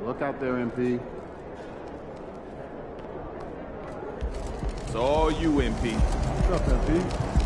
Look out there, MP. It's all you, MP. What's up, MP?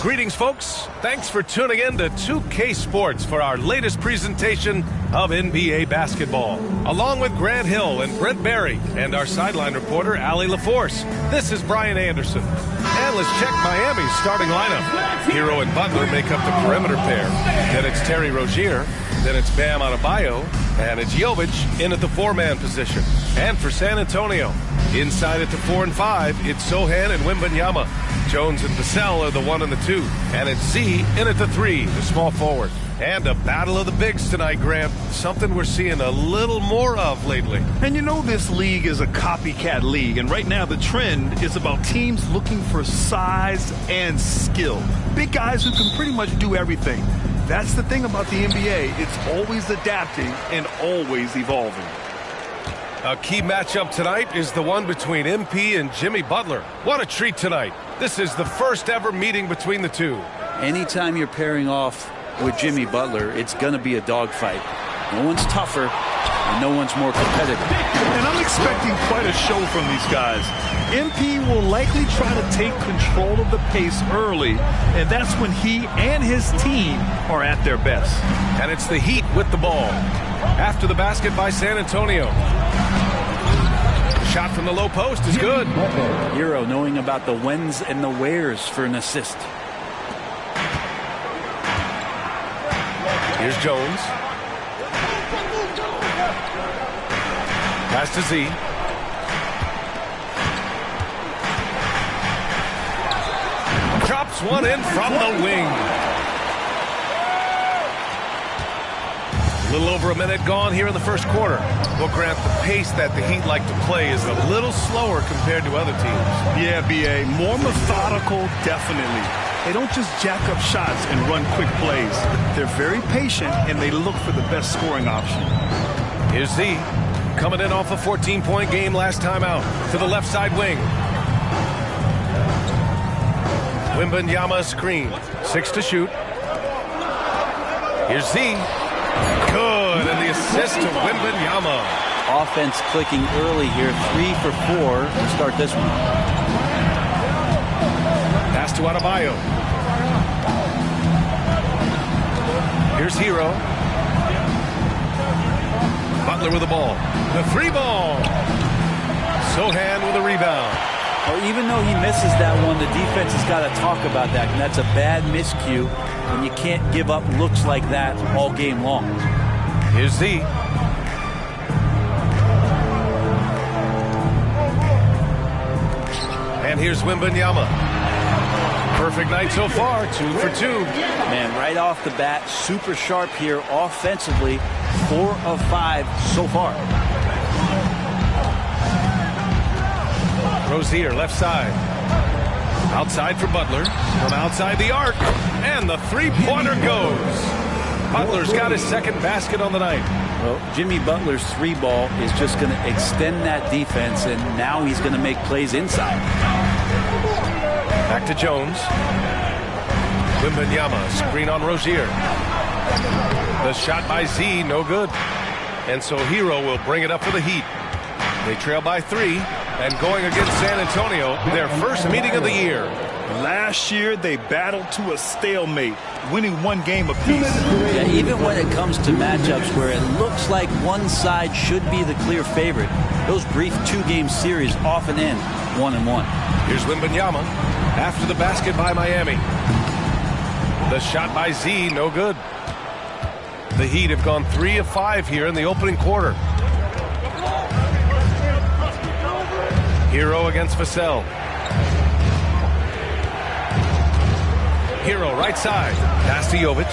Greetings, folks. Thanks for tuning in to 2K Sports for our latest presentation of NBA basketball. Along with Grant Hill and Brent Barry and our sideline reporter, Allie LaForce, this is Brian Anderson. And let's check Miami's starting lineup. Hero and Butler make up the perimeter pair. Then it's Terry Rozier. Then it's Bam Adebayo. And it's Jovic in at the four-man position. And for San Antonio, inside at the 4 and 5, it's Sohan and Wembanyama. Jones and Vassell are the 1 and the 2. And it's Z in at the 3, the small forward. And a battle of the bigs tonight, Grant. Something we're seeing a little more of lately. And you know this league is a copycat league. And right now the trend is about teams looking for size and skill. Big guys who can pretty much do everything. That's the thing about the NBA. It's always adapting and always evolving. A key matchup tonight is the one between MP and Jimmy Butler. What a treat tonight. This is the first ever meeting between the two. Anytime you're pairing off with Jimmy Butler, it's going to be a dogfight. No one's tougher, and no one's more competitive. And I'm expecting quite a show from these guys. MP will likely try to take control of the pace early, and that's when he and his team are at their best. And it's the Heat with the ball. After the basket by San Antonio. Shot from the low post is good. Hero knowing about the whens and the wheres for an assist. Here's Jones. Pass to Z. Drops one in from the wing. A little over a minute gone here in the first quarter. Well, Grant, the pace that the Heat like to play is a little slower compared to other teams. Yeah, B.A. More methodical, definitely. They don't just jack up shots and run quick plays. They're very patient, and they look for the best scoring option. Here's Z. Coming in off a 14-point game last time out. To the left side wing. Wembanyama screen. 6 to shoot. Here's Z. Good, and the assist to Wembanyama. Offense clicking early here. 3 for 4 to start this one. Pass to Adebayo. Here's Hero. Butler with the ball. The 3-ball. Sohan with a rebound. Well, even though he misses that one, the defense has got to talk about that. And that's a bad miscue when you can't give up looks like that all game long. Here's Z. And here's Wembanyama. Perfect night so far, 2 for 2. Man, right off the bat, super sharp here offensively. 4 of 5 so far. Rozier, left side. Outside for Butler. From outside the arc. And the three-pointer goes. Butler's got his second basket on the night. Well, Jimmy Butler's 3-ball is just going to extend that defense, and now he's going to make plays inside. Back to Jones. Wembanyama, screen on Rozier. The shot by Z, no good. And so Hero will bring it up for the Heat. They trail by 3, and going against San Antonio, their first meeting of the year. Last year, they battled to a stalemate, winning 1 game apiece. Yeah, even when it comes to matchups where it looks like one side should be the clear favorite, those brief 2-game series often end 1-1. Here's Wembanyama after the basket by Miami. The shot by Z, no good. The Heat have gone 3 of 5 here in the opening quarter. Hero against Vassell. Hero right side. Pass to Jovic.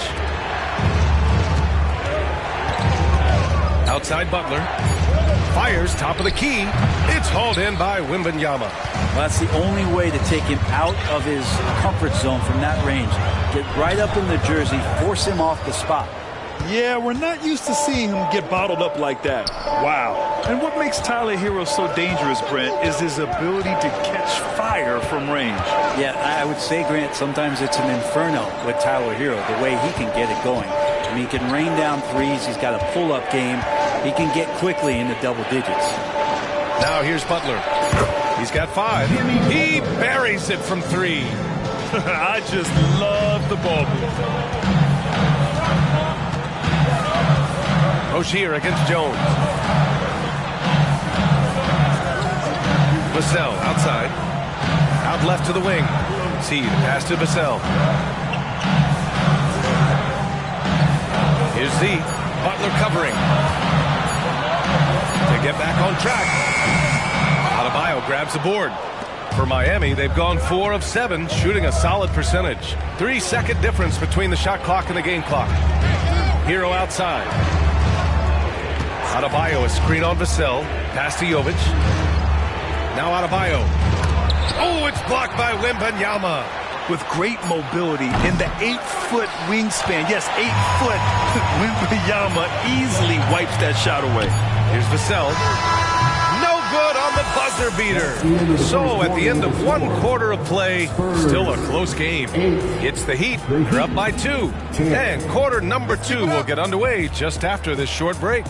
Outside Butler. Fires top of the key. It's hauled in by Wembanyama. Well, that's the only way to take him out of his comfort zone from that range. Get right up in the jersey, force him off the spot. Yeah, we're not used to seeing him get bottled up like that. Wow. And what makes Tyler Hero so dangerous, Brent, is his ability to catch fire from range. Yeah, I would say, Grant, sometimes it's an inferno with Tyler Hero, the way he can get it going. I mean, he can rain down threes. He's got a pull-up game. He can get quickly into double digits. Now here's Butler. He's got 5. He buries it from 3. I just love the ball move. Rozier against Jones. Vassell outside. Out left to the wing. See the pass to Vassell. Here's Z. Butler covering. To get back on track. Adebayo grabs the board. For Miami, they've gone 4 of 7, shooting a solid percentage. 3-second difference between the shot clock and the game clock. Hero outside. Adebayo, a screen on Vassell. Pass to Jovic. Now Adebayo. Oh, it's blocked by Wembanyama. With great mobility in the 8-foot wingspan. Yes, 8-foot. Wembanyama easily wipes that shot away. Here's Vassell. No good on the buzzer beater. So at the end of 1 quarter of play, still a close game. It's the Heat. They're up by 2. And quarter number 2 will get underway just after this short break.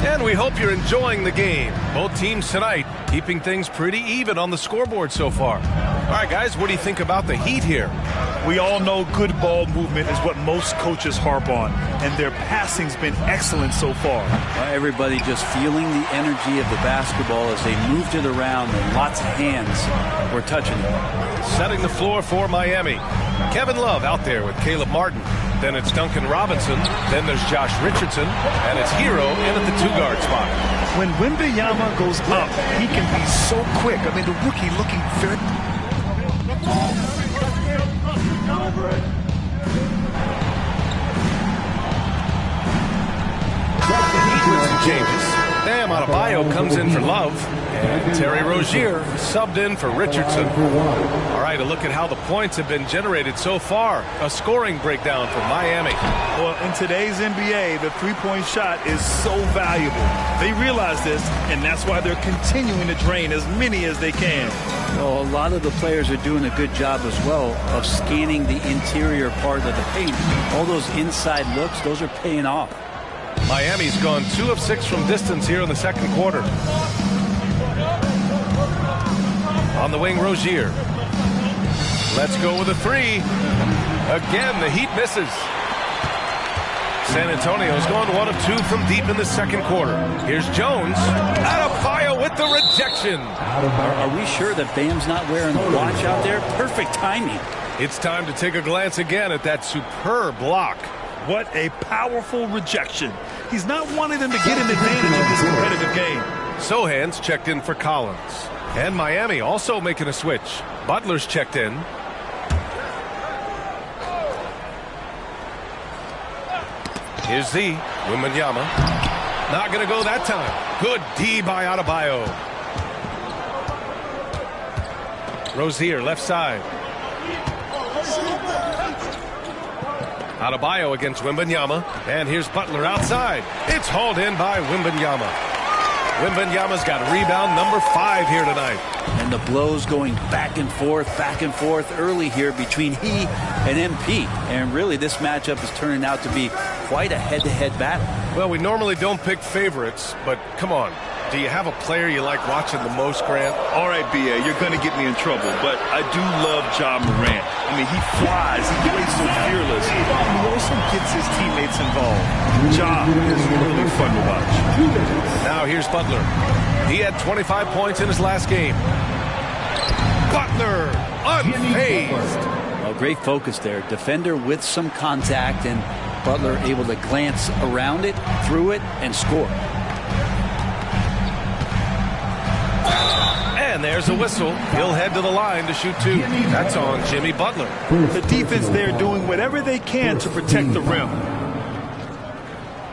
And we hope you're enjoying the game. Both teams tonight keeping things pretty even on the scoreboard so far. All right, guys, what do you think about the Heat here? We all know good ball movement is what most coaches harp on, and their passing's been excellent so far. Everybody just feeling the energy of the basketball as they moved it around, and lots of hands were touching it. Setting the floor for Miami. Kevin Love out there with Caleb Martin. Then it's Duncan Robinson. Then there's Josh Richardson. And it's Hero in at the 2-guard spot. When Wembanyama goes up, he can be so quick. I mean, the rookie looking very... Changes. Bam Adebayo comes in for Love. And Terry Rozier subbed in for Richardson. All right, a look at how the points have been generated so far. A scoring breakdown for Miami. Well, in today's NBA, the three-point shot is so valuable. They realize this, and that's why they're continuing to drain as many as they can. Well, a lot of the players are doing a good job as well of scanning the interior part of the paint. All those inside looks, those are paying off. Miami's gone 2 of 6 from distance here in the second quarter. On the wing, Rozier. Let's go with a 3. Again, the Heat misses. San Antonio's gone 1 of 2 from deep in the second quarter. Here's Jones. Adebayo with the rejection. Are we sure that Bam's not wearing a watch out there? Perfect timing. It's time to take a glance again at that superb block. What a powerful rejection. He's not wanting them to get an advantage in this competitive game. Sohan's checked in for Collins. And Miami also making a switch. Butler's checked in. Here's Z. Wembanyama. Not going to go that time. Good D by Adebayo. Rozier, left side. Adebayo against Wembanyama. And here's Butler outside. It's hauled in by Wembanyama. Wembanyama's got rebound number 5 here tonight. And the blows going back and forth early here between he and MP. And really, this matchup is turning out to be quite a head-to-head battle. Well, we normally don't pick favorites, but come on. Do you have a player you like watching the most, Grant? All right, B.A., you're going to get me in trouble, but I do love Ja Morant. I mean, he flies, he plays so fearless. He also gets his teammates involved. Ja is really fun to watch. Now here's Butler. He had 25 points in his last game. Butler, unfazed. Well, great focus there. Defender with some contact, and Butler able to glance around it, through it, and score. And there's a whistle. He'll head to the line to shoot 2. That's on Jimmy Butler. The defense there doing whatever they can to protect the rim.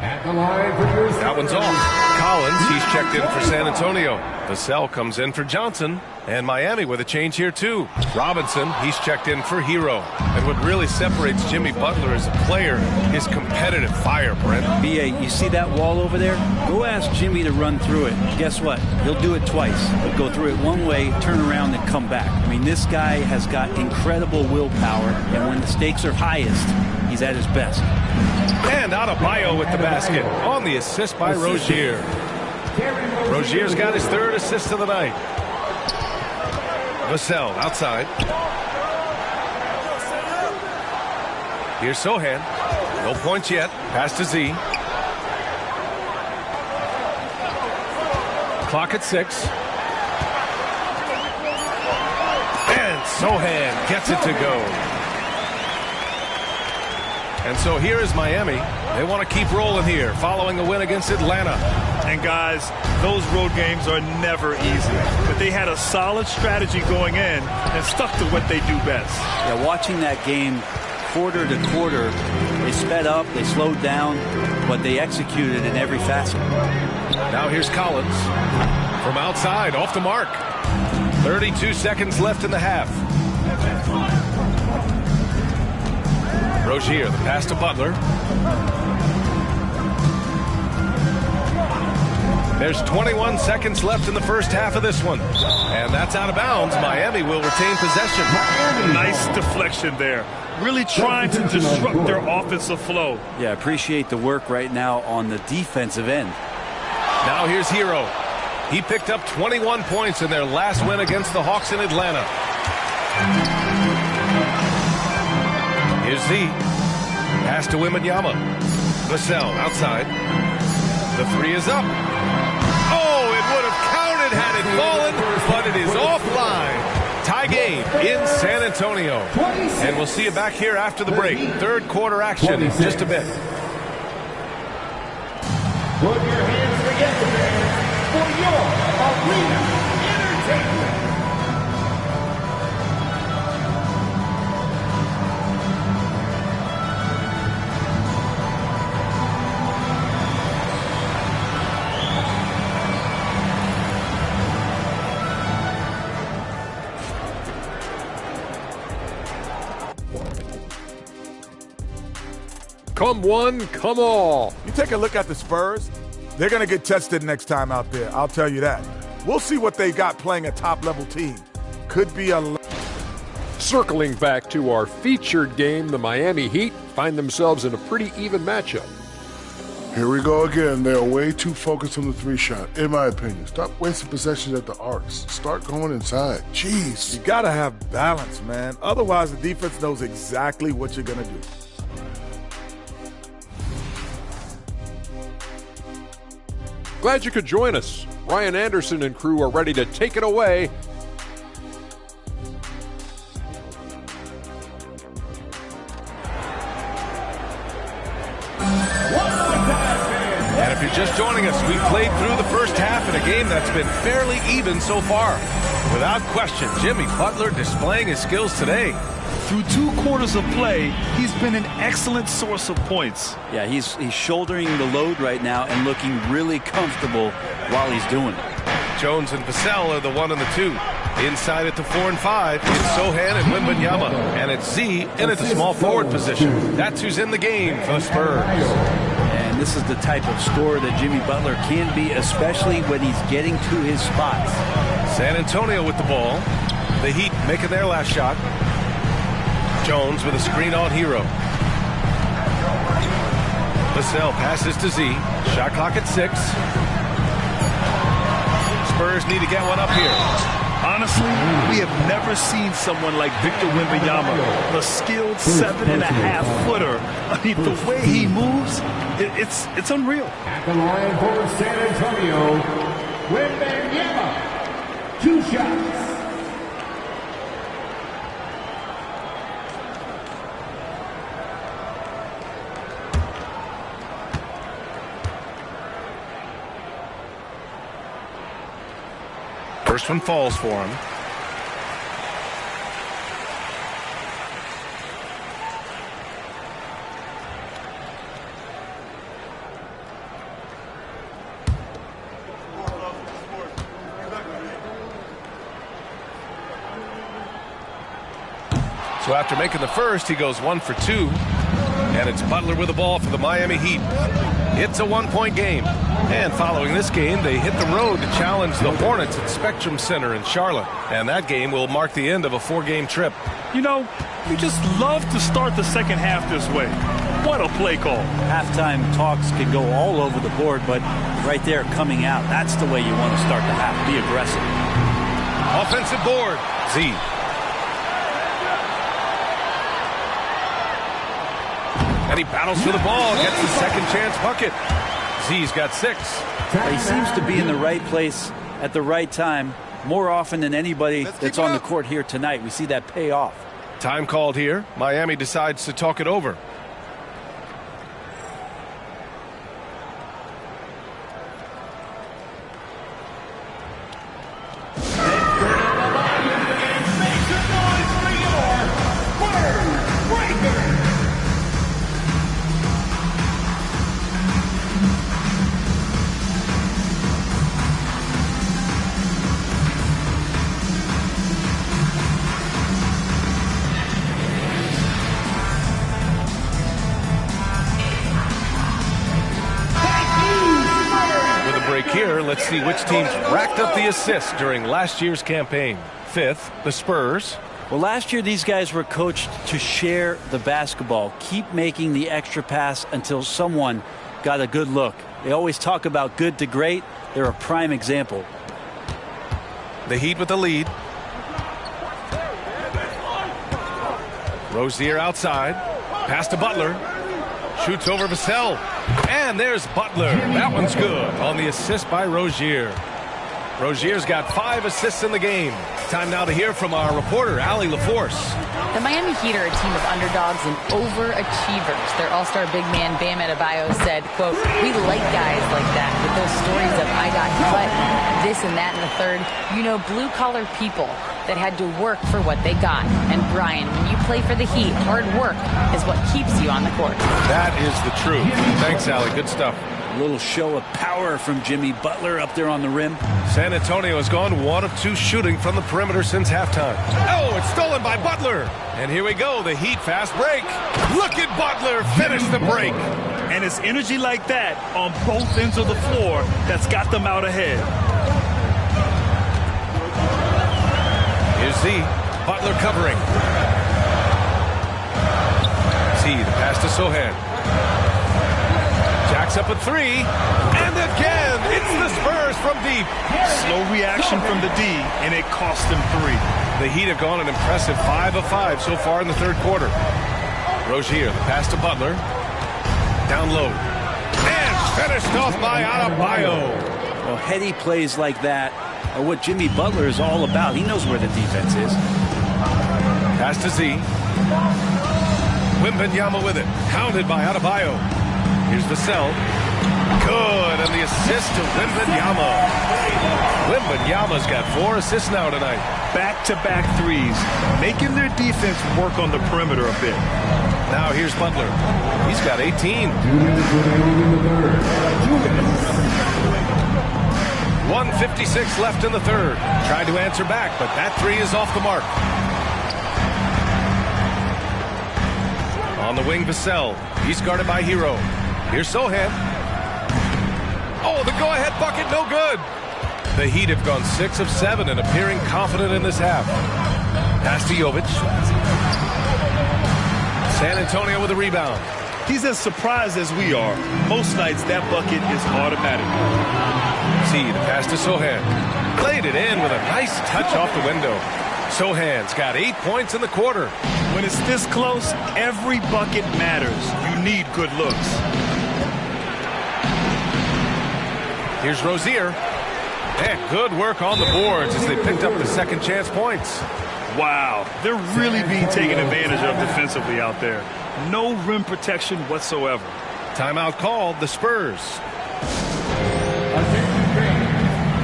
That one's off. Collins, he's checked in for San Antonio. Vassell comes in for Johnson. And Miami with a change here, too. Robinson, he's checked in for Hero. And what really separates Jimmy Butler as a player is competitive fire, Brent. B.A., you see that wall over there? Go ask Jimmy to run through it. Guess what? He'll do it twice. He'll go through it one way, turn around, and come back. I mean, this guy has got incredible willpower, and when the stakes are highest, he's at his best. And Adebayo with the basket on the assist by Rozier. Rozier's got his 3rd assist of the night. Vassell outside. Here's Sohan. No points yet. Pass to Z. Clock at 6. And Sohan gets it to go. And so here is Miami. They want to keep rolling here following a win against Atlanta. And guys, those road games are never easy. But they had a solid strategy going in and stuck to what they do best. Yeah, watching that game quarter to quarter, they sped up, they slowed down, but they executed in every facet. Now here's Collins from outside, off the mark. 32 seconds left in the half. Rozier, the pass to Butler. There's 21 seconds left in the first half of this one. And that's out of bounds. Miami will retain possession. Nice deflection there. Really trying to disrupt their offensive flow. Yeah, appreciate the work right now on the defensive end. Now here's Hero. He picked up 21 points in their last win against the Hawks in Atlanta. Here's Z. Pass to Wembanyama. Vassell outside. The three is up. Oh, it would have counted had it fallen, but it is offline. Tie game in San Antonio. And we'll see you back here after the break. Third quarter action in just a bit. Put your hands together for your arena entertainment. Come one, come all. You take a look at the Spurs, they're going to get tested next time out there. I'll tell you that. We'll see what they got playing a top-level team. Could be a... Circling back to our featured game, the Miami Heat find themselves in a pretty even matchup. Here we go again. They're way too focused on the three shot, in my opinion. Stop wasting possessions at the arcs. Start going inside. Jeez. You got to have balance, man. Otherwise, the defense knows exactly what you're going to do. Glad you could join us. Ryan Anderson and crew are ready to take it away. And if you're just joining us, we played through the first half in a game that's been fairly even so far. Without question, Jimmy Butler displaying his skills today. Through 2 quarters of play, he's been an excellent source of points. Yeah, he's shouldering the load right now and looking really comfortable while he's doing it. Jones and Vassell are the 1 and the 2. Inside at the 4 and 5, it's Sohan and Wembanyama. And it's Z in at the small forward position. That's who's in the game for the Spurs. And this is the type of scorer that Jimmy Butler can be, especially when he's getting to his spots. San Antonio with the ball. The Heat making their last shot. Jones with a screen on Hero. Vassell passes to Z. Shot clock at 6. Spurs need to get one up here. Honestly, we have never seen someone like Victor Wembanyama, a skilled 7.5-footer. I mean, the way he moves, it's unreal. At the line for San Antonio, Wembanyama. 2 shots. First one falls for him. So after making the first, he goes 1 for 2. And it's Butler with the ball for the Miami Heat. It's a 1-point game. And following this game, they hit the road to challenge the Hornets at Spectrum Center in Charlotte. And that game will mark the end of a 4-game trip. You know, you just love to start the second half this way. What a play call. Halftime talks can go all over the board, but right there coming out, that's the way you want to start the half. Be aggressive. Offensive board. Z. And he battles for the ball, gets the second chance bucket. Z's got 6. He seems to be in the right place at the right time more often than anybody that's on the court here tonight. We see that pay off. Time called here. Miami decides to talk it over. Let's see which teams racked up the assists during last year's campaign. 5th, the Spurs. Well, last year these guys were coached to share the basketball, keep making the extra pass until someone got a good look. They always talk about good to great. They're a prime example. The Heat with the lead. Rozier outside. Pass to Butler. Shoots over Vassell. And there's Butler. That one's good on the assist by Rozier. Rozier's got 5 assists in the game. Time now to hear from our reporter, Allie LaForce. The Miami Heat are a team of underdogs and overachievers. Their all-star big man, Bam Adebayo, said, quote, "We like guys like that with those stories of I got cut, this and that in the third. You know, blue-collar people that had to work for what they got. And Brian, when you play for the Heat, hard work is what keeps you on the court." That is the truth. Thanks, Allie. Good stuff. A little show of power from Jimmy Butler up there on the rim. San Antonio has gone 1 of 2 shooting from the perimeter since halftime. Oh, it's stolen by Butler. And here we go, the Heat fast break. Look at Butler finish the break. And it's energy like that on both ends of the floor that's got them out ahead. Here's Z. Butler covering. Z, the pass to Sohan. Jacks up a 3, and again, it's the Spurs from deep. Slow reaction from the D, and it cost them 3. The Heat have gone an impressive 5 of 5 so far in the third quarter. Rozier, the pass to Butler. Down low. And finished off by Adebayo. Well, heady plays like that are what Jimmy Butler is all about. He knows where the defense is. Pass to Z. Wembanyama with it. Hounded by Adebayo. Here's Vassell. Good, and the assist to Wembanyama. Wembanyama's got 4 assists now tonight. Back-to-back threes, making their defense work on the perimeter a bit. Now here's Butler. He's got 18. 1:56 left in the third. Tried to answer back, but that 3 is off the mark. On the wing, Vassell. He's guarded by Hero. Here's Sohan. Oh, the go-ahead bucket, no good. The Heat have gone 6 of 7 and appearing confident in this half. Pass to Jovic. San Antonio with a rebound. He's as surprised as we are. Most nights, that bucket is automatic. See the pass to Sohan. Played it in with a nice touch off the window. Sohan's got 8 points in the quarter. When it's this close, every bucket matters. You need good looks. Here's Rozier. And good work on the boards as they picked up the second chance points. Wow, they're really being taken advantage of defensively out there. No rim protection whatsoever. Timeout called, the Spurs.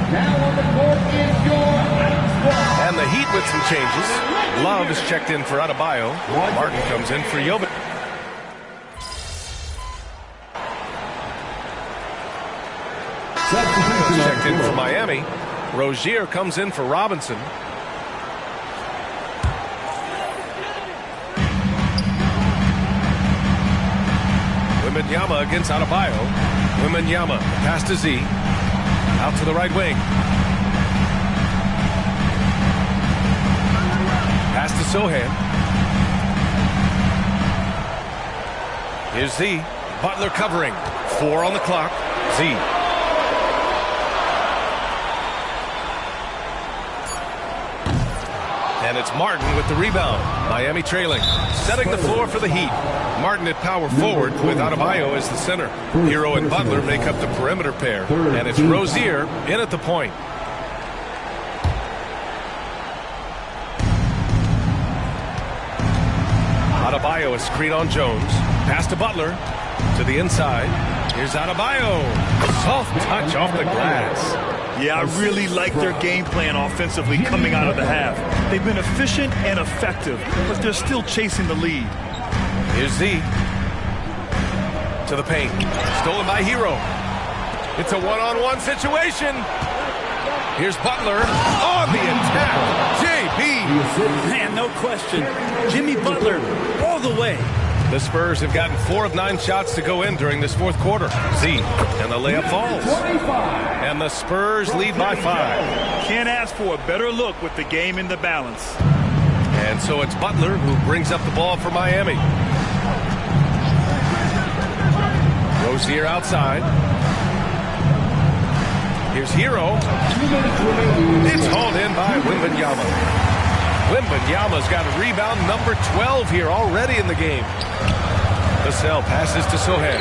Now on the court is your squad. And the Heat with some changes. Love is checked in for Adebayo. Martin comes in for Jovic. Checked in for Miami. Rozier comes in for Robinson. Wembanyama against Adebayo. Wembanyama pass to Z. Out to the right wing. Pass to Sohan. Here's Z. Butler covering. 4 on the clock. Z. And it's Martin with the rebound. Miami trailing. Setting the floor for the Heat. Martin at power forward with Adebayo as the center. Hero and Butler make up the perimeter pair. And it's Rozier in at the point. Adebayo a screen on Jones. Pass to Butler. To the inside. Here's Adebayo. Soft touch off the glass. Yeah, I really like their game plan offensively coming out of the half. They've been efficient and effective, but they're still chasing the lead. Here's Z. To the paint. Stolen by Hero. It's a one-on-one situation. Here's Butler on the attack. JB. Man, no question. Jimmy Butler all the way. The Spurs have gotten 4 of 9 shots to go in during this fourth quarter. Z, and the layup falls. And the Spurs lead by 5. Can't ask for a better look with the game in the balance. And so it's Butler who brings up the ball for Miami. Rozier outside. Here's Hero. It's hauled in by Wembanyama. Wembanyama's got a rebound number 12 here already in the game. Vassell passes to Sohan.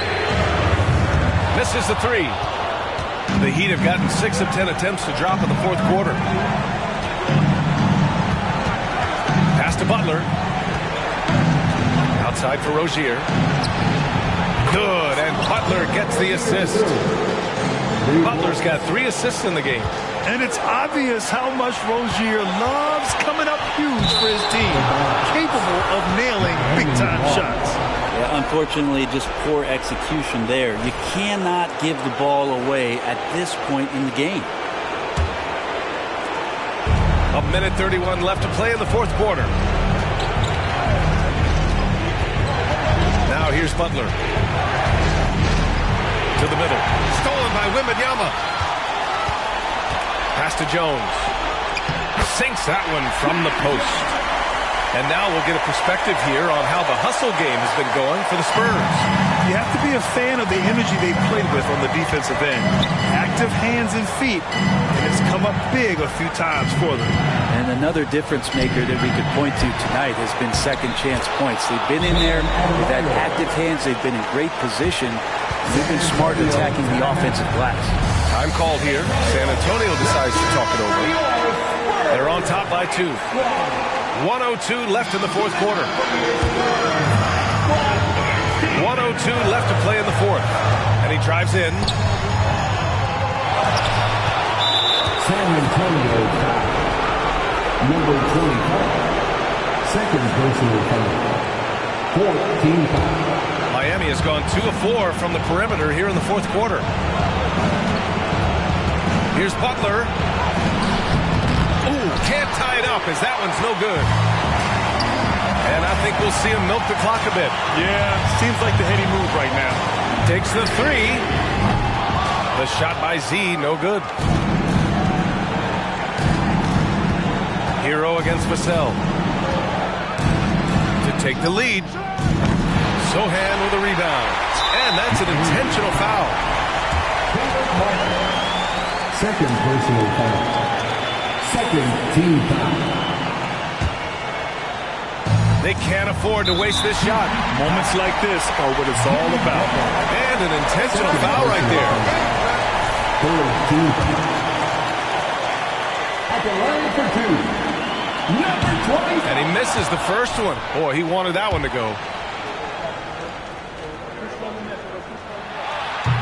Misses the 3. The Heat have gotten 6 of 10 attempts to drop in the fourth quarter. Pass to Butler. Outside for Rozier. Good, and Butler gets the assist. Butler's got 3 assists in the game. And it's obvious how much Rozier loves coming up huge for his team. Capable of nailing big-time shots. Yeah, unfortunately, just poor execution there. You cannot give the ball away at this point in the game. 1:31 left to play in the fourth quarter. Now here's Butler. To the middle. Stolen by Wembanyama. Pass to Jones. Sinks that one from the post. And now we'll get a perspective here on how the hustle game has been going for the Spurs. You have to be a fan of the energy they played with on the defensive end. Active hands and feet, and it's come up big a few times for them. And another difference maker that we could point to tonight has been second chance points. They've been in there, they've had active hands, they've been in great position, and they've been smart attacking the offensive glass. Time called here. San Antonio decides to talk it over. They're on top by 2. 1:02 left in the fourth quarter. 1:02 left to play in the fourth. And he drives in. San Antonio foul. Number 24. Second personal foul. 14 foul. Miami has gone 2 of 4 from the perimeter here in the fourth quarter. Here's Butler. Ooh, can't tie it up as that one's no good. And I think we'll see him milk the clock a bit. Yeah, seems like the heady move right now. Takes the 3. The shot by Z, no good. Hero against Vassell. To take the lead. Sohan with a rebound. And that's an intentional foul. Second personal foul. Second team foul. They can't afford to waste this shot. Moments like this are what it's all about. And an intentional foul right there. Third team foul. At the line for 2. Number 20. And he misses the first one. Boy, he wanted that one to go.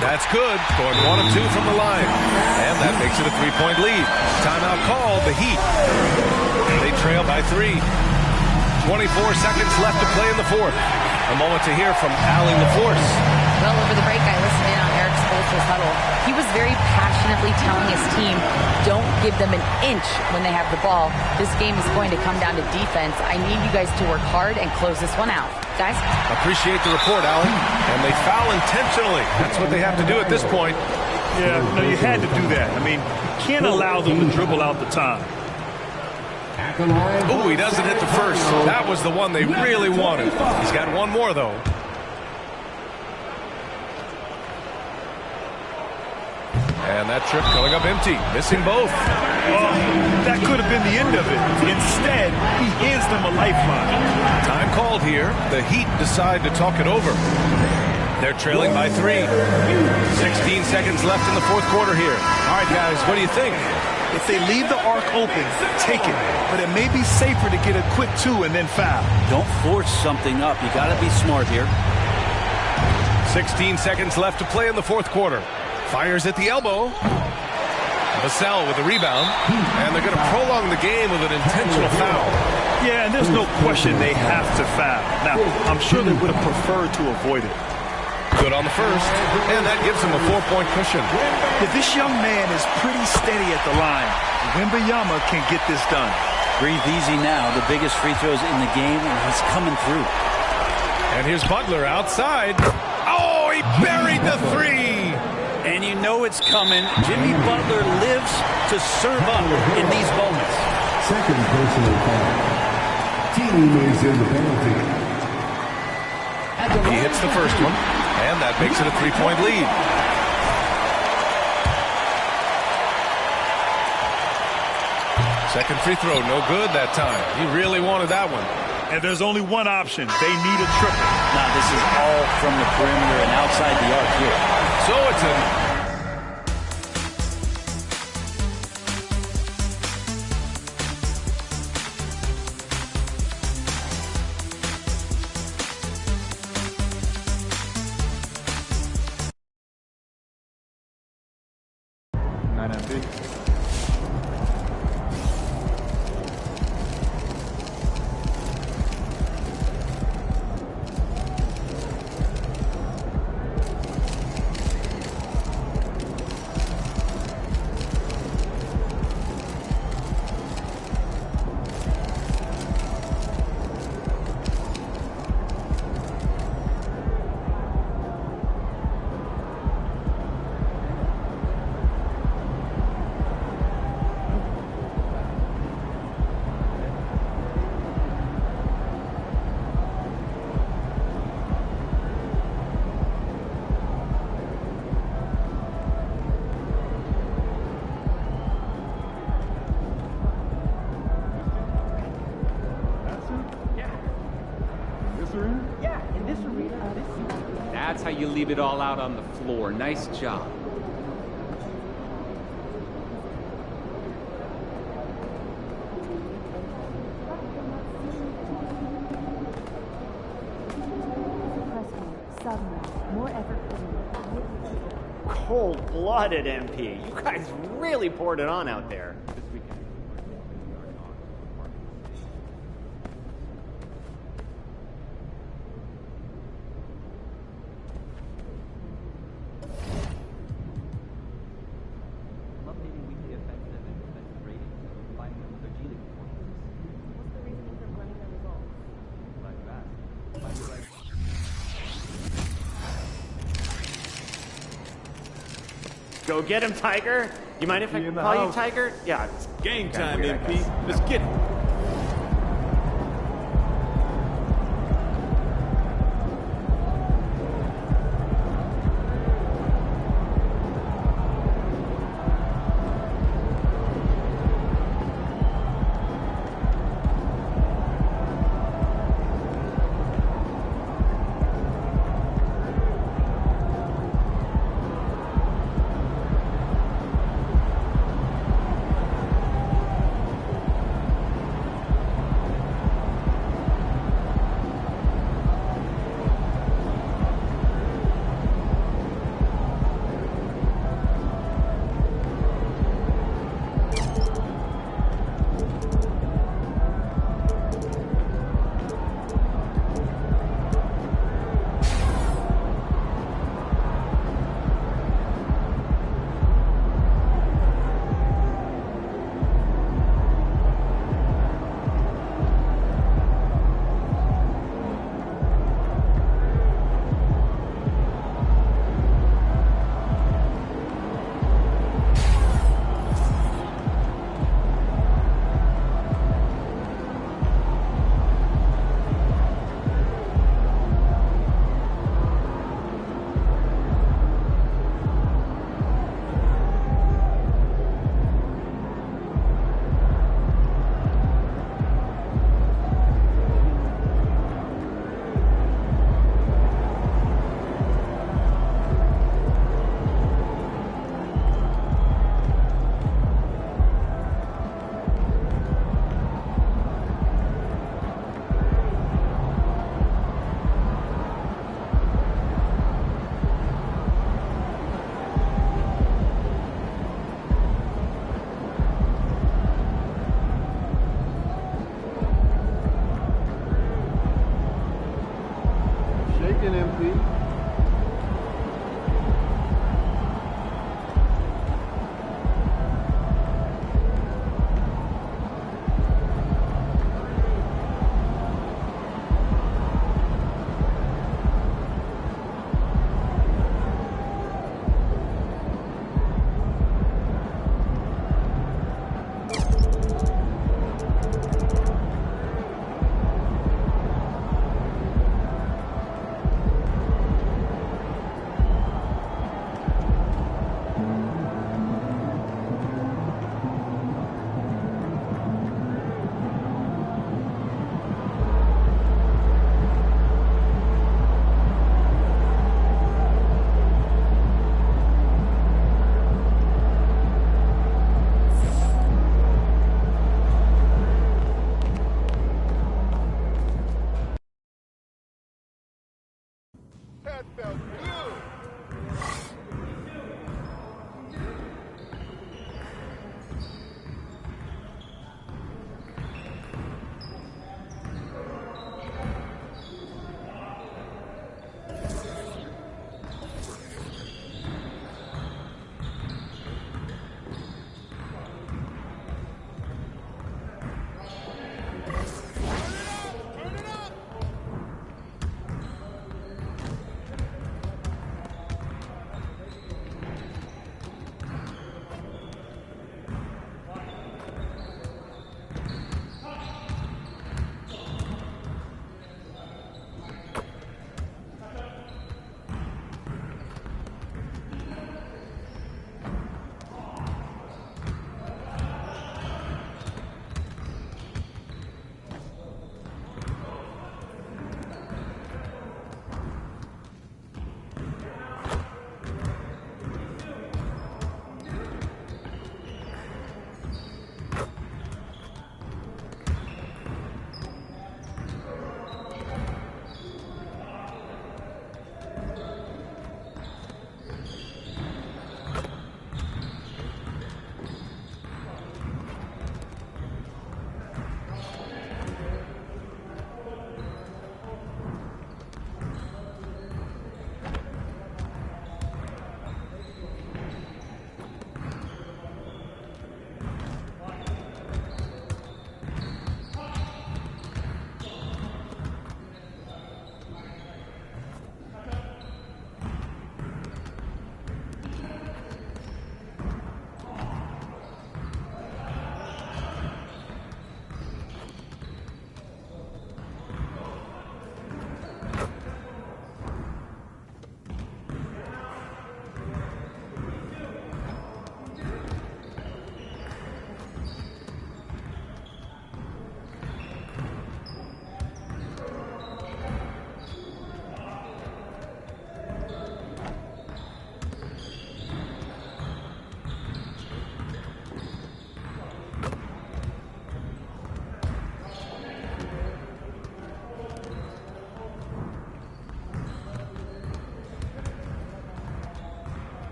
That's good. Going 1 of 2 from the line. And that makes it a 3-point lead. Timeout called. The Heat. They trail by 3. 24 seconds left to play in the fourth. A moment to hear from Allie LaForce. Well, over the break, I listened in on Eric Spoelstra's huddle. He was very passionately telling his team, don't give them an inch when they have the ball. This game is going to come down to defense. I need you guys to work hard and close this one out. Guys? Appreciate the report, Allie. And they foul intentionally. That's what they have to do at this point. Yeah, no, you had to do that. I mean, you can't allow them to dribble out the time. Oh, he doesn't hit the first. That was the one they really wanted. He's got one more, though. And that trip coming up empty. Missing both. Oh, that could have been the end of it. Instead, he hands them a lifeline. Time called here. The Heat decide to talk it over. They're trailing by 3. 16 seconds left in the fourth quarter here. All right, guys, what do you think? If they leave the arc open, take it. But it may be safer to get a quick 2 and then foul. Don't force something up. You got to be smart here. 16 seconds left to play in the fourth quarter. Fires at the elbow. Vassell with the rebound. And they're going to prolong the game with an intentional foul. Yeah, and there's no question they have to foul. Now, I'm sure they would have preferred to avoid it. Good on the first, and that gives him a 4-point cushion. But this young man is pretty steady at the line. Wembanyama can get this done. Breathe easy now. The biggest free throws in the game, and he's coming through. And here's Butler outside. Oh, he buried the three. And you know it's coming. Jimmy Butler lives to serve up in these moments. Second personal foul. Team is in the penalty. He hits the first one, and that makes it a 3-point lead. Second free throw, no good that time. He really wanted that one. And there's only one option. They need a triple. Now this is all from the perimeter and outside the arc here. So it's a... That's how you leave it all out on the floor. Nice job. Cold-blooded, MP. You guys really poured it on out there. Go get him, Tiger. You mind if I call you Tiger? Yeah. It's game time, MP. Let's get it. That felt good.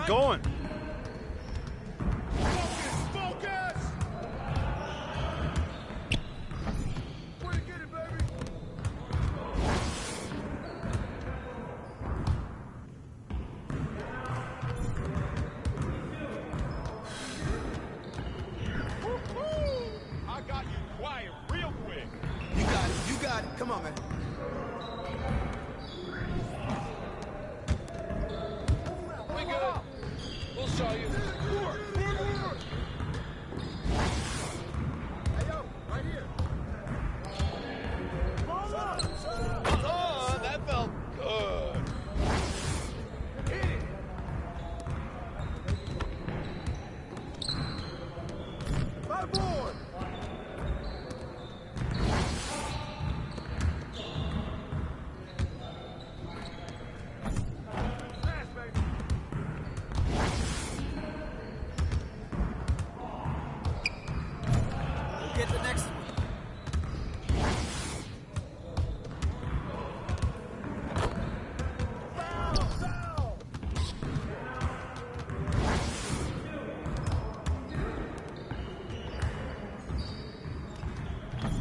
Going. Focus! Where you get it, baby? Come on, man. We good. We'll show you. Hey, yo, right here. That felt good. Hit it. My board. Get the next one.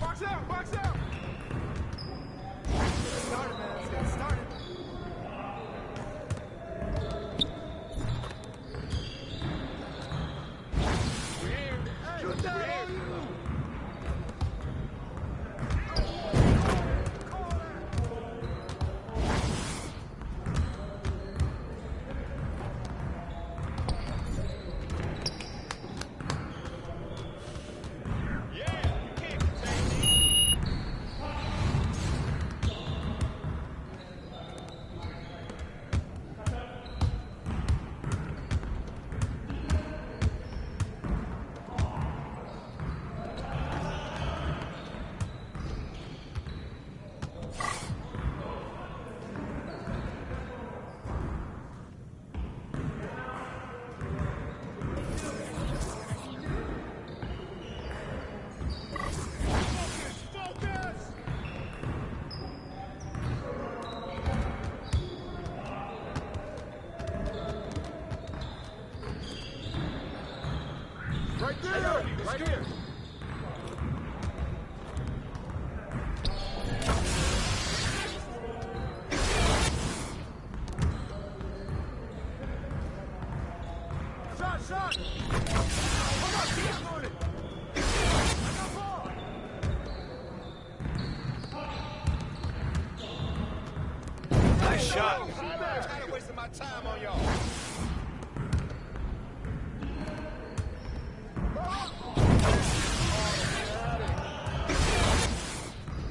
Box out! Box out! Get started, man. Let's get started. We're here. Shoot down! Yeah, you can't contain me. Focus! Focus! Right there! Right here! Shot! Shot! Come on, keep doing it! I got ball! Nice shot. I'm tired of wasting my time on y'all.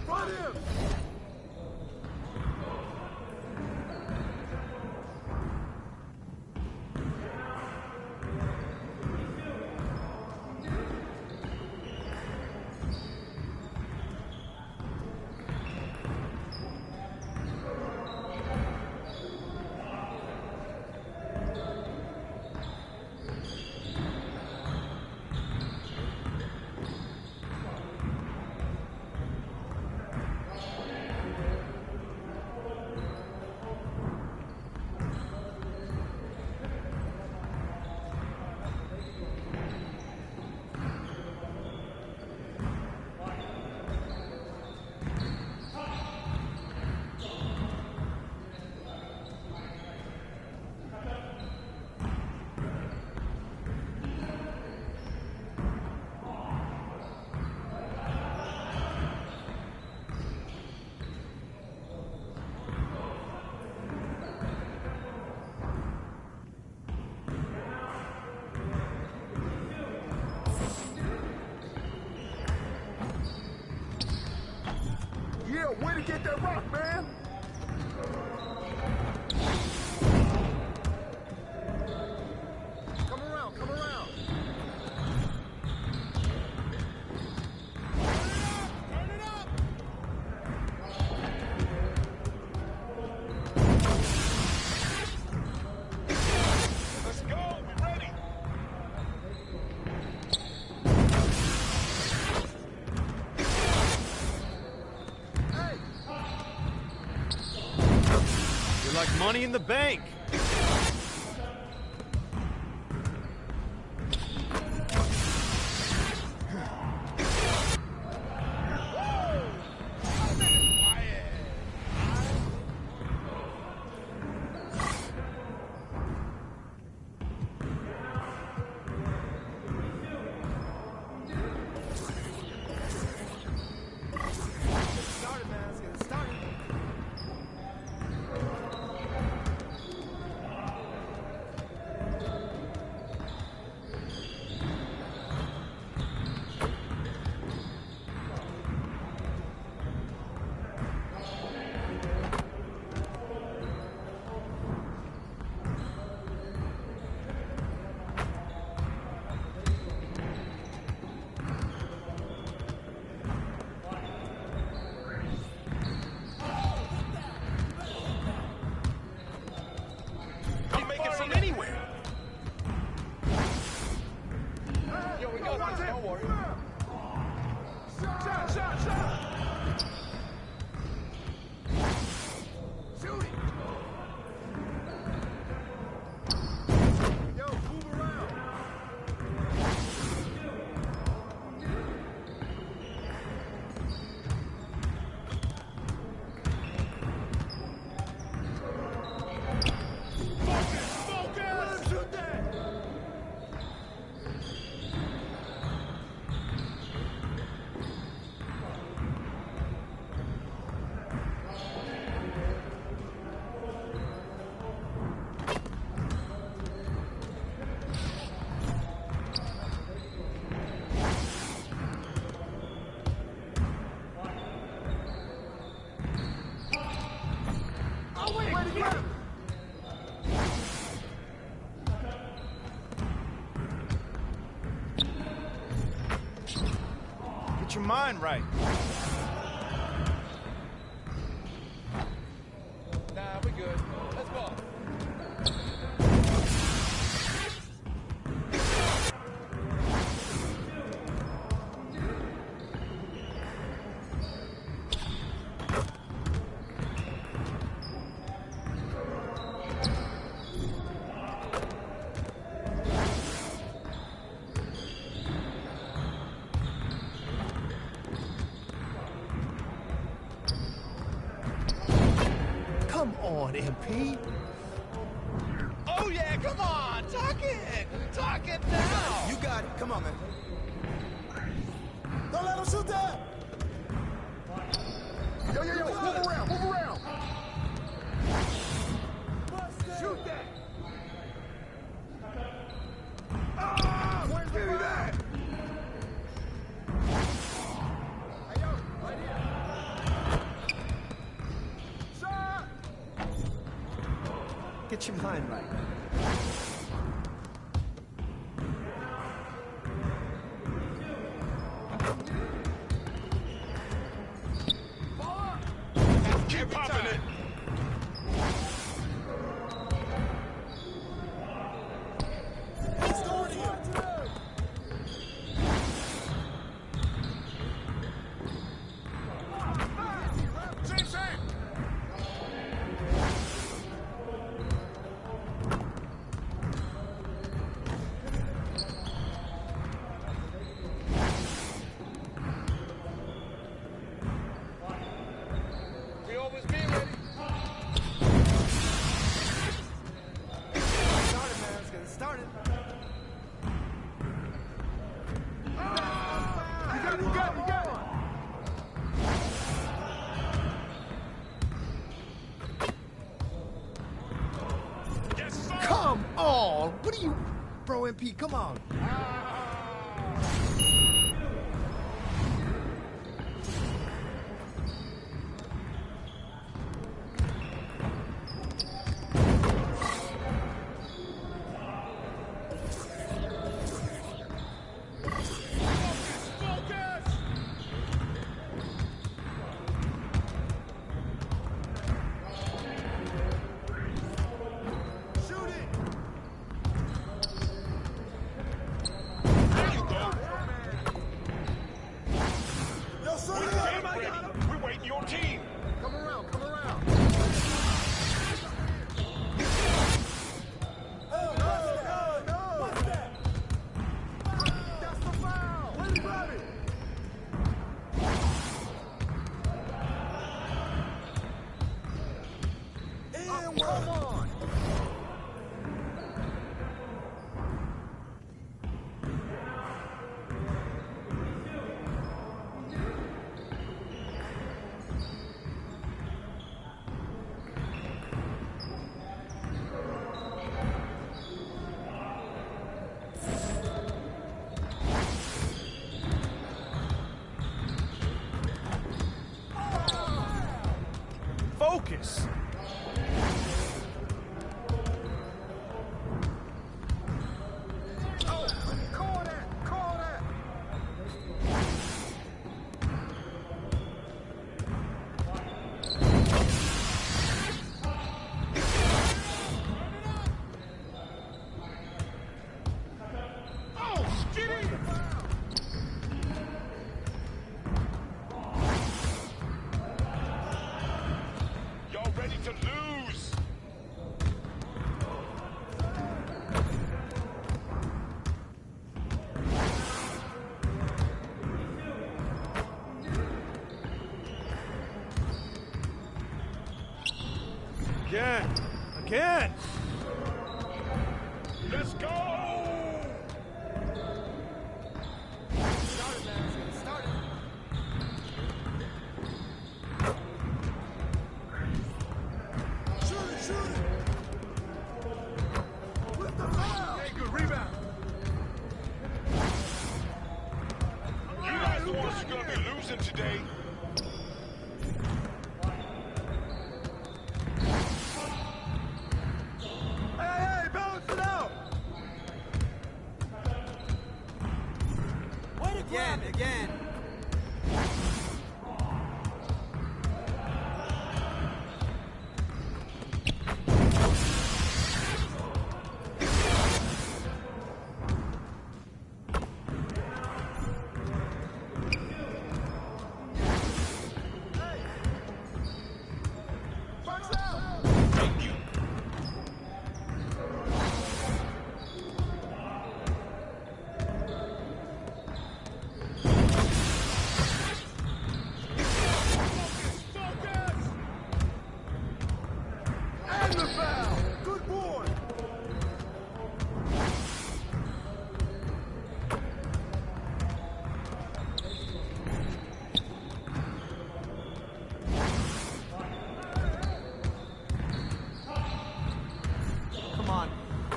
Front him! Yeah, way to get that rock, man! Come around, come around! Turn it up! Let's go. We're ready. You're like money in the bank. Started, man. Let's get Shot, shot, shot! Shoot it! Yo, move around! Focus! Shoot that! Get your mind right. Nah, we good. Let's go. Come on, MP. Oh, yeah, come on. Talk it. Talk it now. You got it. Come on, man. Don't let him shoot that. Yo, yo, yo. Move around. Move around. Shoot that. Ah, give me that. Hey, yo, right here. Shot. Get your mind right. Keep popping it. We always be ready. Started, man. Let's get it started. You got it, you got it, you got it. Come on! What are you, bro, MP? Come on. Shoot it! There you go. Yo, son, We're waiting your team. come around, come around. Oh, no, no. What's that? That's the foul. Where you got it? And come on. Focus. Oh, call that, call that. Oh, skitty. Again. Again. Let's go! Today. Hey, balance it out! Way to grab it. Again.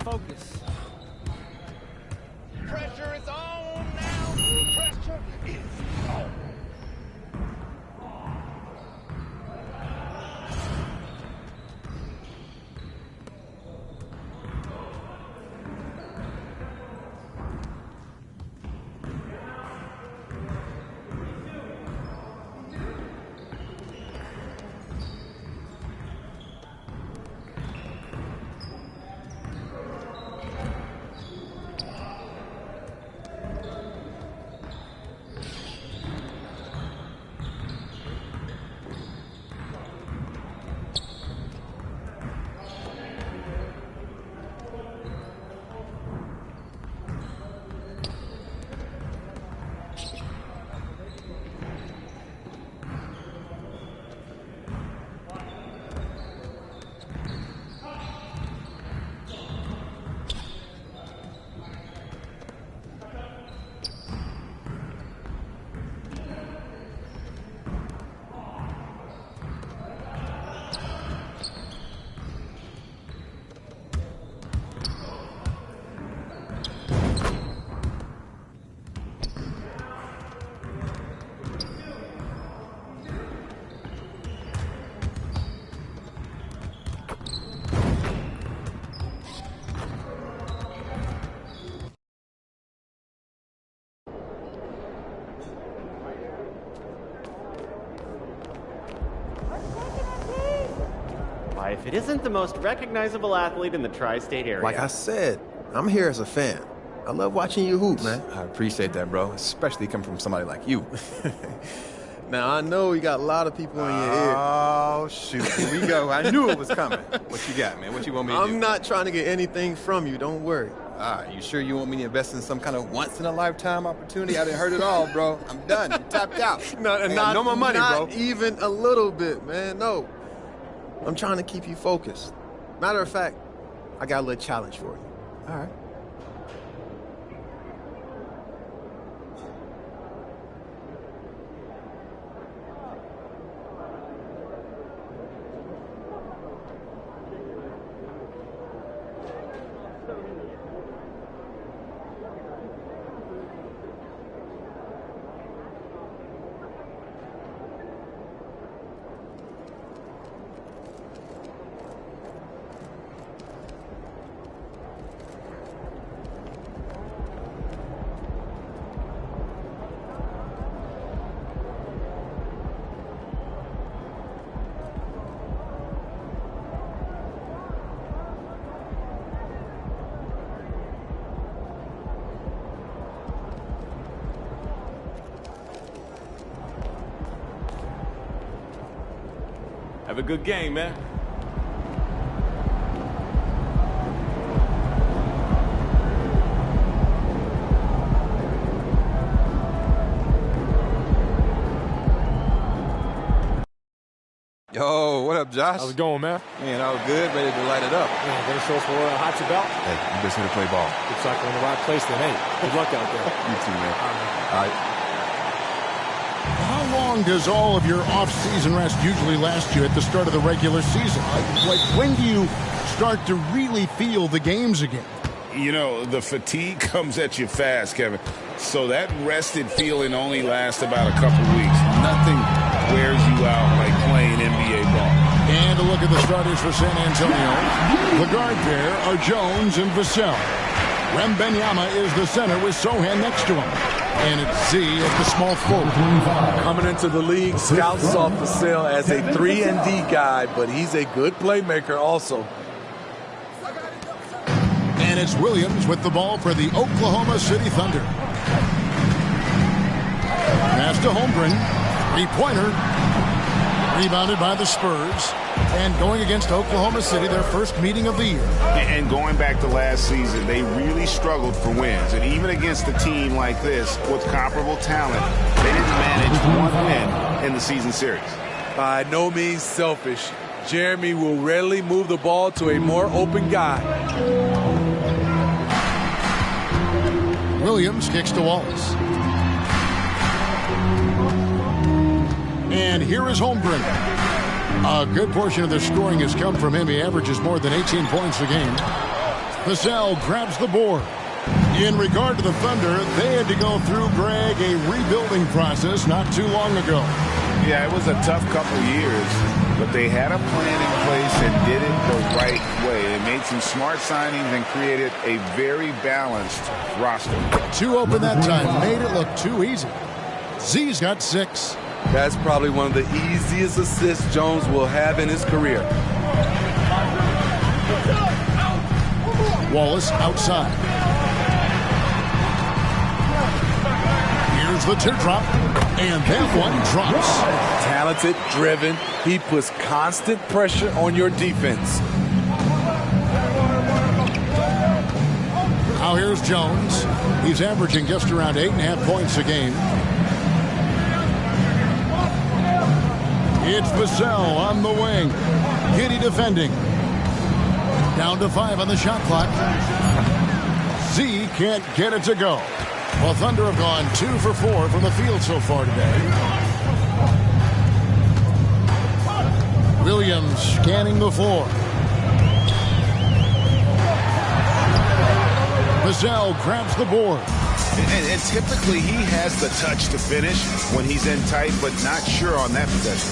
Focus. Pressure is on now. Pressure is on. Why, if it isn't the most recognizable athlete in the tri-state area. Like I said, I'm here as a fan. I love watching you hoop, man. I appreciate that, bro, especially coming from somebody like you. Now, I know you got a lot of people in your ear. Oh, shoot. Here we go. I knew it was coming. What you got, man? What you want me to do? I'm not trying to get anything from you. Don't worry. All right, you sure you want me to invest in some kind of once-in-a-lifetime opportunity? I didn't heard it all, bro. I'm done. I'm tapped out. No more money, bro. Not even a little bit, man. No. I'm trying to keep you focused. Matter of fact, I got a little challenge for you. All right. Have a good game, man. Yo, Yo, what up, Josh? How's it going, man? Man, all good, ready to light it up. Man, gonna show us for hot your belt? Hey, you best here to play ball. Looks like we're in the right place then. Hey, good luck out there. You too, man. All right. How long does all of your off-season rest usually last you at the start of the regular season? Like when do you start to really feel the games again? You know, the fatigue comes at you fast, Kevin. So that rested feeling only lasts about a couple weeks. Nothing wears you out like playing NBA ball. And a look at the starters for San Antonio. The guard there are Jones and Vassell. Wembanyama is the center with Sohan next to him. And it's Z at the small forward. Coming into the league, scouts saw Vassell as a 3-and-D guy, but he's a good playmaker also. And it's Williams with the ball for the Oklahoma City Thunder. Pass to Holmgren. Three-pointer. Rebounded by the Spurs. And going against Oklahoma City, their first meeting of the year. And going back to last season, they really struggled for wins. And even against a team like this with comparable talent, they didn't manage one win in the season series. By no means selfish. Jeremy will rarely move the ball to a more open guy. Williams kicks to Wallace. And here is Holmgren. A good portion of their scoring has come from him. He averages more than 18 points a game. Vassell grabs the board. In regard to the Thunder, they had to go through, Greg, a rebuilding process not too long ago. Yeah, it was a tough couple years, but they had a plan in place and did it the right way. They made some smart signings and created a very balanced roster. Two open that time, made it look too easy. Z's got 6. That's probably one of the easiest assists Jones will have in his career. Wallace outside. Here's the teardrop, and that one drops. Talented, driven, he puts constant pressure on your defense. Now here's Jones. He's averaging just around 8.5 points a game. It's Vassell on the wing. Giddy defending. Down to 5 on the shot clock. Z can't get it to go. Well, Thunder have gone 2 for 4 from the field so far today. Williams scanning the floor. Vassell grabs the board. And typically he has the touch to finish when he's in tight, but not sure on that possession.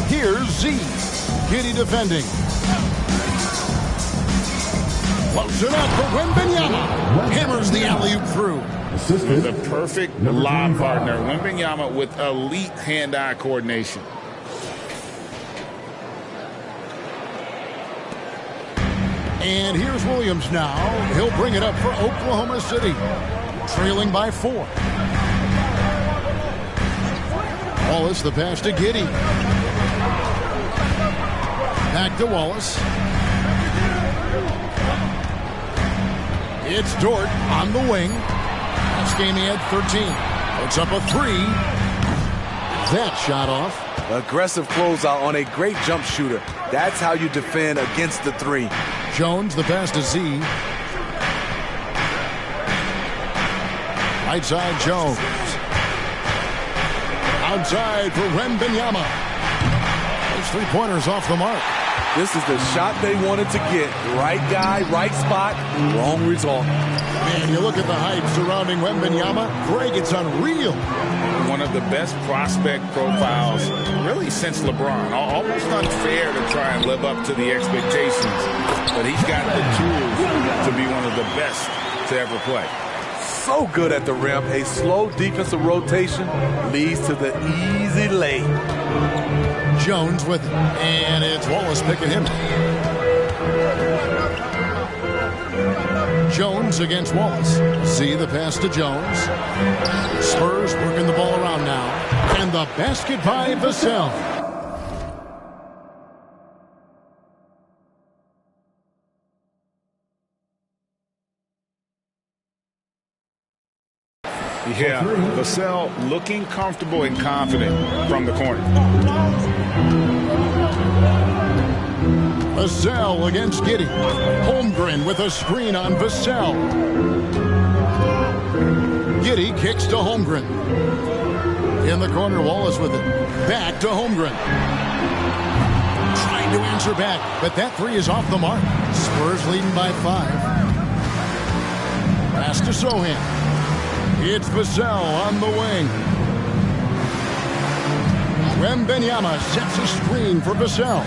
Here's Z. Giddy defending. Close enough for Wembanyama. Hammers the alley-oop through. The perfect lob partner. Wembanyama with elite hand-eye coordination. And here's Williams now. He'll bring it up for Oklahoma City. Trailing by 4. Wallace, the pass to Giddy. Back to Wallace. It's Dort on the wing. Last game he had 13. Puts up a 3. That shot off. Aggressive closeout on a great jump shooter. That's how you defend against the 3. Jones, the pass to Z. Right side, Jones. Outside for Wembanyama. Those 3-pointers off the mark. This is the shot they wanted to get. Right guy, right spot, wrong result. Man, you look at the hype surrounding Wembanyama. Greg, it's unreal. One of the best prospect profiles, really, since LeBron. Almost unfair to try and live up to the expectations, but he's got the tools to be one of the best to ever play. So good at the rim. A slow defensive rotation leads to the easy lay. Jones with it, and it's Wallace picking him. Jones against Wallace. Z the pass to Jones. Spurs working the ball around now. And the basket by Vassell. Yeah, Vassell looking comfortable and confident from the corner. Vassell against Giddey. Holmgren with a screen on Vassell. Giddey kicks to Holmgren. In the corner, Wallace with it. Back to Holmgren. Trying to answer back, but that three is off the mark. Spurs leading by 5. Pass to Sohan. It's Vassell on the wing. Wembanyama sets a screen for Vassell.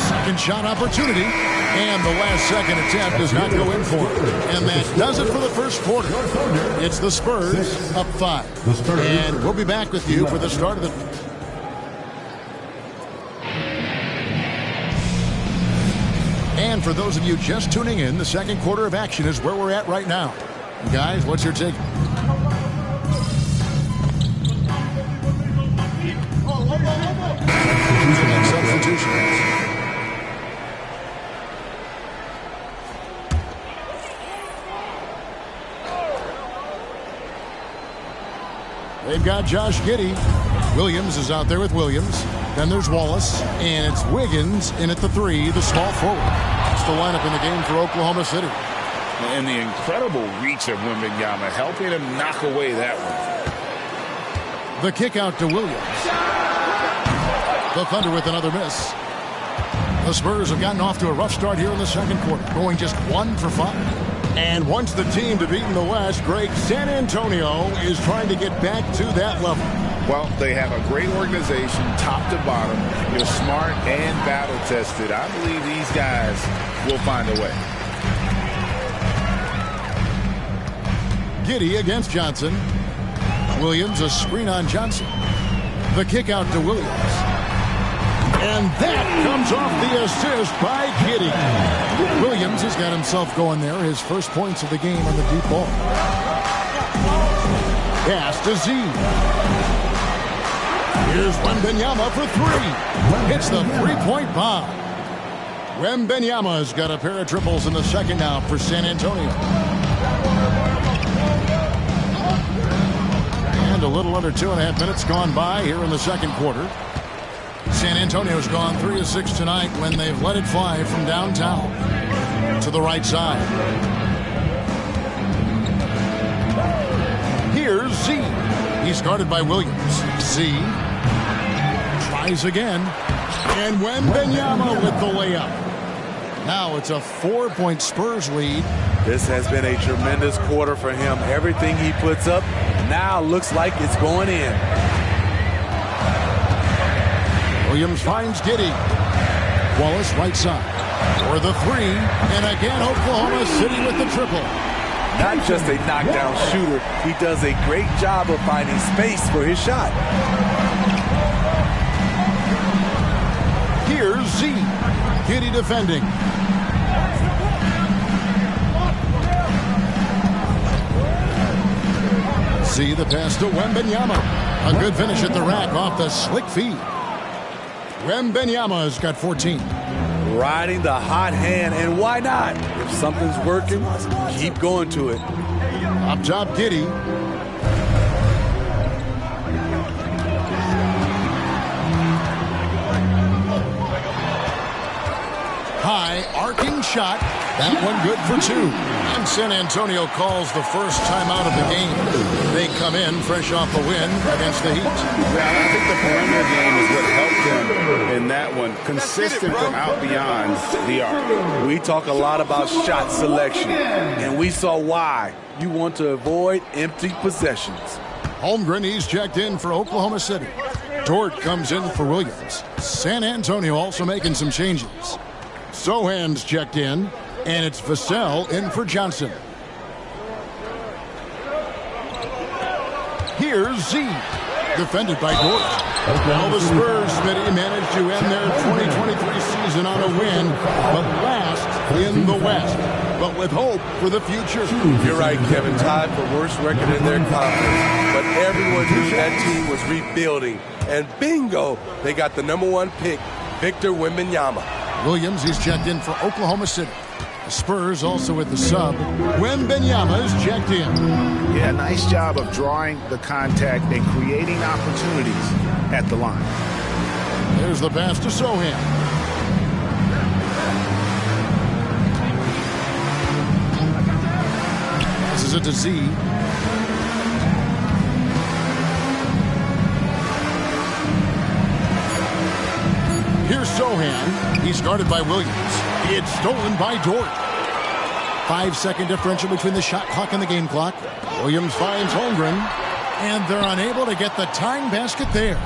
Second shot opportunity, and the last second attempt does not go in for it. And that does it for the first quarter. It's the Spurs up 5. And we'll be back with you for the start of the... And for those of you just tuning in, the second quarter of action is where we're at right now. Guys, what's your take? Substitutions. They've got Josh Giddey. Williams is out there with Williams. Then there's Wallace, and it's Wiggins in at the 3, the small forward. That's the lineup in the game for Oklahoma City. And the incredible reach of Wembanyama, helping him knock away that one. The kick out to Williams. The Thunder with another miss. The Spurs have gotten off to a rough start here in the second quarter, going just 1 for 5. And once the team to beat in the West, Greg, San Antonio is trying to get back to that level. Well, they have a great organization, top to bottom. They're smart and battle-tested. I believe these guys will find a way. Giddey against Johnson. Williams, a screen on Johnson. The kick out to Williams. And that comes off the assist by Giddey. Williams has got himself going there. His first points of the game on the deep ball. Pass to Z. Here's Wembanyama for 3. Hits the three-point bomb. Wembanyama's got a pair of triples in the second now for San Antonio. And a little under 2.5 minutes gone by here in the second quarter. San Antonio's gone 3 of 6 tonight when they've let it fly from downtown to the right side. Here's Z. He's guarded by Williams. Z tries again. And Wembanyama with the layup. Now it's a 4-point Spurs lead. This has been a tremendous quarter for him. Everything he puts up now looks like it's going in. Williams finds Giddey. Wallace right side for the 3. And again, Oklahoma City with the triple. Not just a knockdown shooter, he does a great job of finding space for his shot. Here's Z. Giddey defending. Z the pass to Wembanyama. A good finish at the rack off the slick feed. Wembanyama's got 14. Riding the hot hand, and why not? If something's working, keep going to it. Up top, Giddey. High, arcing shot. That one good for 2. And San Antonio calls the first timeout of the game. They come in fresh off a win against the Heat. Yeah, I think the perimeter game is what helped them in that one. Consistent from out beyond the arc. We talk a lot about shot selection, and we saw why. You want to avoid empty possessions. Holmgren, he's checked in for Oklahoma City. Dort comes in for Williams. San Antonio also making some changes. Sohan's checked in, and it's Vassell in for Johnson. Here's Z, defended by Dort. Well, the Spurs, Smitty, managed to end their 2023 season on a win, but last in the West. But with hope for the future. You're right, Kevin. Tied for worst record in their conference. But everyone knew that team was rebuilding. And bingo, they got the #1 pick, Victor Wembanyama. Williams, he's checked in for Oklahoma City. The Spurs also with the sub. Wembanyama is checked in. Yeah, nice job of drawing the contact and creating opportunities at the line. There's the pass to Sohan. Passes it to Z. Here's Sohan. He's guarded by Williams. It's stolen by Dort. 5-second differential between the shot clock and the game clock. Williams finds Holmgren, and they're unable to get the tying basket there.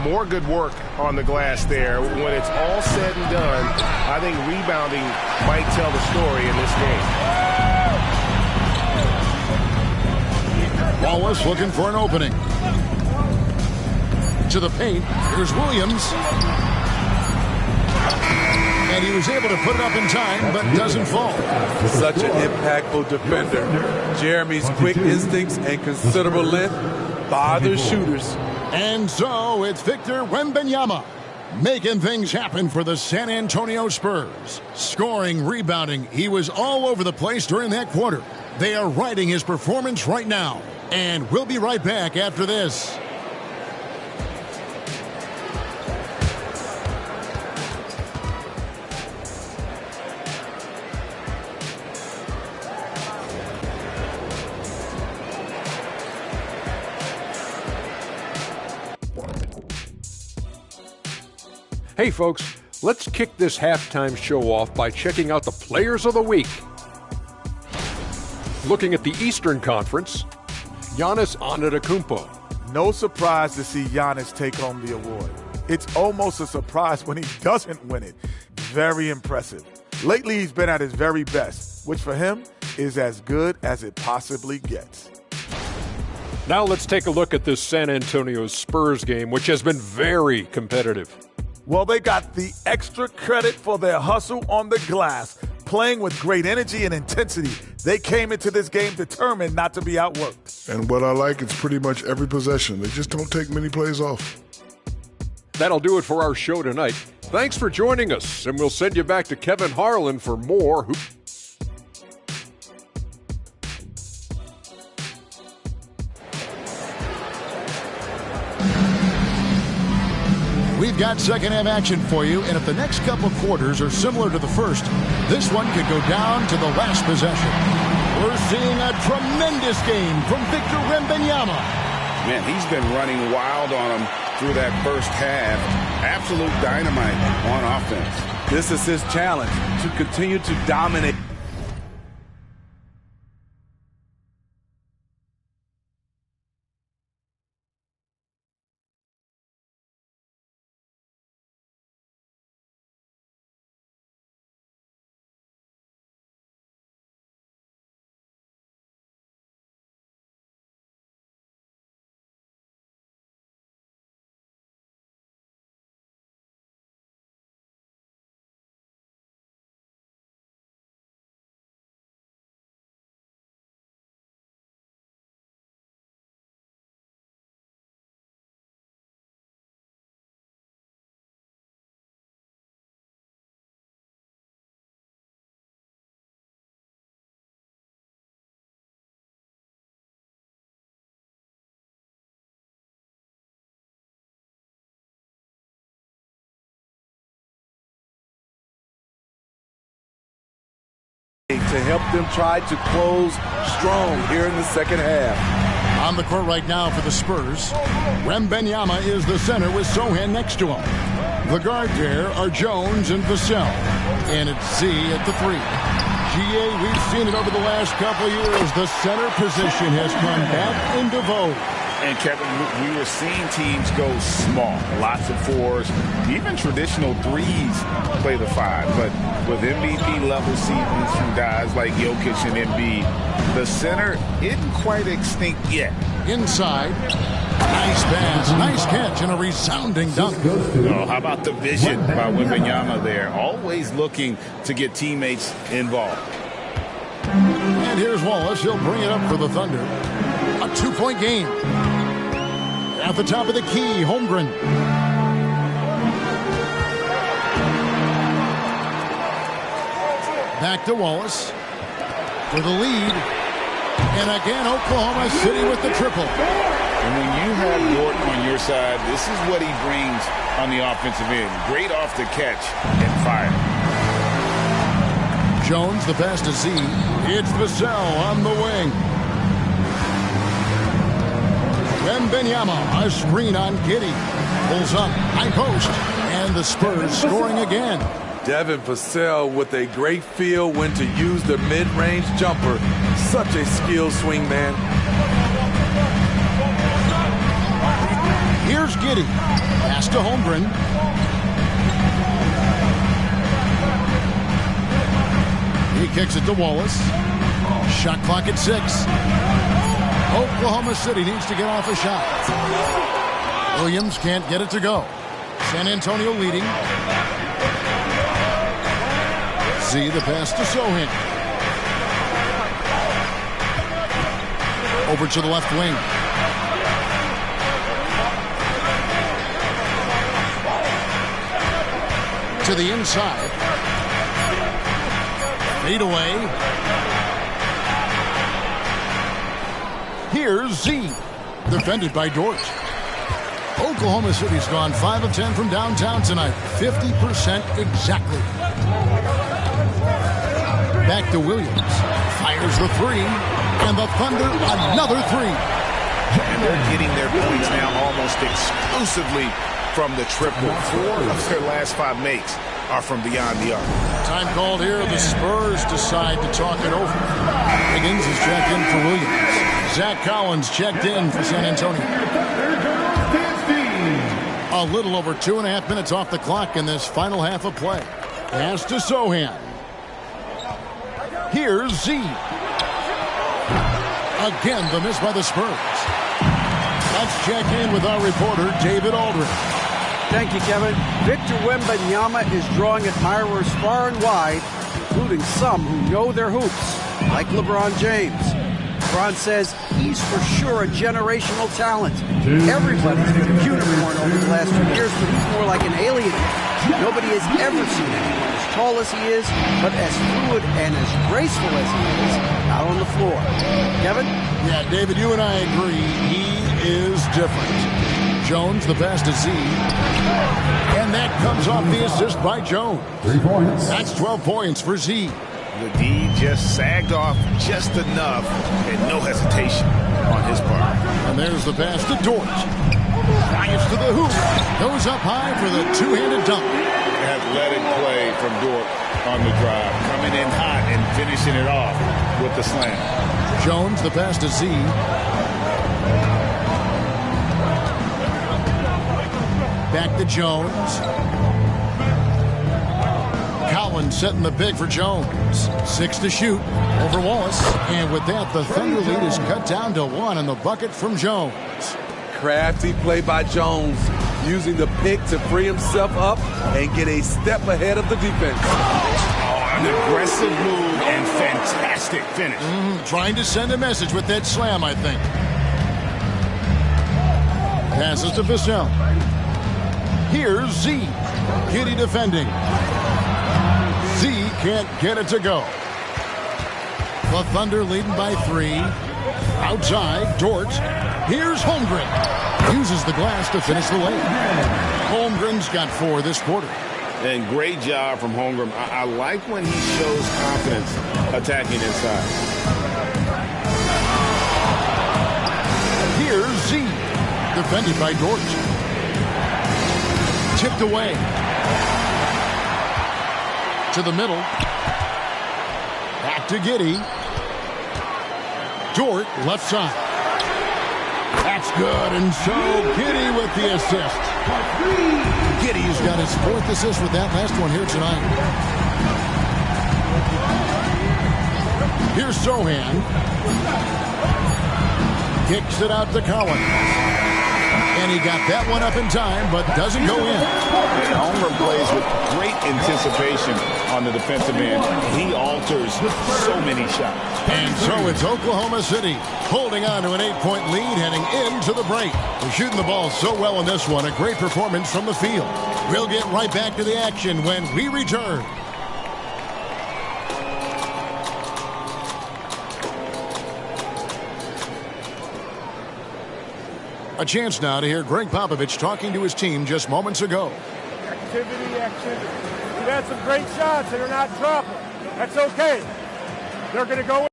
More good work on the glass there. When it's all said and done, I think rebounding might tell the story in this game. Wallace looking for an opening. To the paint. Here's Williams. And he was able to put it up in time, but doesn't fall. Such an impactful defender. Jeremy's quick instincts and considerable length bother shooters. And so it's Victor Wembanyama making things happen for the San Antonio Spurs. Scoring, rebounding, he was all over the place during that quarter. They are riding his performance right now. And we'll be right back after this. Hey folks, let's kick this halftime show off by checking out the Players of the Week. Looking at the Eastern Conference, Giannis Antetokounmpo. No surprise to see Giannis take home the award. It's almost a surprise when he doesn't win it. Very impressive. Lately, he's been at his very best, which for him is as good as it possibly gets. Now let's take a look at this San Antonio Spurs game, which has been very competitive. Well, they got the extra credit for their hustle on the glass, playing with great energy and intensity. They came into this game determined not to be outworked. And what I like is pretty much every possession. They just don't take many plays off. That'll do it for our show tonight. Thanks for joining us, and we'll send you back to Kevin Harlan for more hoop. We've got second-half action for you, and if the next couple of quarters are similar to the first, this one could go down to the last possession. We're seeing a tremendous game from Victor Wembanyama. Man, he's been running wild on him through that first half. Absolute dynamite on offense. This is his challenge, to continue to dominate. To help them try to close strong here in the second half. On the court right now for the Spurs, Wembanyama is the center with Sohan next to him. The guard there are Jones and Vassell. And it's Z at the three. GA, we've seen it over the last couple years. The center position has come back into vogue. And Kevin, we were seeing teams go small, lots of fours, even traditional threes play the five. But with MVP level seasons from guys like Jokic and Embiid, the center isn't quite extinct yet. Inside, nice pass, nice catch, and a resounding dunk. Oh, how about the vision by Wembanyama there? Always looking to get teammates involved. And here's Wallace. He'll bring it up for the Thunder. A 2-point game. At the top of the key, Holmgren. Back to Wallace for the lead. And again, Oklahoma City with the triple. And when you have Dort on your side, this is what he brings on the offensive end. Great off the catch and fire. Jones, the pass to Z. It's Vassell on the wing. Wembanyama, a screen on Giddey. Pulls up, high post, and the Spurs scoring again. Devin Vassell with a great feel when to use the mid-range jumper. Such a skilled swing man. Here's Giddey. Pass to Holmgren. He kicks it to Wallace. Shot clock at 6. Oklahoma City needs to get off a shot. Williams can't get it to go. San Antonio leading. See the pass to Sohan. Over to the left wing. To the inside. Fade away. Here's Z. Defended by Dort. Oklahoma City's gone 5 of 10 from downtown tonight. 50% exactly. Back to Williams. Fires the 3. And the Thunder another 3. And they're getting their points now almost exclusively from the triple. 4 of their last 5 makes are from beyond the arc. Time called here. The Spurs decide to talk it over. Higgins is checked in for Williams. Zach Collins checked in for San Antonio. A little over 2.5 minutes off the clock in this final half of play. Pass to Sohan. Here's Z. Again, the miss by the Spurs. Let's check in with our reporter, David Aldridge. Thank you, Kevin. Victor Wembanyama is drawing admirers far and wide, including some who know their hoops, like LeBron James. LeBron says he's for sure a generational talent. Everybody's been a unicorn over the last 2 years, but he's more like an alien. Nobody has ever seen anyone as tall as he is, but as fluid and as graceful as he is out on the floor. Kevin? Yeah, David, you and I agree. He is different. Jones, the pass to Z. And that comes off the assist by Jones. 3 points. That's 12 points for Z. The D just sagged off just enough and no hesitation on his part. And there's the pass to Dort. Drives to the hoop. Goes up high for the two-handed dunk. Athletic play from Dort on the drive. Coming in hot and finishing it off with the slam. Jones, the pass to Z. Back to Jones. Collins setting the big for Jones. 6 to shoot over Wallace. And with that, the Thunder lead is cut down to 1 in the bucket from Jones. Crafty play by Jones, using the pick to free himself up and get a step ahead of the defense. Oh, an aggressive move and fantastic finish. Trying to send a message with that slam, I think. Passes to Vassell. Here's Z. Giddey defending. Z can't get it to go. The Thunder leading by 3. Outside, Dort. Here's Holmgren. Uses the glass to finish the lane. Holmgren's got 4 this quarter. And great job from Holmgren. I like when he shows confidence attacking inside. Here's Z. Defended by Dort. Tipped away. To the middle. Back to Giddey. Dort, left side. That's good, and so Giddey with the assist. Giddey's got his 4th assist with that last one here tonight. Here's Sohan. Kicks it out to Collins. And he got that one up in time, but doesn't go in. And Holmgren plays with great anticipation on the defensive end. He alters so many shots. And so it's Oklahoma City holding on to an 8-point lead heading into the break. They're shooting the ball so well in this one. A great performance from the field. We'll get right back to the action when we return. A chance now to hear Greg Popovich talking to his team just moments ago. Activity, activity. We've had some great shots and they're not dropping. That's okay. They're going to go.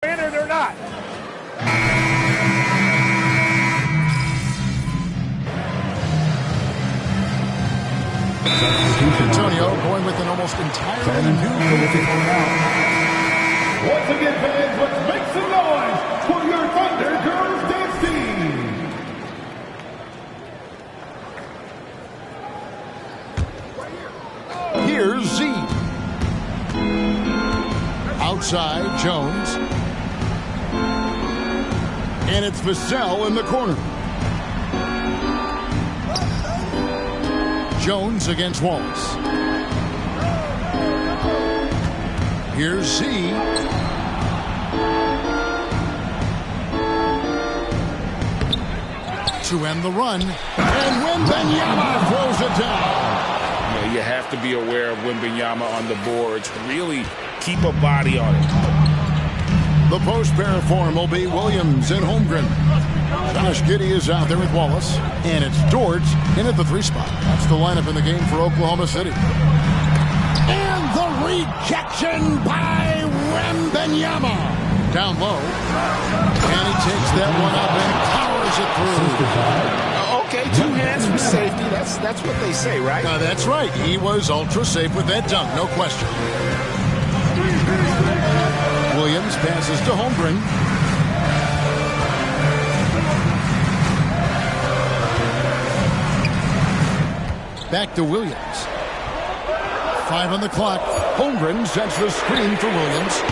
Or they're not. Antonio going with an almost entirely new Once again, fans, let's make some noise for your Thunder Girls dance team. Here's Z. Outside, Jones. And it's Vassell in the corner. Jones against Wallace. Here's Z. To end the run. And Wembanyama throws it down. Yeah, you have to be aware of Wembanyama on the boards. Really keep a body on it. The post pair form will be Williams and Holmgren. Josh Giddey is out there with Wallace. And it's Dort in at the 3 spot. That's the lineup in the game for Oklahoma City. And the rejection by Wembanyama. Down low. And he takes that one up and powers it through. Okay, 2 hands for safety. That's what they say, right? That's right. He was ultra safe with that dunk, no question. Williams passes to Holmgren. Back to Williams. 5 on the clock. Holmgren sets the screen for Williams.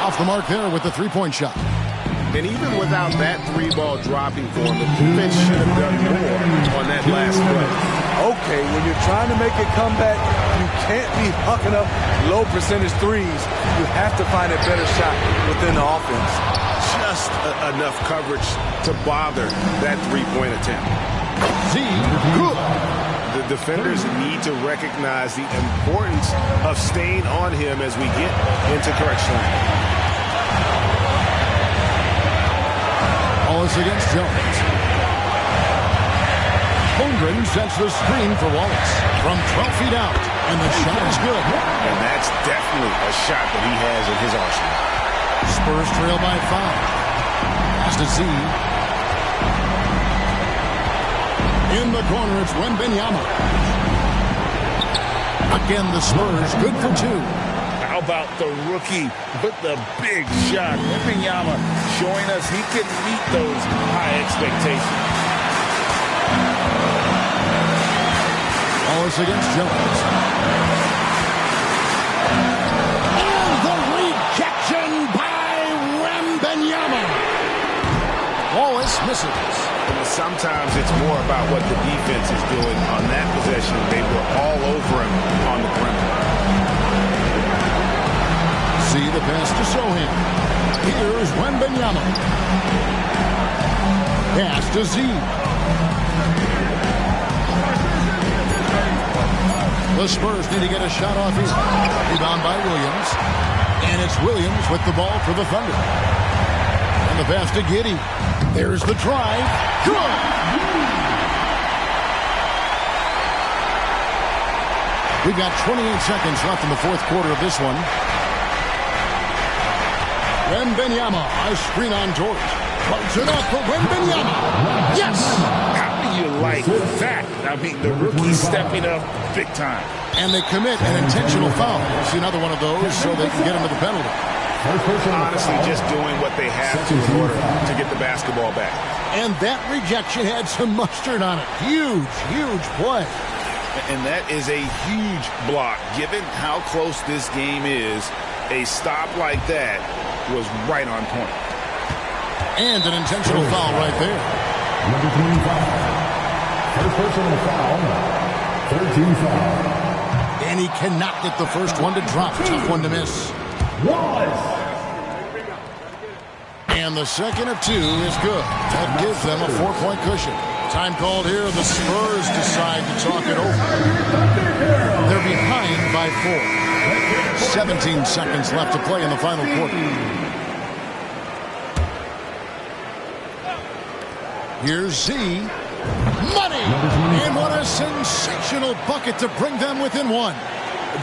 Off the mark there with the 3-point shot. And even without that 3-ball dropping for him, the defense should have done more on that last play. Okay, when you're trying to make a comeback, you can't be hucking up low percentage threes. You have to find a better shot within the offense. Just enough coverage to bother that 3-point attempt. The defenders need to recognize the importance of staying on him as we get into correction line. Wallace against Jones. Holmgren sets the screen for Wallace from 12 feet out, and the shot is good. And that's definitely a shot that he has in his arsenal. Spurs trail by 5. Pass to Z. In the corner, it's Wembanyama. Again, the Spurs good for 2. How about the rookie with the big shot? Wembanyama showing us he can meet those high expectations. Wallace against Jones. And the rejection by Wembanyama. sometimes it's more about what the defense is doing on that possession. They were all over him on the perimeter. See the pass to Sohan. Here's Wembanyama. Pass to Z. The Spurs need to get a shot off here. Rebound by Williams. And it's Williams with the ball for the Thunder. And the pass to Giddey. There's the drive. Good! We've got 28 seconds left in the fourth quarter of this one. Wembanyama, a screen on George. Close it up for Wembanyama. Yes! How do you like that? I mean, the rookie stepping up big time. And they commit an intentional foul. We'll see another one of those so they can get into the penalty. Honestly, just doing what they have to in order to get the basketball back. And that rejection had some mustard on it. Huge, huge play. And that is a huge block. Given how close this game is, a stop like that was right on point. And an intentional foul right there. Number 25. First personal foul. 13 foul. And he cannot get the first one to drop. Tough one to miss. And the second of two is good. That gives them a 4-point cushion. Time called here. The Spurs decide to talk it over. They're behind by 4. 17 seconds left to play in the final quarter. Here's Z. Money! And what a sensational bucket to bring them within 1.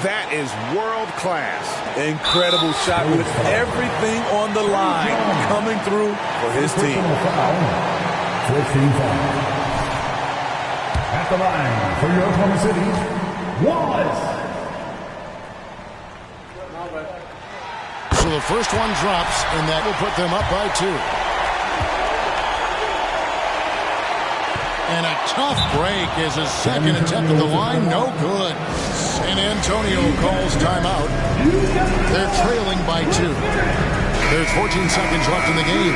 That is world class. Incredible shot with everything on the line coming through for his team. 14 foul. At the line for your Oklahoma City, Wallace. So the first one drops, and that will put them up by 2. And a tough break is his second attempt at the line. No good. San Antonio calls timeout. They're trailing by 2. There's 14 seconds left in the game.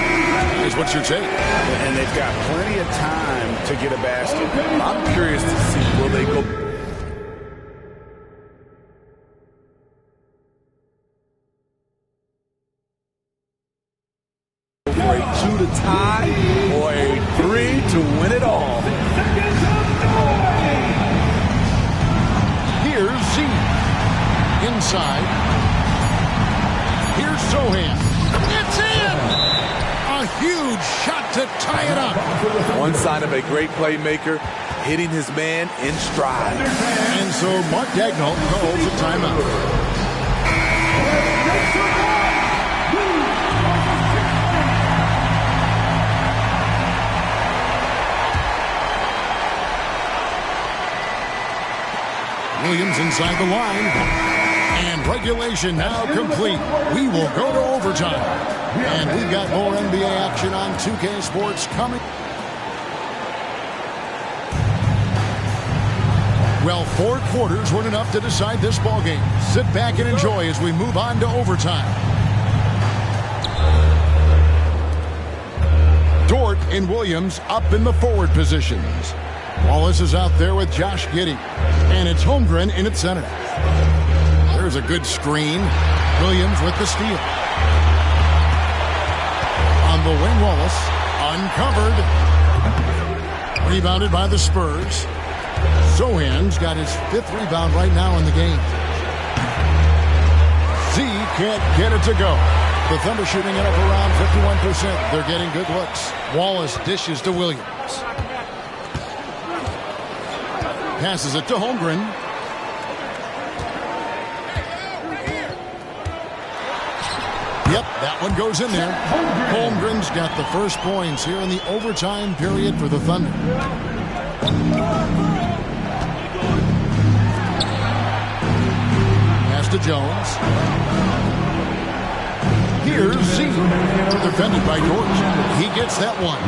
Here's what's your take? And they've got plenty of time to get a basket. I'm curious to see, will they go for a 2 to tie or a 3 to win it all? Here's Z. Inside. Here's Sohan. It's in! A huge shot to tie it up. One sign of a great playmaker, hitting his man in stride. And so Mark Daigneault calls a timeout. Williams inside the line. And regulation now complete. We will go to overtime. And we've got more NBA action on 2K Sports coming. Well, 4 quarters weren't enough to decide this ballgame. Sit back and enjoy as we move on to overtime. Dort and Williams up in the forward positions. Wallace is out there with Josh Giddey. And it's Holmgren in at center. There's a good screen. Williams with the steal. On the wing, Wallace. Uncovered. Rebounded by the Spurs. Sohan's got his 5th rebound right now in the game. Z can't get it to go. The Thunder shooting it up around 51%. They're getting good looks. Wallace dishes to Williams. Passes it to Holmgren. Yep, that one goes in there. Holmgren's got the first points here in the overtime period for the Thunder. Pass to Jones. Here's Z. Defended by George. He gets that one.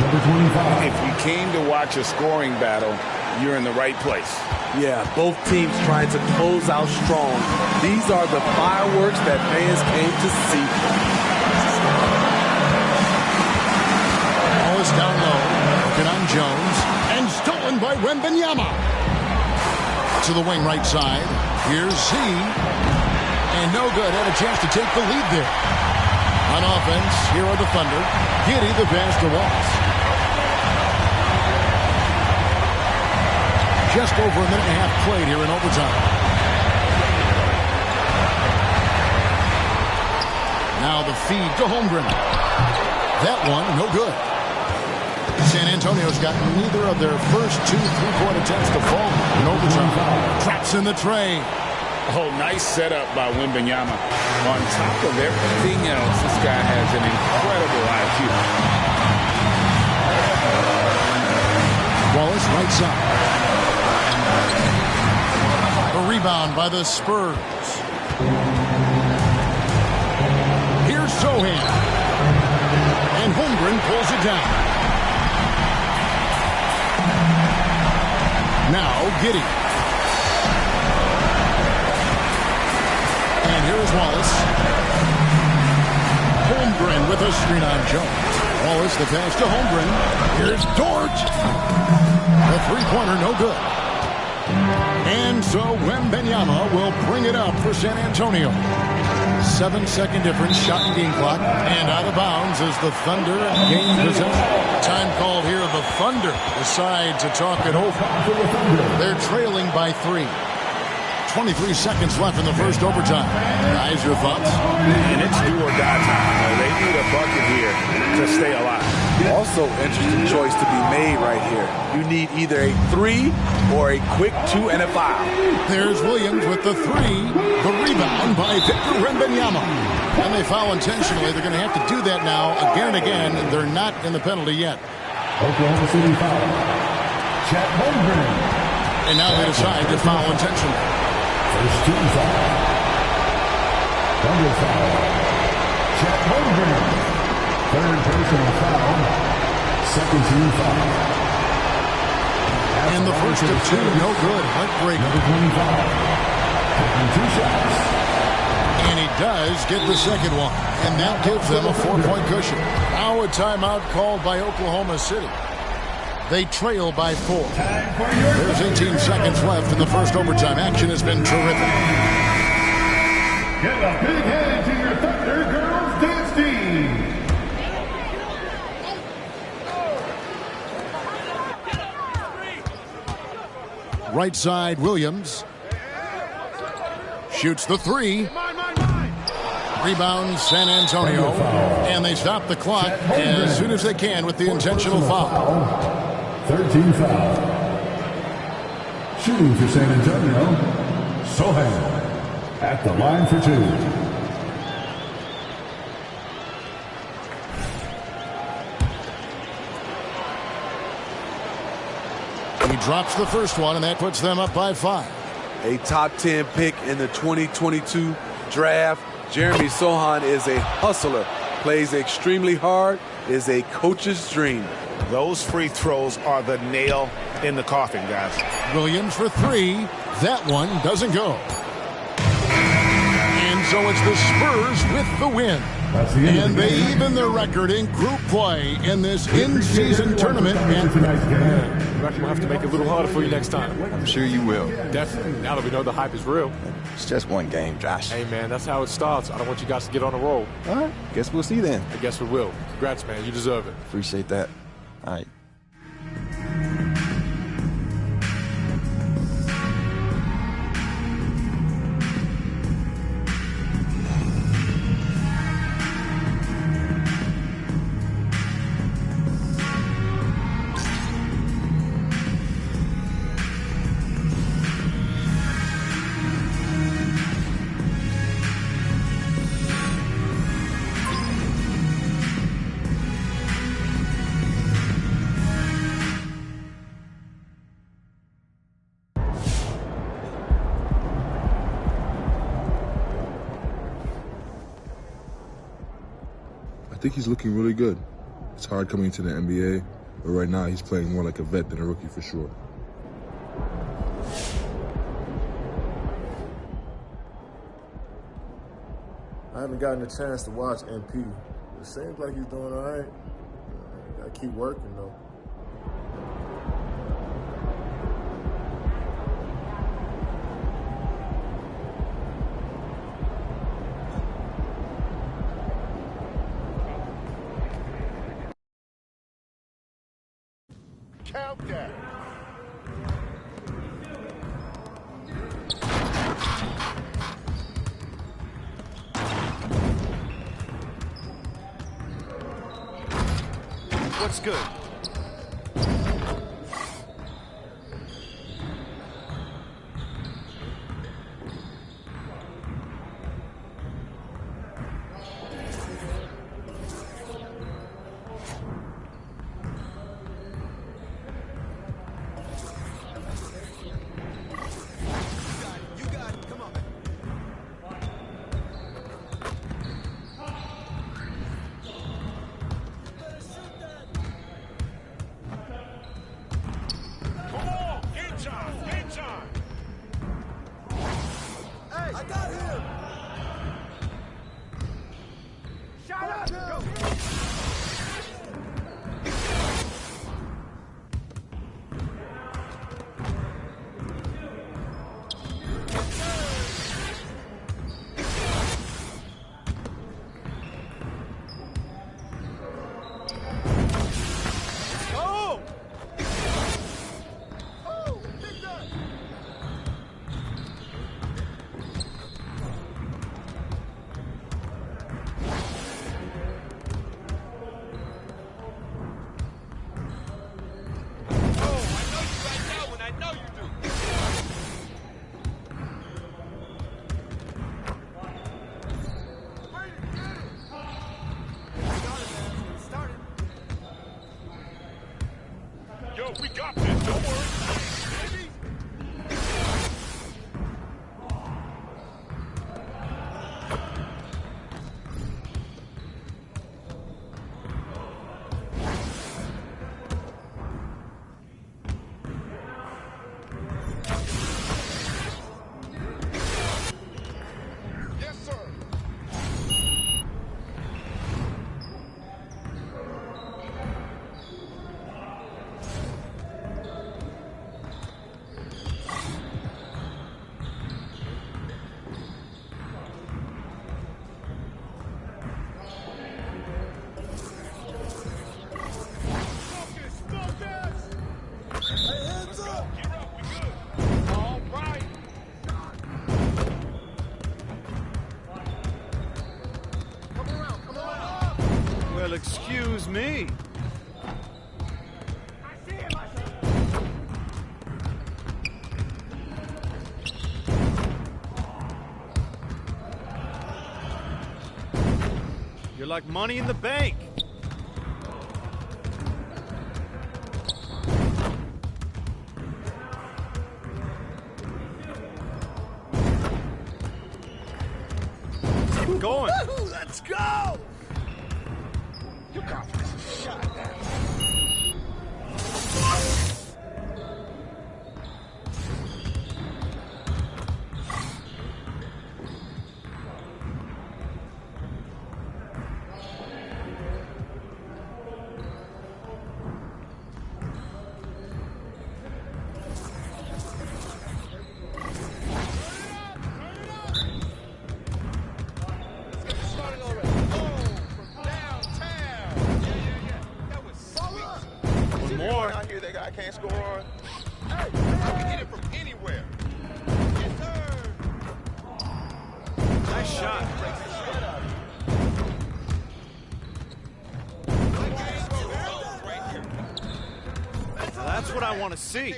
If you came to watch a scoring battle, you're in the right place. Yeah, both teams trying to close out strong. These are the fireworks that fans came to see. Ball is down low. Broken on Jones. And stolen by Wembanyama. To the wing right side. Here's Z. And no good. Had a chance to take the lead there. On offense, here are the Thunder. Giddey the pass to Wallace. Just over a minute and a half played here in overtime. Now the feed to Holmgren. That one, no good. San Antonio's got neither of their first 2 3-point attempts to fall in overtime. Traps in the tray. Oh, nice setup by Wembanyama. On top of everything else, this guy has an incredible IQ. Wallace, right side. A rebound by the Spurs. Here's Sohan. And Holmgren pulls it down. Now Giddey. And here is Wallace. Holmgren with a screen on Jones. Wallace the pass to Holmgren. Here's Dort. The three-pointer no good. And so Wembanyama will bring it up for San Antonio. 7-second difference, shot and game clock. And out of bounds as the Thunder gain possession. Time called here. The Thunder decide to talk it over. They're trailing by 3. 23 seconds left in the first overtime. Guys, your thoughts? And it's do or die time. They need a bucket here to stay alive. Also, interesting choice to be made right here. You need either a 3 or a quick 2 and a foul. There's Williams with the 3. The rebound by Victor Wembanyama. And they foul intentionally. They're going to have to do that now again and again. They're not in the penalty yet. Oklahoma City foul. Chet Holmgren. And now they decide to foul intentionally. First team foul. Double foul. Chet Holmgren. Third personal foul. Second team foul. And the first of 2, no good. Heartbreaker. Number 25. Taking 2 shots. And he does get the second one. And that gives them a 4-point cushion. Now a timeout called by Oklahoma City. They trail by 4. There's 18 seconds left in the first overtime. Action has been terrific. Get a big hand to your Thunder Girls Dance Team. Right side, Williams. Shoots the 3. Rebound, San Antonio. And they stop the clock as soon as they can with the intentional foul. 13 foul. Shooting for San Antonio, Sohan at the line for 2. He drops the first one, and that puts them up by 5. A top 10 pick in the 2022 draft. Jeremy Sohan is a hustler, plays extremely hard, is a coach's dream. Those free throws are the nail in the coffin, guys. Williams for 3. That one doesn't go. And so it's the Spurs with the win. And they even their record in group play in this in-season tournament. We're going to have to make it a little harder for you next time. I'm sure you will. Definitely. Now that we know the hype is real. It's just one game, Josh. Hey, man, that's how it starts. I don't want you guys to get on a roll. All right. Guess we'll see then. I guess we will. Congrats, man. You deserve it. Appreciate that. All right. I think he's looking really good. It's hard coming into the NBA, but right now he's playing more like a vet than a rookie for sure. I haven't gotten a chance to watch MP. It seems like he's doing all right. Gotta keep working, though. Count that. What's good? We got this, don't worry. Yes, sir. Well, excuse me. You're like money in the bank. Keep going. Let's go! Your confidence is shot now. I can't score on. Hey, I can hit it from anywhere. Yes, sir. Nice shot. That's what I want to see.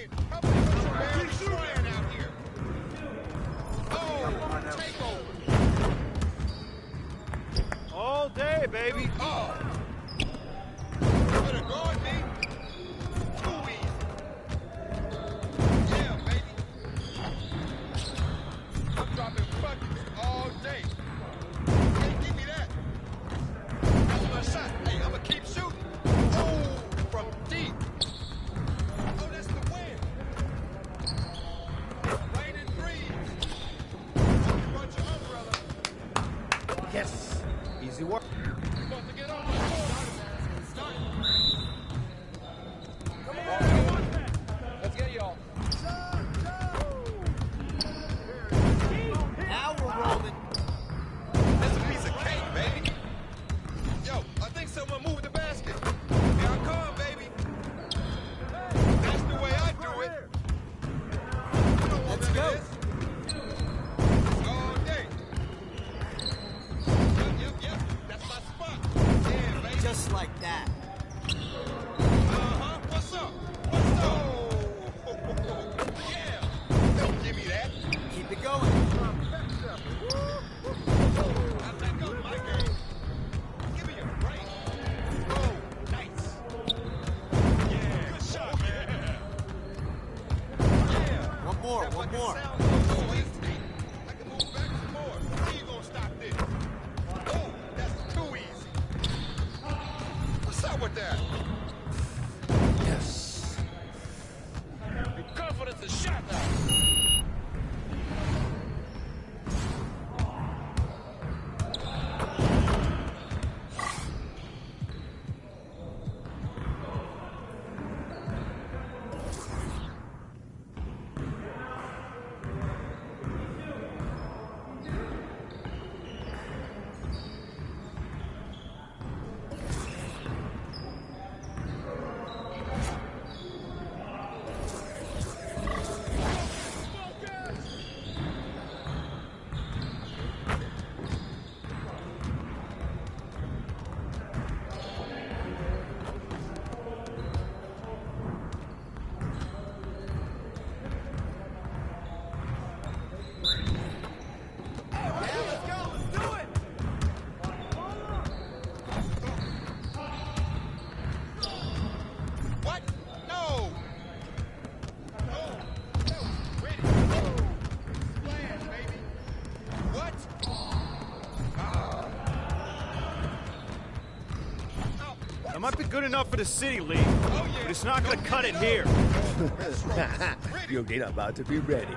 All day, baby. Oh. You better guard me. Dropping buckets all day. Can't give me that. That's my shot. Hey, I'm gonna keep shooting. Oh, from deep. Oh, that's the win. Rain and breeze. Bunch of umbrella. Yes. Easy work. You about to get on my board. Start. Come on. Let's get y'all. Now we're rolling. That's a piece of cake, baby. Yo, I think someone moved the basket. Here I come, baby. might be good enough for the city league, but it's not going to cut it here. You're about to be ready.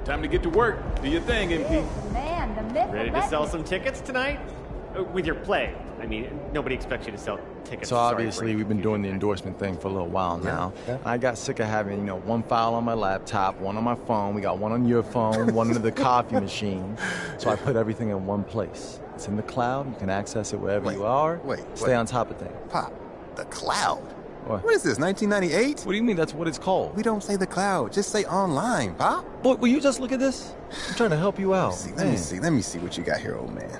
Time to get to work. Do your thing, MP. Man, the myth. Ready to sell some tickets tonight? With your play. I mean, nobody expects you to sell tickets. So obviously we've been doing the endorsement thing for a little while now. Yeah. I got sick of having, one file on my laptop, one on my phone. We got one on your phone, one under the coffee machine. So I put everything in one place. It's in the cloud. You can access it wherever you are. Stay on top of things. Pop, the cloud? What is this, 1998? What do you mean that's what it's called? We don't say the cloud. Just say online, Pop. Boy, will you just look at this? I'm trying to help you out. Let me see what you got here, old man.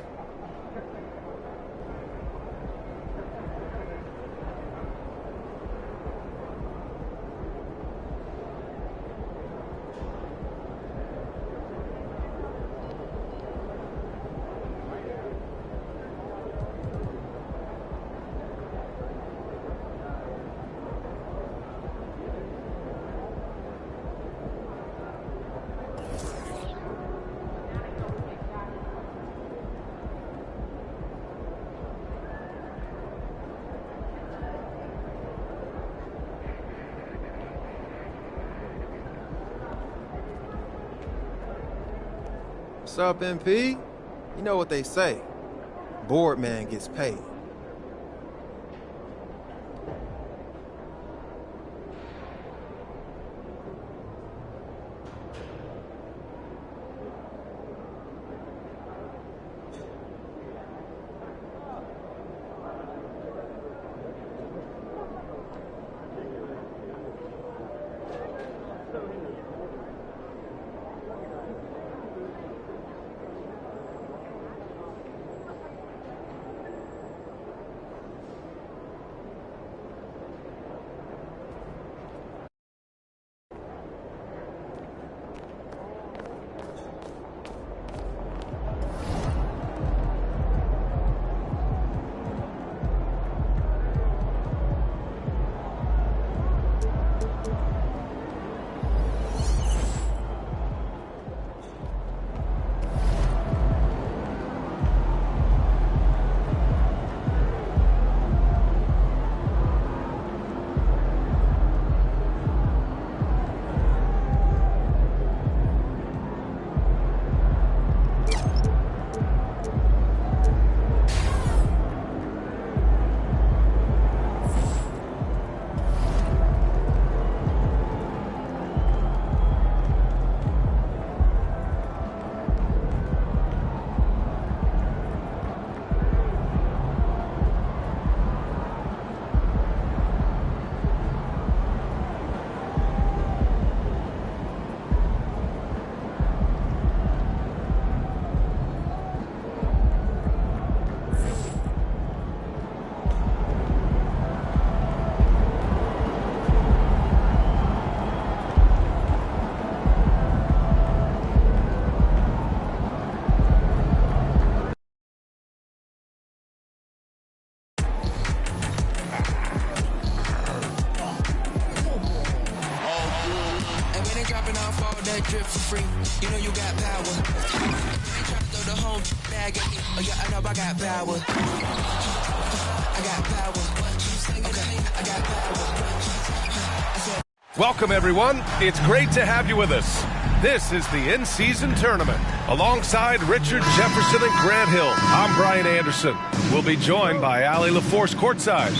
What's up, MP? You know what they say. Board man gets paid. that drip for free. You know you got power. You ain't trying to throw the whole bag at me. Oh yeah, I know I got power. I got power. Okay, I got power. Welcome, everyone. It's great to have you with us. This is the in-season tournament. Alongside Richard Jefferson and Grant Hill, I'm Brian Anderson. We'll be joined by Allie LaForce courtside.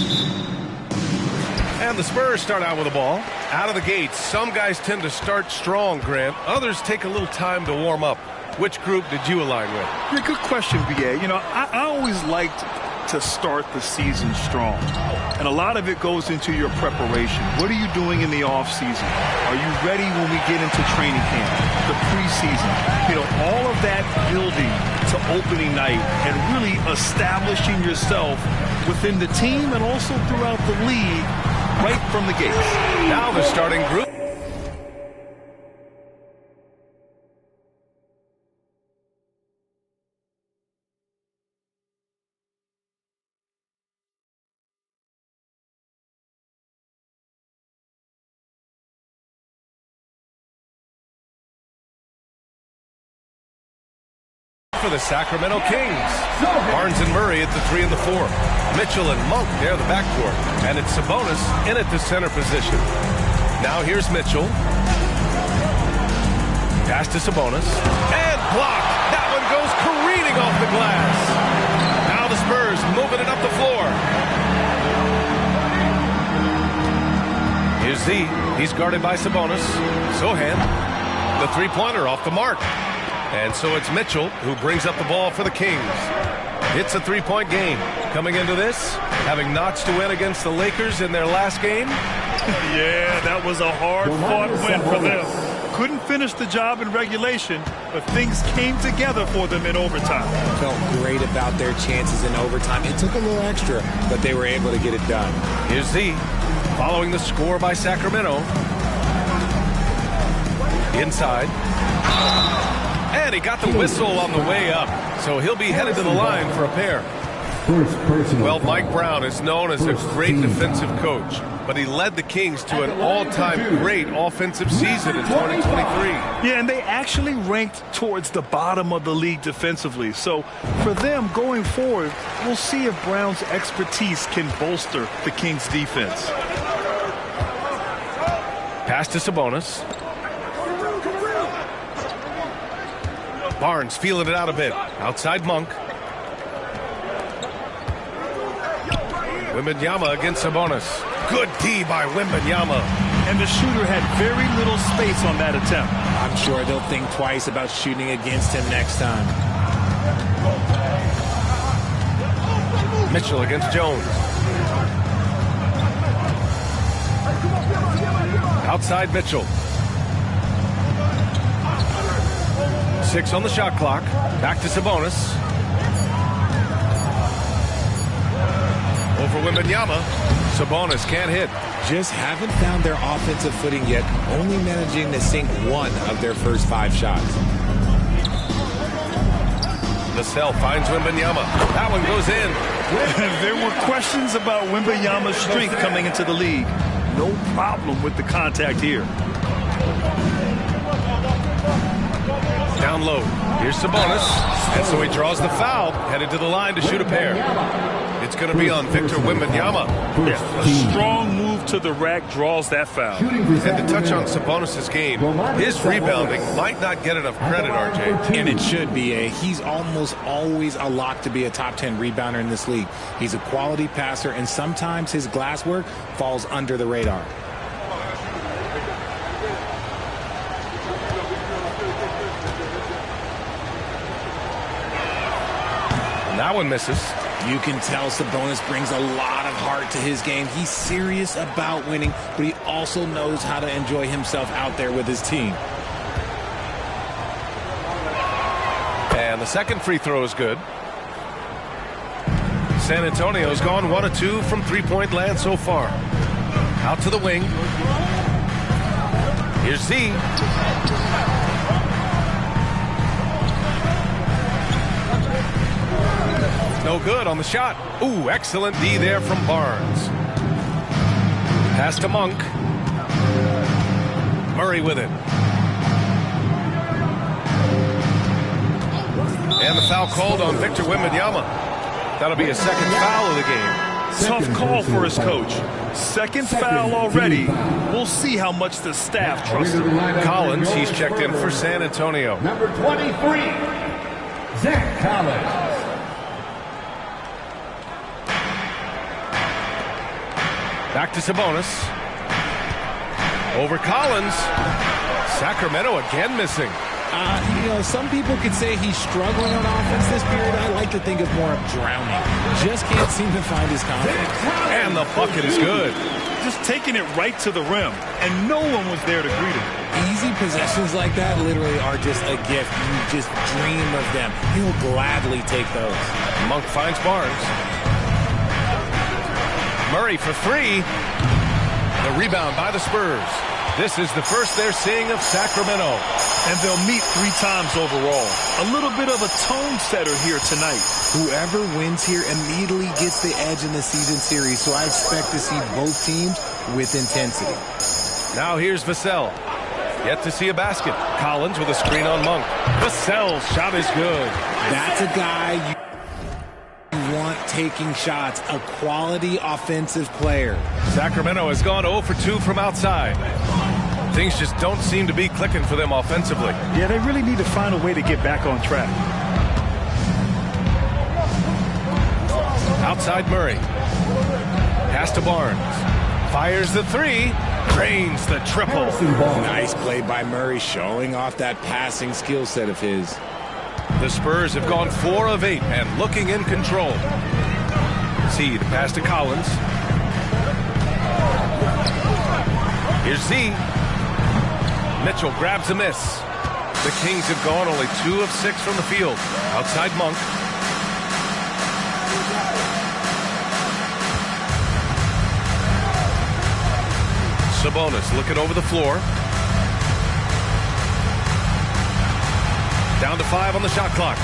And the Spurs start out with the ball. Out of the gates, some guys tend to start strong, Grant. Others take a little time to warm up. Which group did you align with? Yeah, good question, BA. You know, I always liked to start the season strong. And a lot of it goes into your preparation. What are you doing in the offseason? Are you ready when we get into training camp, the preseason? You know, all of that building to opening night and really establishing yourself within the team and also throughout the league right from the gates. Now the starting group. For the Sacramento Kings. Barnes and Murray at the 3 and the 4. Mitchell and Monk near the backcourt. And it's Sabonis in at the center position. Now here's Mitchell. Pass to Sabonis. And blocked. That one goes careening off the glass. Now the Spurs moving it up the floor. Here's Z. He's guarded by Sabonis. Sohan. The three-pointer off the mark. And so it's Mitchell who brings up the ball for the Kings. It's a three-point game. Coming into this, having notched to win against the Lakers in their last game. Yeah, that was a hard-fought win for them. Couldn't finish the job in regulation, but things came together for them in overtime. Felt great about their chances in overtime. It took a little extra, but they were able to get it done. Here's Z, following the score by Sacramento. Inside. And he got the whistle on the way up, so he'll be headed to the line for a pair. Well, Mike Brown is known as a great defensive coach, but he led the Kings to an all-time great offensive season in 2023. Yeah, and they actually ranked towards the bottom of the league defensively. So for them going forward, we'll see if Brown's expertise can bolster the Kings' defense. Pass to Sabonis. Barnes feeling it out a bit. Outside Monk. Wembanyama against Sabonis. Good D by Wembanyama. And the shooter had very little space on that attempt. I'm sure they'll think twice about shooting against him next time. Mitchell against Jones. Outside Mitchell. 6 on the shot clock. Back to Sabonis. Over Wembanyama. Sabonis can't hit. Just haven't found their offensive footing yet, only managing to sink one of their first 5 shots. Lascelles finds Wembanyama. That one goes in. There were questions about Wembanyama's strength coming into the league. No problem with the contact here. Down low. Here's Sabonis. And so he draws the foul, headed to the line to shoot a pair. It's going to be on Victor Wembanyama. Yeah, a strong move to the rack draws that foul. And to touch on Sabonis' game, his rebounding might not get enough credit, RJ. And it should be. He's almost always a lock to be a top 10 rebounder in this league. He's a quality passer, and sometimes his glass work falls under the radar. That one misses. You can tell Sabonis brings a lot of heart to his game. He's serious about winning, but he also knows how to enjoy himself out there with his team. And the second free throw is good. San Antonio's gone 1 of 2 from three-point land so far. Out to the wing. Here's Z. No good on the shot. Ooh, excellent D there from Barnes. Pass to Monk. Murray with it. And the foul called on Victor Wembanyama. That'll be his second foul of the game. Tough call for his coach. Second foul already. We'll see how much the staff trusts him. Collins, he's checked in for San Antonio. Number 23, Zach Collins. Back to Sabonis. Over Collins. Sacramento again missing. Some people could say he's struggling on offense this period. I like to think of more of drowning. Just can't seem to find his confidence. And the bucket is good. Just taking it right to the rim, and no one was there to greet him. Easy possessions like that literally are just a gift. You just dream of them. He'll gladly take those. Monk finds Barnes. Murray for three. The rebound by the Spurs. This is the first they're seeing of Sacramento. And they'll meet 3 times overall. A little bit of a tone setter here tonight. Whoever wins here immediately gets the edge in the season series, so I expect to see both teams with intensity. Now here's Vassell. Yet to see a basket. Collins with a screen on Monk. Vassell's shot is good. That's a guy you want taking shots, a quality offensive player. Sacramento has gone 0 for 2 from outside. Things just don't seem to be clicking for them offensively. Yeah, they really need to find a way to get back on track. Outside Murray. Pass to Barnes. Fires the three. Drains the triple. Nice play by Murray, showing off that passing skill set of his. The Spurs have gone 4 of 8 and looking in control. Z to pass to Collins. Here's Z. Mitchell grabs a miss. The Kings have gone only 2 of 6 from the field. Outside Monk. Sabonis looking over the floor. Down to 5 on the shot clock.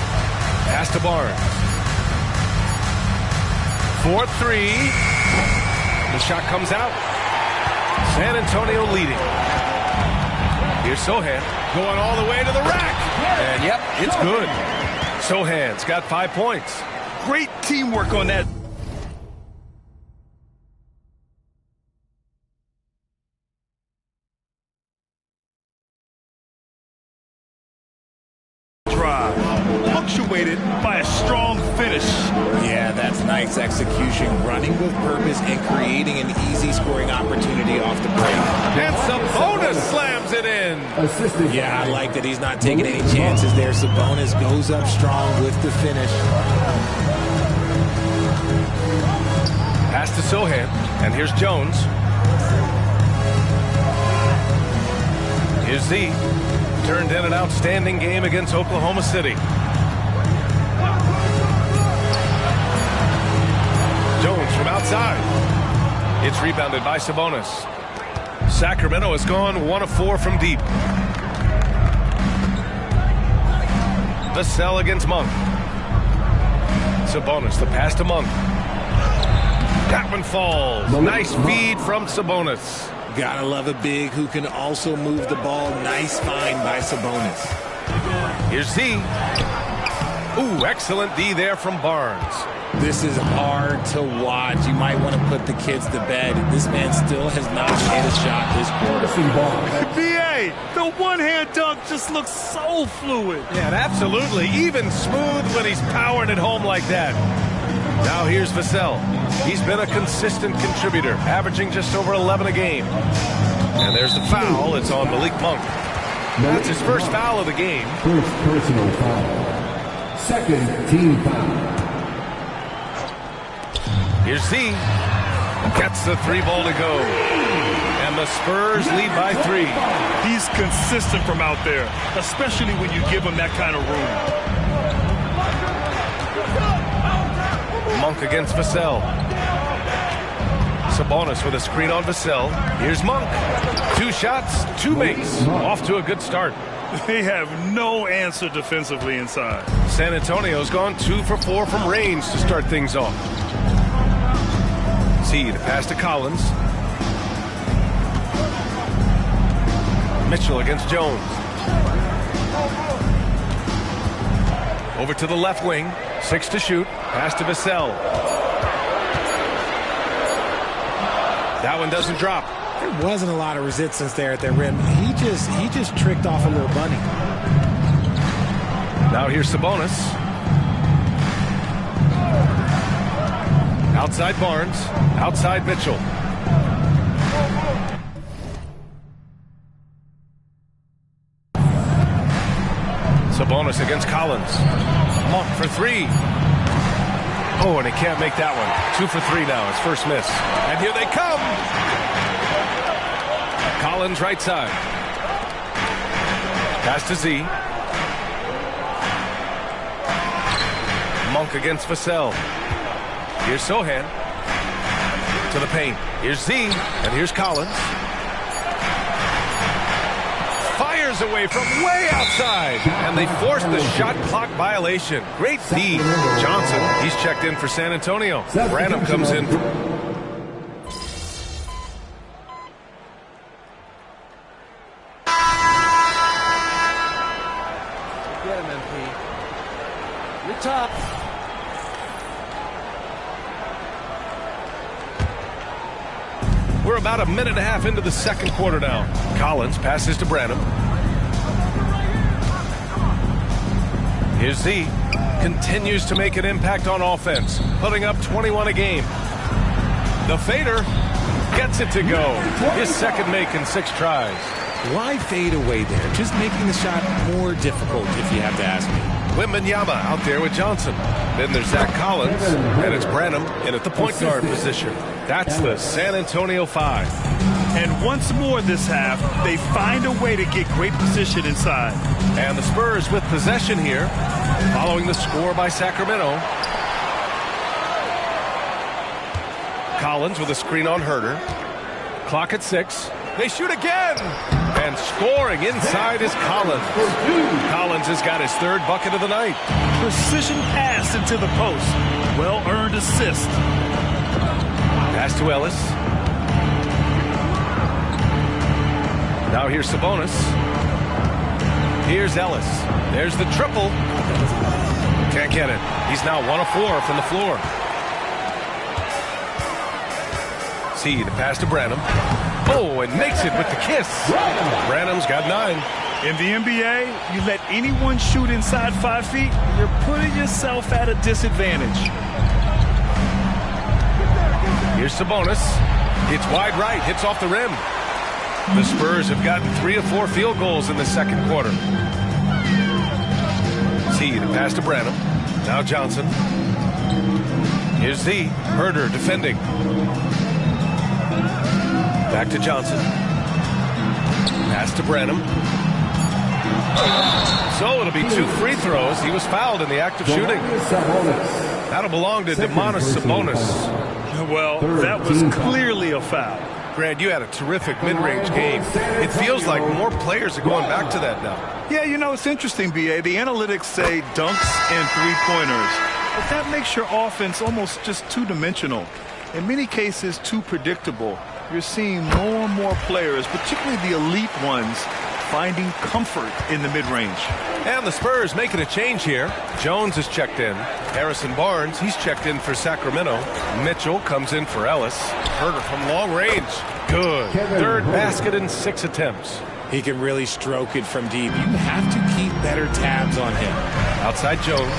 Pass to Barnes. 4-3. The shot comes out. San Antonio leading. Here's Sohan going all the way to the rack. And yep, it's good. Sohan's got 5 points. Great teamwork on that. Drive, punctuated by a strong finish. Yeah, that's nice execution, running with purpose and creating an easy scoring opportunity off the break. And Sabonis slams it in. Yeah, I like that he's not taking any chances there. Sabonis goes up strong with the finish. Pass to Sohan, and here's Jones. Here's Z. Turned in an outstanding game against Oklahoma City. Jones from outside. It's rebounded by Sabonis. Sacramento has gone 1 of 4 from deep. Vassell against Monk. Sabonis, the pass to Monk. That one falls. Nice feed from Sabonis. Gotta love a big who can also move the ball. Nice find by Sabonis. Here's Z. Ooh, excellent D there from Barnes. This is hard to watch. You might want to put the kids to bed. This man still has not hit a shot this quarter. BA, the one-hand dunk just looks so fluid. Yeah, absolutely. Even smooth when he's powering it home like that. Now here's Vassell. He's been a consistent contributor, averaging just over 11 a game. And there's the foul. It's on Malik Monk. That's his first foul of the game. First personal foul. Second team foul. Here's Z. Gets the 3 ball to go. And the Spurs lead by 3. He's consistent from out there, especially when you give him that kind of room. Monk against Vassell. Sabonis with a screen on Vassell. Here's Monk. 2 shots, 2 makes. Off to a good start. They have no answer defensively inside. San Antonio's gone 2 for 4 from range to start things off. Z to pass to Collins. Mitchell against Jones. Over to the left wing. 6 to shoot. Pass to Vassell. That one doesn't drop. There wasn't a lot of resistance there at the rim. He just tricked off a little bunny. Now here's Sabonis. Outside Barnes. Outside Mitchell. Sabonis against Collins. Monk for three. Oh, and he can't make that one. 2 for 3 now, his first miss. And here they come. Collins right side. Pass to Z. Monk against Vassell. Here's Sohan. To the paint. Here's Z, and here's Collins. Fires away from way outside, and they forced the shot clock violation. Great D. Johnson, he's checked in for San Antonio. Branham comes in. Get him, MP. You're top. We're about a minute and a half into the second quarter now. Collins passes to Branham. Here's Z. Continues to make an impact on offense, putting up 21 a game. The fader gets it to go. His second make in 6 tries. Why fade away there? Just making the shot more difficult, if you have to ask me. Wembanyama out there with Johnson. Then there's Zach Collins, and it's Branham in at the point guard position. That's the San Antonio 5. And once more this half, they find a way to get great position inside. And the Spurs with possession here, following the score by Sacramento. Collins with a screen on Herter. Clock at 6. They shoot again! And scoring inside is Collins. Collins has got his 3rd bucket of the night. Precision pass into the post. Well-earned assist. Pass to Ellis. Now here's Sabonis. Here's Ellis. There's the triple. Can't get it. He's now 1 of 4 from the floor. See the pass to Branham. Oh, and makes it with the kiss. Branham's got 9. In the NBA, you let anyone shoot inside 5 feet, you're putting yourself at a disadvantage. Here's Sabonis. It's wide right, hits off the rim. The Spurs have gotten 3 of 4 field goals in the second quarter. See the pass to Branham. Now Johnson. Here's Z. Herter defending. Back to Johnson. Pass to Branham. So it'll be 2 free throws. He was fouled in the act of shooting. That'll belong to Domantas Sabonis. Well, that was clearly a foul. Grant, you had a terrific mid-range game. It feels like more players are going back to that now. Yeah, you know, it's interesting, B.A. The analytics say dunks and three-pointers. But that makes your offense almost just two-dimensional. In many cases, too predictable. You're seeing more and more players, particularly the elite ones, finding comfort in the mid-range. And the Spurs making a change here. Jones is checked in. Harrison Barnes, he's checked in for Sacramento. Mitchell comes in for Ellis. Herter from long range. Good. 3rd basket in 6 attempts. He can really stroke it from deep. You have to keep better tabs on him. Outside Jones.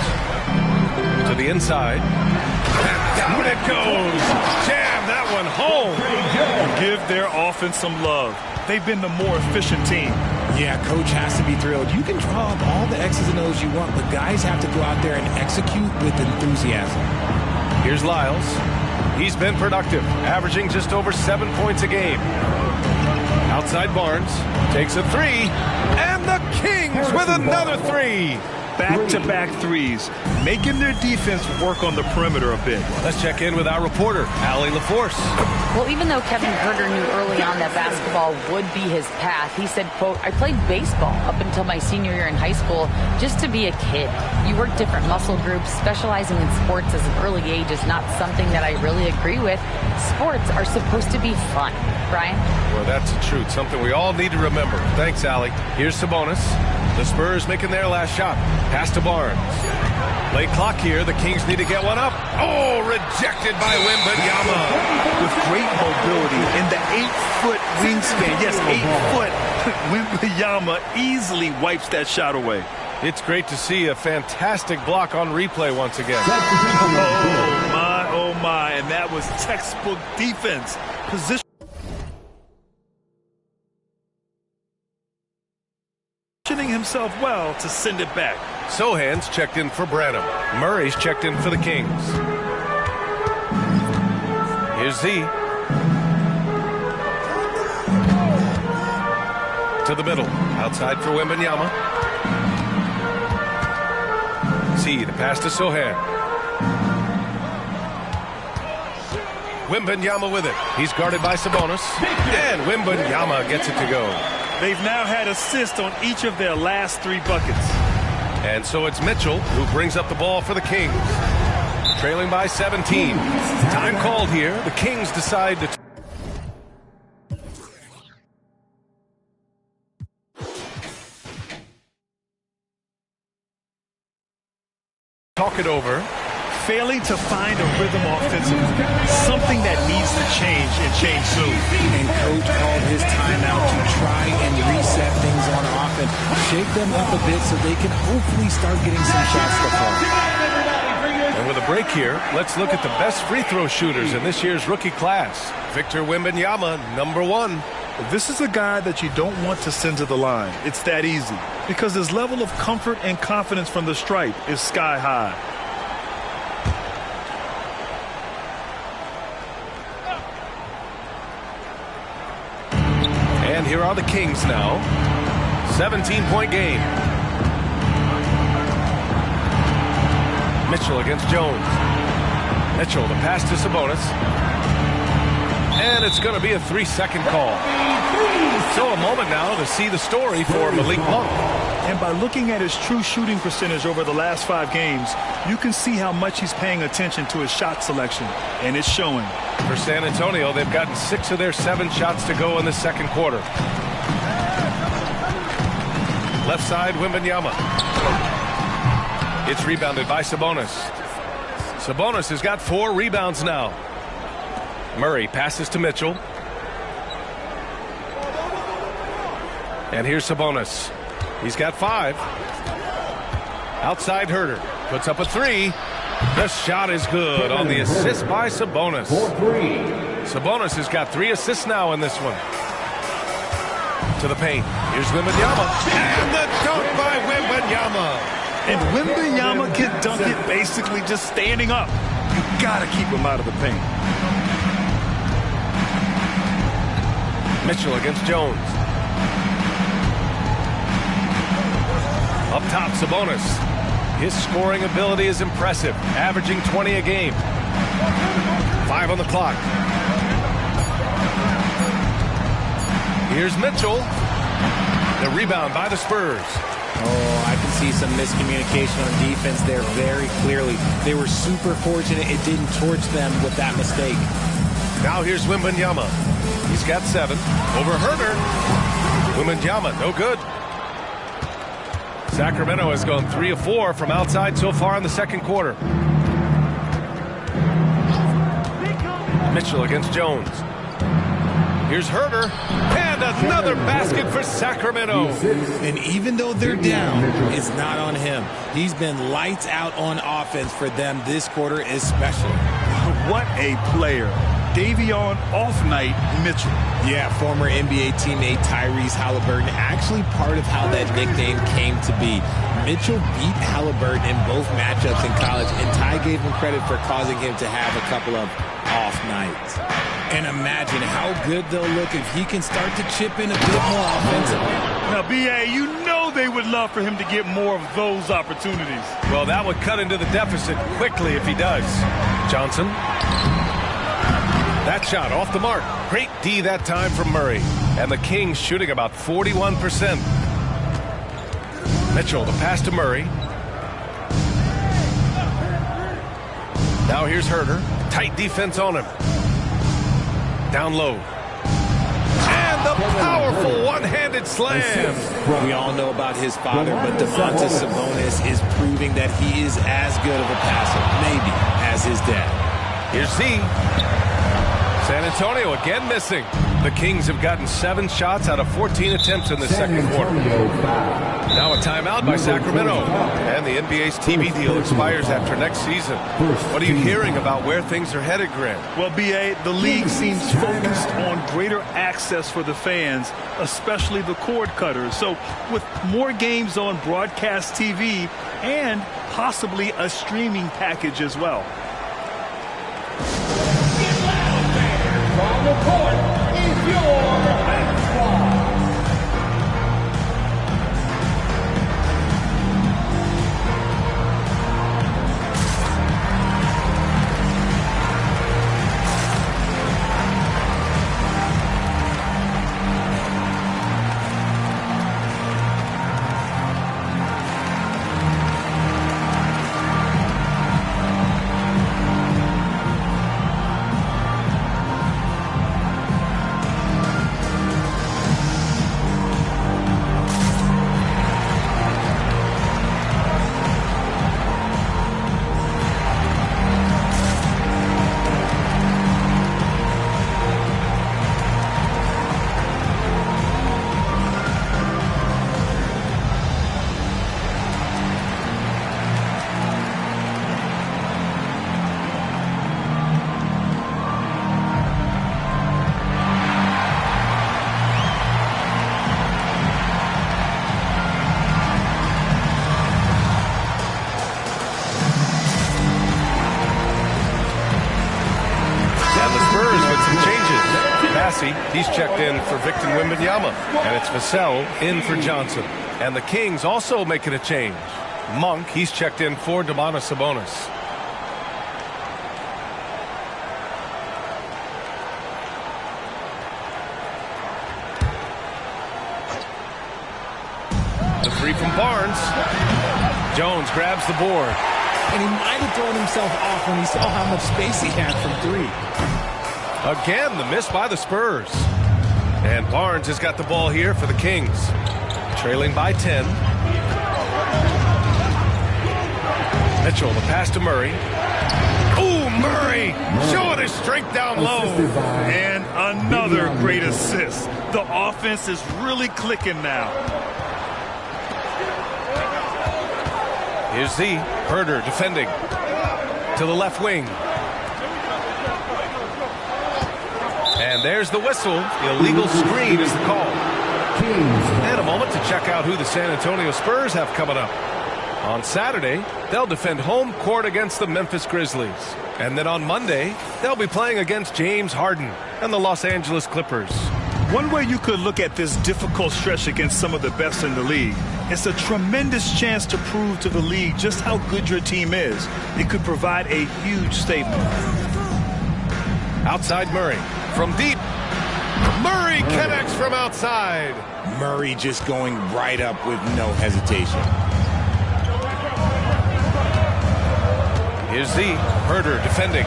To the inside. And down it goes. Jam that one home. Give their offense some love. They've been the more efficient team. Yeah, coach has to be thrilled. You can draw up all the X's and O's you want, but guys have to go out there and execute with enthusiasm. Here's Lyles. He's been productive, averaging just over 7 points a game. Outside Barnes takes a 3, and the Kings with another 3. Back-to-back threes, making their defense work on the perimeter a bit. Let's check in with our reporter, Allie LaForce. Well, even though Kevin Herter knew early on that basketball would be his path, he said, quote, I played baseball up until my senior year in high school just to be a kid. You work different muscle groups. Specializing in sports as an early age is not something that I really agree with. Sports are supposed to be fun. Brian? Well, that's the truth. Something we all need to remember. Thanks, Allie. Here's Sabonis. The Spurs making their last shot. Pass to Barnes. Late clock here. The Kings need to get one up. Oh, rejected by Wembanyama. With great mobility in the 8-foot wingspan. Yes, 8 foot. Wembanyama easily wipes that shot away. It's great to see a fantastic block on replay once again. Oh my. And that was textbook defense. Positioning himself well to send it back. Sohan's checked in for Branham. Murray's checked in for the Kings. Here's Z. To the middle. Outside for Wembanyama. Z, the pass to Sohan. Wembanyama with it. He's guarded by Sabonis. And Wembanyama gets it to go. They've now had assists on each of their last 3 buckets. And so it's Mitchell who brings up the ball for the Kings. Trailing by 17. Time called here. The Kings decide to... talk it over. Failing to find a rhythm offensively. Something that needs to change and change soon. And coach called his timeout to try and reset things on offense. Shake them up a bit so they can hopefully start getting some shots to fall. And with a break here, let's look at the best free throw shooters in this year's rookie class. Victor Wembanyama, number 1. This is a guy that you don't want to send to the line. It's that easy. Because his level of comfort and confidence from the stripe is sky high. And here are the Kings now. 17-point game. Mitchell against Jones. Mitchell, the pass to Sabonis. And it's going to be a 3-second call. So a moment now to see the story for Malik Monk. And by looking at his true shooting percentage over the last 5 games, you can see how much he's paying attention to his shot selection. And it's showing. For San Antonio, they've gotten 6 of their 7 shots to go in the second quarter. Left side, Wembanyama. It's rebounded by Sabonis. Sabonis has got 4 rebounds now. Murray passes to Mitchell. And here's Sabonis. He's got 5. Outside Herter. Puts up a 3. The shot is good on the assist by Sabonis. Sabonis has got 3 assists now in this one. To the paint. Here's Wembanyama. And the dunk by Wembanyama. And Wembanyama can dunk it basically just standing up. You got to keep him out of the paint. Mitchell against Jones. Up top, Sabonis. His scoring ability is impressive, averaging 20 a game. 5 on the clock. Here's Mitchell. The rebound by the Spurs. Oh, I can see some miscommunication on defense there very clearly. They were super fortunate it didn't torch them with that mistake. Now here's Wembanyama. He's got 7. Over Herter. Wembanyama, no good. Sacramento has gone 3 of 4 from outside so far in the second quarter. Mitchell against Jones. Here's Herter. And another basket for Sacramento. And even though they're down, it's not on him. He's been lights out on offense for them this quarter especially. What a player. Davion off-night Mitchell. Yeah, former NBA teammate Tyrese Halliburton, actually part of how that nickname came to be. Mitchell beat Halliburton in both matchups in college, and Ty gave him credit for causing him to have a couple of off nights. And imagine how good they'll look if he can start to chip in a bit more offensively. Now, B.A., you know they would love for him to get more of those opportunities. Well, that would cut into the deficit quickly if he does. Johnson. That shot off the mark. Great D that time from Murray. And the Kings shooting about 41%. Mitchell, the pass to Murray. Now here's Herter. Tight defense on him. Down low. And the powerful one-handed slam. We all know about his father, but Domantas Sabonis is proving that he is as good of a passer, maybe, as his dad. Here's Z. San Antonio again missing. The Kings have gotten 7 shots out of 14 attempts in the second quarter. Now a timeout by Sacramento. And the NBA's TV deal expires after next season. What are you hearing about where things are headed, Grant? Well, B.A., the league seems focused on greater access for the fans, especially the cord cutters. So with more games on broadcast TV and possibly a streaming package as well. On the court is your He's checked in for Victor Wembanyama, and it's Vassell in for Johnson. And the Kings also making a change. Monk, he's checked in for Domantas Sabonis. The three from Barnes. Jones grabs the board. And he might have thrown himself off when he saw how much space he had from 3. Again, the miss by the Spurs. And Barnes has got the ball here for the Kings. Trailing by 10. Mitchell, the pass to Murray. Ooh, Murray showing his strength down low. And another great assist. The offense is really clicking now. Here's Z. Herder defending. To the left wing. And there's the whistle. The illegal screen is the call. And a moment to check out who the San Antonio Spurs have coming up. On Saturday, they'll defend home court against the Memphis Grizzlies. And then on Monday, they'll be playing against James Harden and the Los Angeles Clippers. One way you could look at this difficult stretch against some of the best in the league, it's a tremendous chance to prove to the league just how good your team is. It could provide a huge statement. Outside Murray. From deep. Murray connects from outside. Murray just going right up with no hesitation. Here's Z. Herder defending.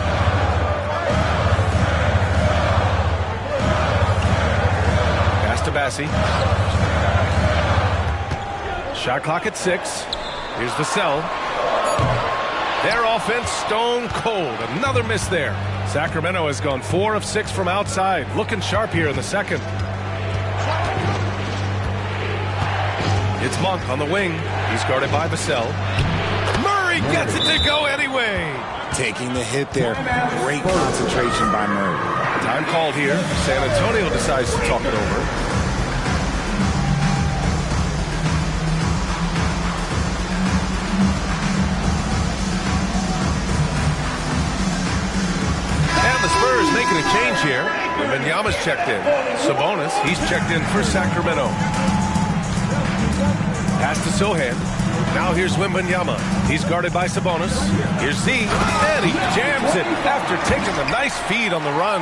Pass to Bassi. Shot clock at 6. Here's Vassell. Their offense stone cold. Another miss there. Sacramento has gone 4 of 6 from outside. Looking sharp here in the second. It's Monk on the wing. He's guarded by Vassell. Murray gets it to go anyway. Taking the hit there. Great concentration by Murray. Time called here. San Antonio decides to talk it over. Making a change here. Wembanyama's checked in. Sabonis, he's checked in for Sacramento. Pass to Sohan. Now here's Wembanyama. He's guarded by Sabonis. Here's Z, and he jams it after taking a nice feed on the run.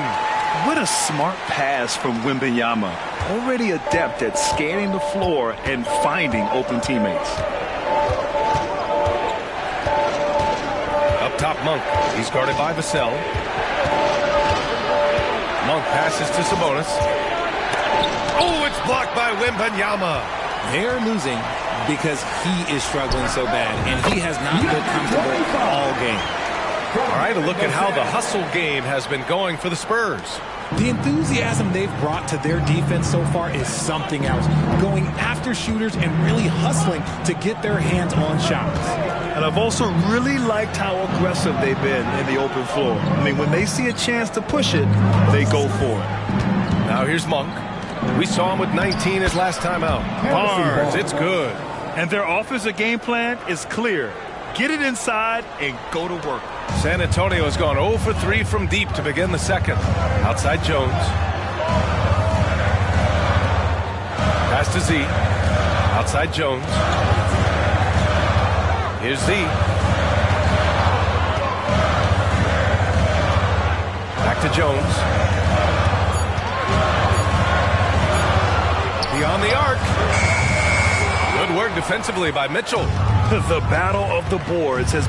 What a smart pass from Wembanyama. Already adept at scanning the floor and finding open teammates. Up top, Monk. He's guarded by Vassell. Monk passes to Sabonis. Oh, it's blocked by Wembanyama. They're losing because he is struggling so bad, and he has not looked comfortable all game. All right, a look at how the hustle game has been going for the Spurs. The enthusiasm they've brought to their defense so far is something else. Going after shooters and really hustling to get their hands on shots. And I've also really liked how aggressive they've been in the open floor. I mean, when they see a chance to push it, they go for it. Now here's Monk. We saw him with 19 his last time out. Barnes, it's good. And their offensive game plan is clear. Get it inside and go to work. San Antonio has gone 0 for 3 from deep to begin the second. Outside Jones. Pass to Z. Outside Jones. Here's Z. Back to Jones. Beyond the arc. Good work defensively by Mitchell. The battle of the boards has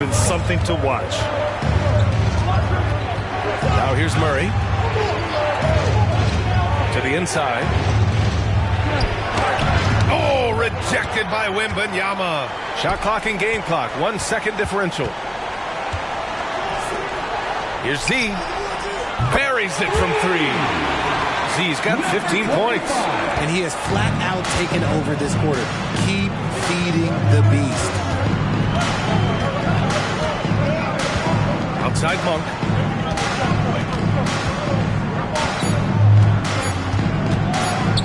been something to watch. Now here's Murray. To the inside. Oh, rejected by Wembanyama. Shot clock and game clock. 1 second differential. Here's Z. Buries it from 3. Z's got 15 points. And he has flat out taken over this quarter. Keep feeding the beast. Outside Monk.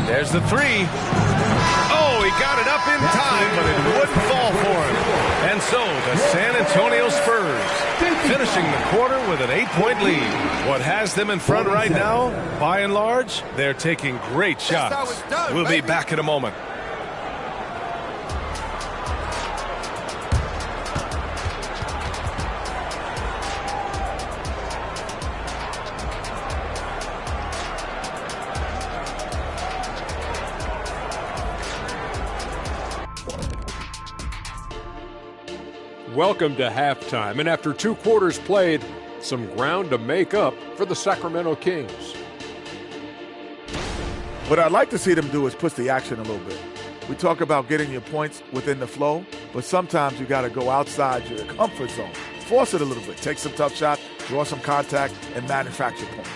There's the 3. Oh, he got it up in time, but it wouldn't fall for him. And so the San Antonio Spurs finishing the quarter with an 8-point lead. What has them in front right now, by and large, they're taking great shots. We'll be back in a moment. Welcome to halftime, and after 2 quarters played, some ground to make up for the Sacramento Kings. What I'd like to see them do is push the action a little bit. We talk about getting your points within the flow, but sometimes you got to go outside your comfort zone. Force it a little bit. Take some tough shots, draw some contact, and manufacture points.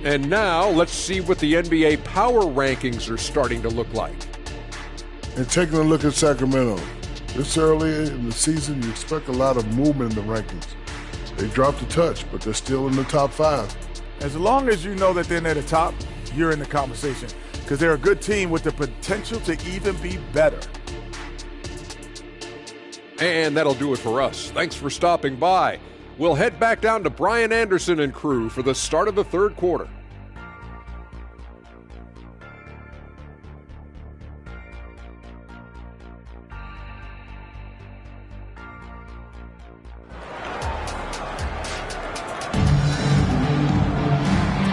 And now, let's see what the NBA power rankings are starting to look like. And taking a look at Sacramento, this early in the season, you expect a lot of movement in the rankings. They dropped a touch, but they're still in the top 5. As long as you know that they're near the top, you're in the conversation because they're a good team with the potential to even be better. And that'll do it for us. Thanks for stopping by. We'll head back down to Brian Anderson and crew for the start of the 3rd quarter.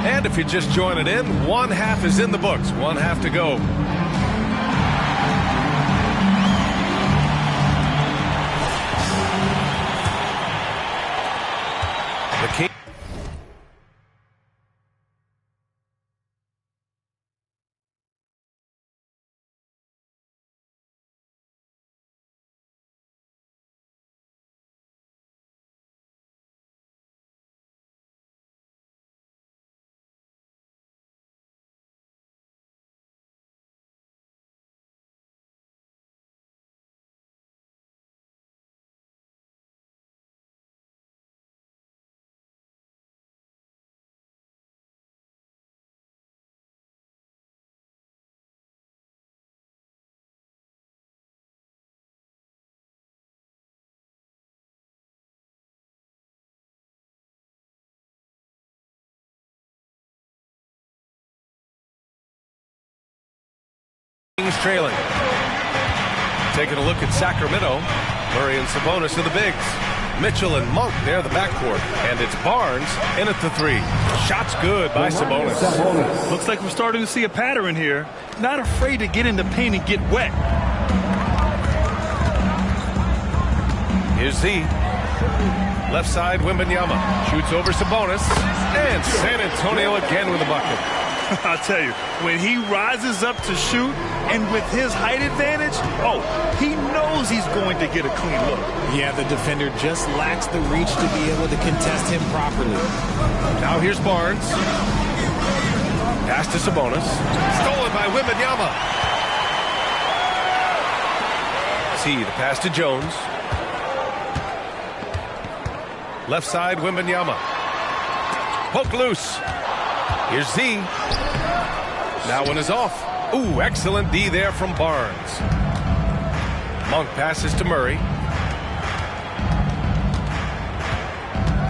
And if you're just joining in, 1 half is in the books, 1 half to go. The King. Kings trailing. Taking a look at Sacramento. Murray and Sabonis are the bigs. Mitchell and Monk, they're the backcourt. And it's Barnes in at the 3. Shots good by Sabonis. Looks like we're starting to see a pattern here. Not afraid to get in the paint and get wet. Here's Z. Left side, Wembanyama. Shoots over Sabonis. And San Antonio again with a bucket. I'll tell you, when he rises up to shoot, and with his height advantage, he knows he's going to get a clean look. Yeah, the defender just lacks the reach to be able to contest him properly. Now here's Barnes. Pass to Sabonis. Stolen by Wembanyama. See the pass to Jones. Left side, Wembanyama. Poke loose. Here's Z. Now one is off. Ooh, excellent D there from Barnes. Monk passes to Murray.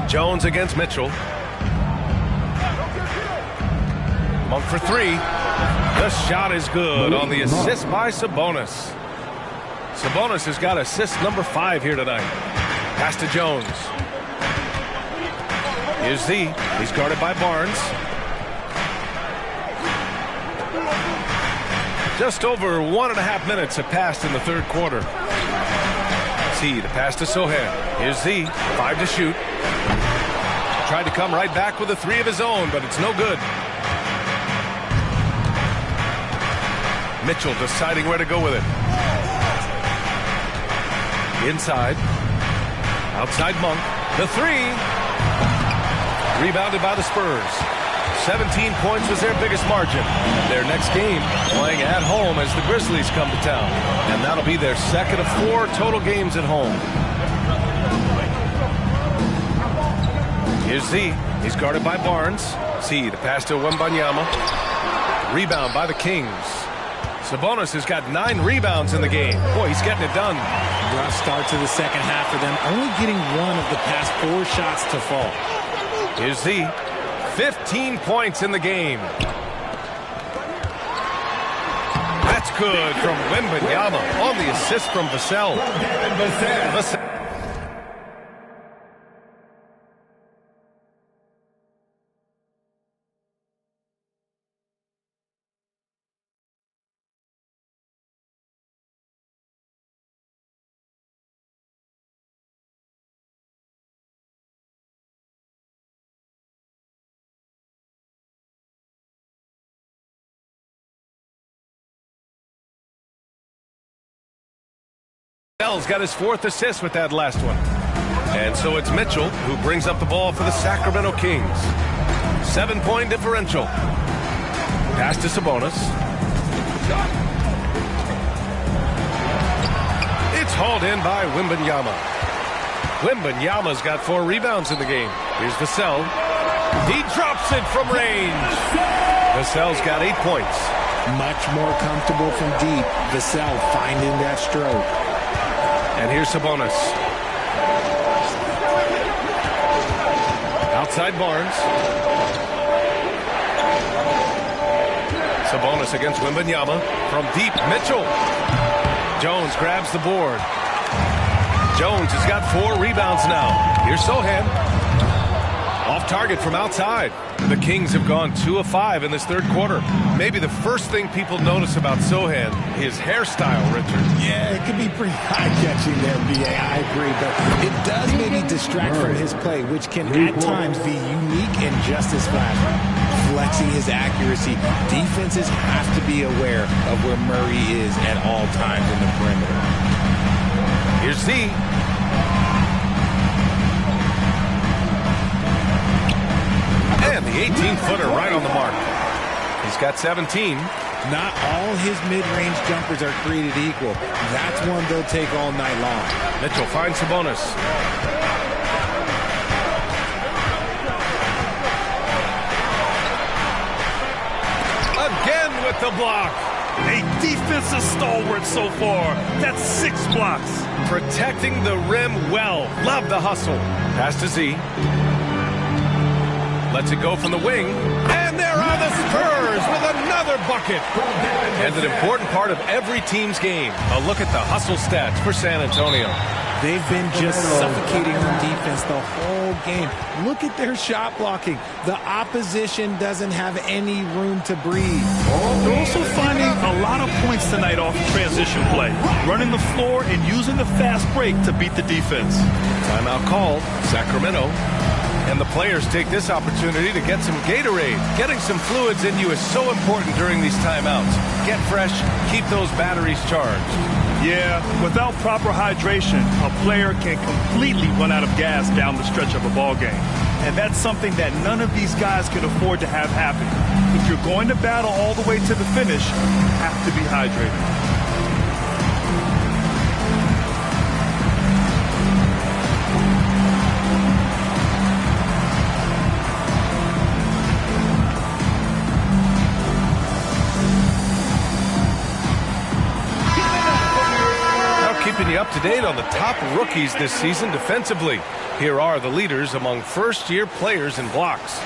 Jones against Mitchell. Monk for 3. The shot is good on the assist by Sabonis. Sabonis has got assist number 5 here tonight. Pass to Jones. Here's Z. He's guarded by Barnes. Just over 1.5 minutes have passed in the 3rd quarter. C, the pass to Sohan. Here's Z, 5 to shoot. Tried to come right back with a 3 of his own, but it's no good. Mitchell deciding where to go with it. Inside. Outside Monk. The 3. Rebounded by the Spurs. 17 points was their biggest margin. Their next game playing at home as the Grizzlies come to town. And that'll be their second of 4 total games at home. Here's Z. He's guarded by Barnes. Z, the pass to Wembanyama. Rebound by the Kings. Sabonis has got 9 rebounds in the game. Boy, he's getting it done. Rough start to the second half for them, only getting 1 of the past 4 shots to fall. Here's Z. 15 points in the game. That's good from Wembanyama on the assist from Vassell. Vassell's got his 4th assist with that last one. And so it's Mitchell who brings up the ball for the Sacramento Kings. 7-point differential. Pass to Sabonis. It's hauled in by Wembanyama. Wembanyama's got 4 rebounds in the game. Here's Vassell. He drops it from range. Vassell's got 8 points. Much more comfortable from deep. Vassell finding that stroke. And here's Sabonis. Outside Barnes. Sabonis against Wembanyama. From deep, Mitchell. Jones grabs the board. Jones has got 4 rebounds now. Here's Sohan. Off target from outside. The Kings have gone 2 of 5 in this 3rd quarter. Maybe the first thing people notice about Sohan, his hairstyle, Richard. Yeah, it could be pretty eye-catching there, B.A. I agree, but it does maybe distract from his play, which can at times be unique and just as flashy. Flexing his accuracy, defenses have to be aware of where Murray is at all times in the perimeter. Here's Z. And the 18-footer right on the mark. He's got 17. Not all his mid-range jumpers are created equal. That's one they'll take all night long. Mitchell finds Sabonis. Again with the block. A defensive stalwart so far. That's 6 blocks. Protecting the rim well. Love the hustle. Pass to Z. Lets it go from the wing. And there are the Spurs with another bucket. And an important part of every team's game. A look at the hustle stats for San Antonio. They've been just suffocating on defense the whole game. Look at their shot blocking. The opposition doesn't have any room to breathe. They're also finding a lot of points tonight off transition play. Running the floor and using the fast break to beat the defense. Timeout called. Sacramento. And the players take this opportunity to get some Gatorade. Getting some fluids in you is so important during these timeouts. Get fresh, keep those batteries charged. Yeah, without proper hydration, a player can completely run out of gas down the stretch of a ball game. And that's something that none of these guys can afford to have happen. If you're going to battle all the way to the finish, you have to be hydrated. Keeping you up to date on the top rookies this season defensively. Here are the leaders among first-year players in blocks.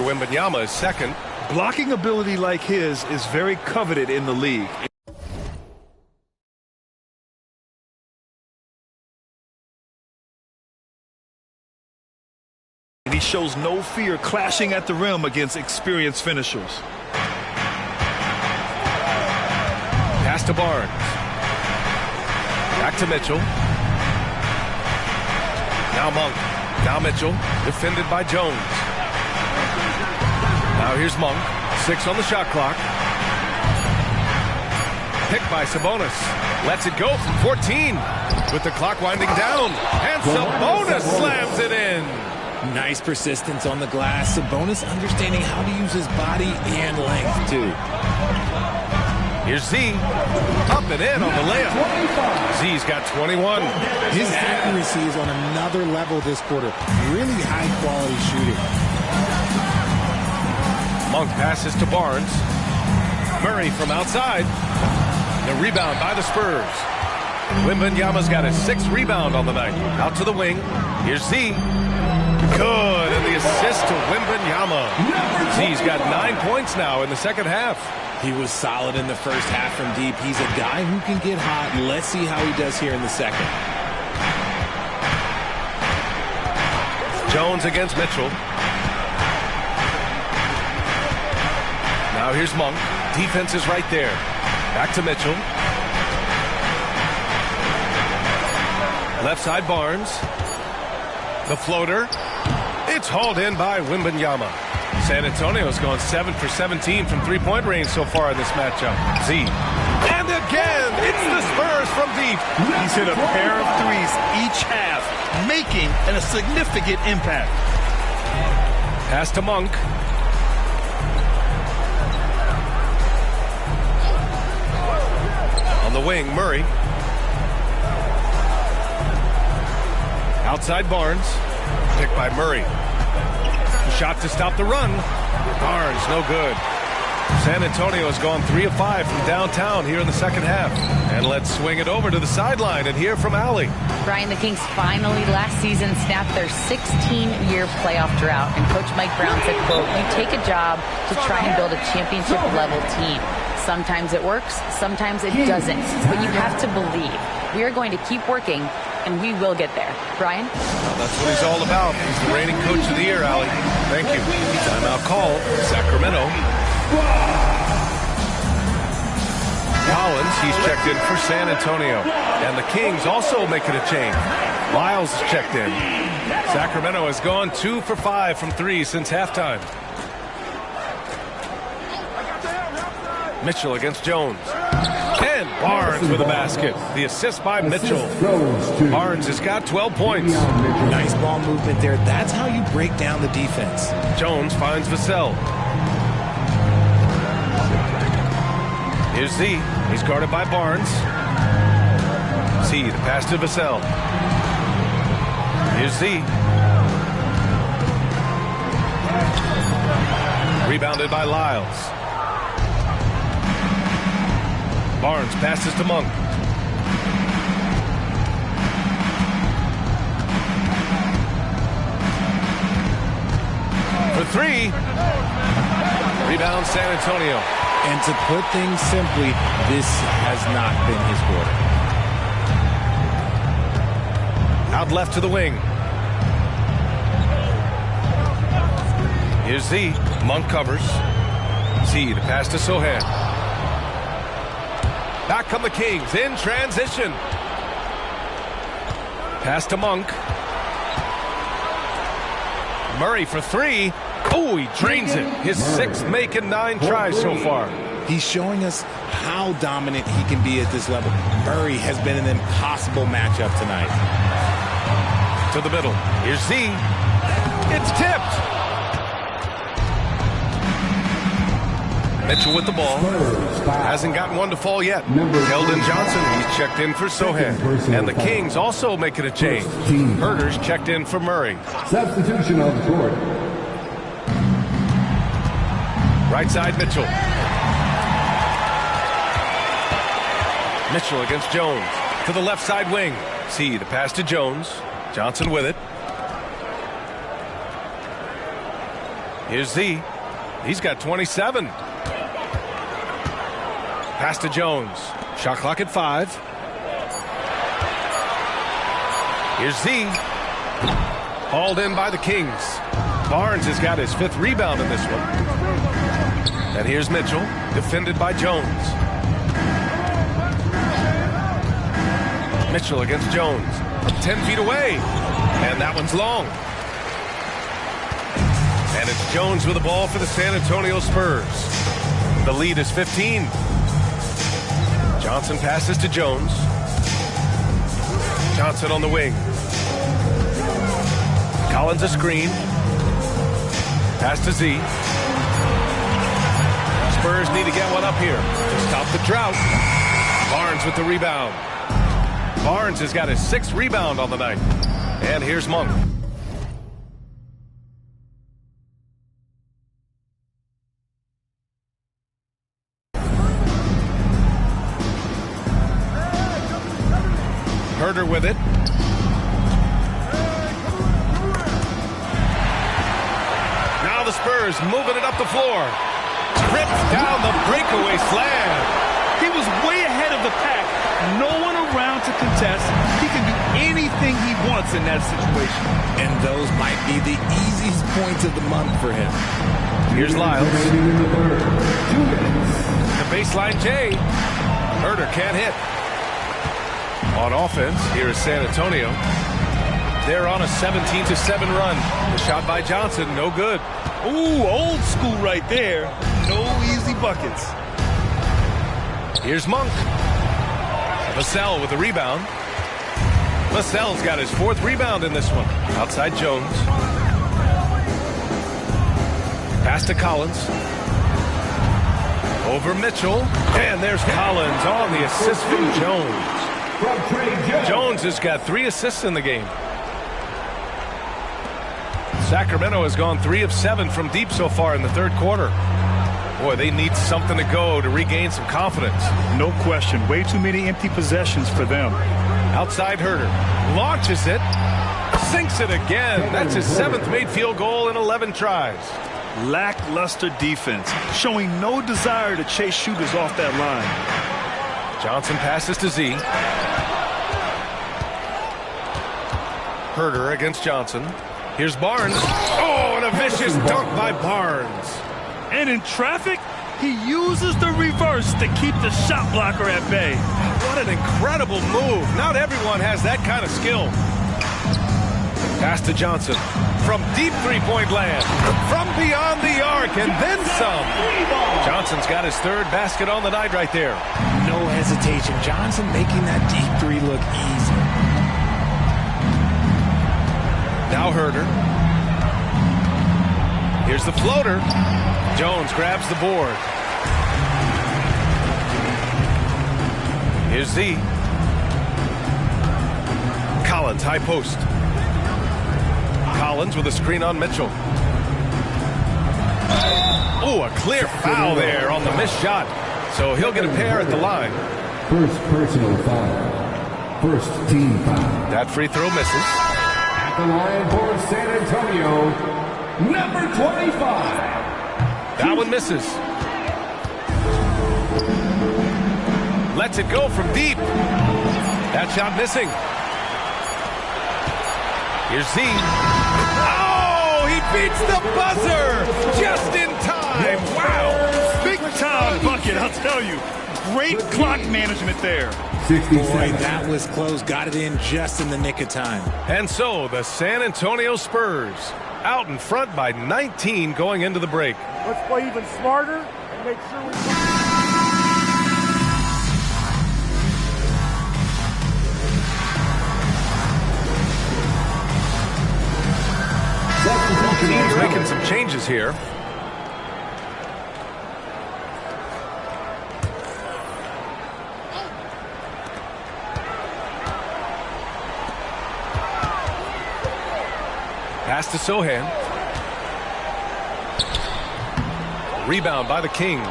Wembanyama is second. Blocking ability like his is very coveted in the league. And he shows no fear clashing at the rim against experienced finishers. Pass to Barnes. Back to Mitchell. Now Monk. Now Mitchell. Defended by Jones. Now here's Monk. 6 on the shot clock. Picked by Sabonis. Lets it go from 14. With the clock winding down. And Sabonis slams it in. Nice persistence on the glass. Sabonis understanding how to use his body and length, too. Here's Z. Up and in on the layup. Z's got 21. His accuracy is on another level this quarter. Really high-quality shooting. Monk passes to Barnes. Murray from outside. The rebound by the Spurs. Wembanyama's got his 6th rebound on the night. Out to the wing. Here's Z. Good, and the assist to Wembanyama. Z's got 9 points now in the second half. He was solid in the first half from deep. He's a guy who can get hot. Let's see how he does here in the second. Jones against Mitchell. Now here's Monk. Defense is right there. Back to Mitchell. Left side Barnes. The floater. It's hauled in by Wembanyama. San Antonio's going 7 for 17 from three-point range so far in this matchup. Z. And again, it's the Spurs from deep. He's hit a pair of threes each half, making a significant impact. Pass to Monk. On the wing, Murray. Outside Barnes. Picked by Murray. Shot to stop the run. Barnes, no good. San Antonio has gone 3 of 5 from downtown here in the second half. And let's swing it over to the sideline and hear from Allie. Brian, the Kings finally last season snapped their 16-year playoff drought. And Coach Mike Brown said, quote, "You take a job to try and build a championship-level team. Sometimes it works, sometimes it doesn't. But you have to believe. We are going to keep working, and we will get there." Brian? Well, that's what he's all about. He's the reigning coach of the year, Allie. Thank you. Timeout call, Sacramento. Collins, he's checked in for San Antonio. And the Kings also making a change. Lyles checked in. Sacramento has gone 2 for 5 from 3 since halftime. Mitchell against Jones. And Barnes with a basket. The assist by Mitchell. Barnes has got 12 points. Nice ball movement there. That's how you break down the defense. Jones finds Vassell. Here's Z. He's guarded by Barnes. Z, the pass to Vassell. Here's Z. Rebounded by Lyles. Barnes passes to Monk. For 3. Rebound San Antonio. And to put things simply, this has not been his quarter. Out left to the wing. Here's Z. Monk covers. Z, the pass to Sohan. Back come the Kings in transition. Pass to Monk. Murray for 3. Oh, he drains it. His 6th make and 9 tries so far. He's showing us how dominant he can be at this level. Murray has been an impossible matchup tonight. To the middle. Here's Z. It's tipped. Mitchell with the ball. Hasn't gotten one to fall yet. Keldon Johnson, he's checked in for Sohan. And the Kings also making a change. Herder's checked in for Murray. Substitution on the court. Right side, Mitchell. Mitchell against Jones. To the left side wing. See the pass to Jones. Johnson with it. Here's Z. He's got 27. Pass to Jones. Shot clock at 5. Here's Z. Hauled in by the Kings. Barnes has got his 5th rebound in this one. And here's Mitchell, defended by Jones. Mitchell against Jones. 10 feet away. And that one's long. And it's Jones with the ball for the San Antonio Spurs. The lead is 15. Johnson passes to Jones. Johnson on the wing. Collins a screen. Pass to Z. Spurs need to get one up here to stop the drought. Barnes with the rebound. Barnes has got his 6th rebound on the night. And here's Monk. Herder with it. Now the Spurs moving it up the floor. Trips down the breakaway slam. He was way ahead of the pack. No one around to contest. He can do anything he wants in that situation. And those might be the easiest points of the month for him. Here's Lyles. The baseline J. Herder can't hit. On offense, here is San Antonio. They're on a 17-7 run. The shot by Johnson, no good. Ooh, old school right there. No easy buckets. Here's Monk. Vassell with the rebound. Vassell's got his 4th rebound in this one. Outside Jones. Pass to Collins. Over Mitchell. And there's Collins on the assist from Jones. Jones has got 3 assists in the game. Sacramento has gone 3 of 7 from deep so far in the 3rd quarter. Boy, they need something to go to regain some confidence. No question. Way too many empty possessions for them. Outside Herder. Launches it. Sinks it again. That's his 7th made field goal in 11 tries. Lackluster defense. Showing no desire to chase shooters off that line. Johnson passes to Z. Herder against Johnson. Here's Barnes. Oh, and a vicious dunk by Barnes. And in traffic, he uses the reverse to keep the shot blocker at bay. What an incredible move. Not everyone has that kind of skill. Pass to Johnson. From deep three-point land. From beyond the arc, and then some. Johnson's got his 3rd basket on the night right there. No hesitation. Johnson making that deep 3 look easy. Now Herder. Here's the floater. Jones grabs the board. Here's Z. Collins, high post. Collins with a screen on Mitchell. Oh, a clear foul there on the missed shot. So he'll get a pair at the line. First personal foul. First team foul. That free throw misses. At the line for San Antonio, number 25. That one misses. Lets it go from deep. That shot missing. Here's Z. Oh, he beats the buzzer just in time. Wow. Big time bucket, I'll tell you. Great clock management there. 60 Boy, seconds. that was close. Got it in just in the nick of time. And so the San Antonio Spurs out in front by 19 going into the break. Let's play even smarter and make sure we... He's making some changes here. Pass to Sohan. Rebound by the Kings.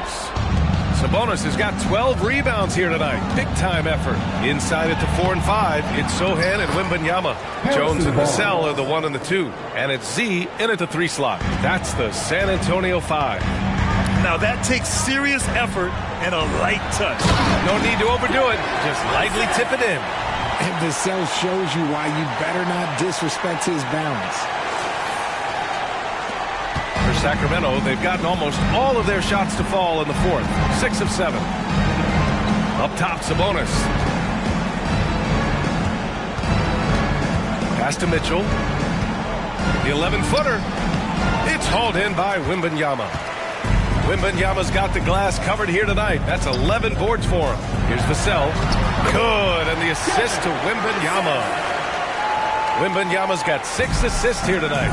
Sabonis has got 12 rebounds here tonight. Big-time effort. Inside at the 4 and 5, it's Sochan and Wembanyama. Jones and Vassell are the 1 and the 2. And it's Z in at the 3 slot. That's the San Antonio 5. Now that takes serious effort and a light touch. No need to overdo it. Just lightly tip it in. And Vassell shows you why you better not disrespect his balance. For Sacramento, they've gotten almost all of their shots to fall in the 4th. 6 of 7. Up top, Sabonis. Pass to Mitchell. The 11-footer. It's hauled in by Wembanyama. Wembanyama's got the glass covered here tonight. That's 11 boards for him. Here's Vassell. Good, and the assist to Wembanyama. Wembanyama's got 6 assists here tonight.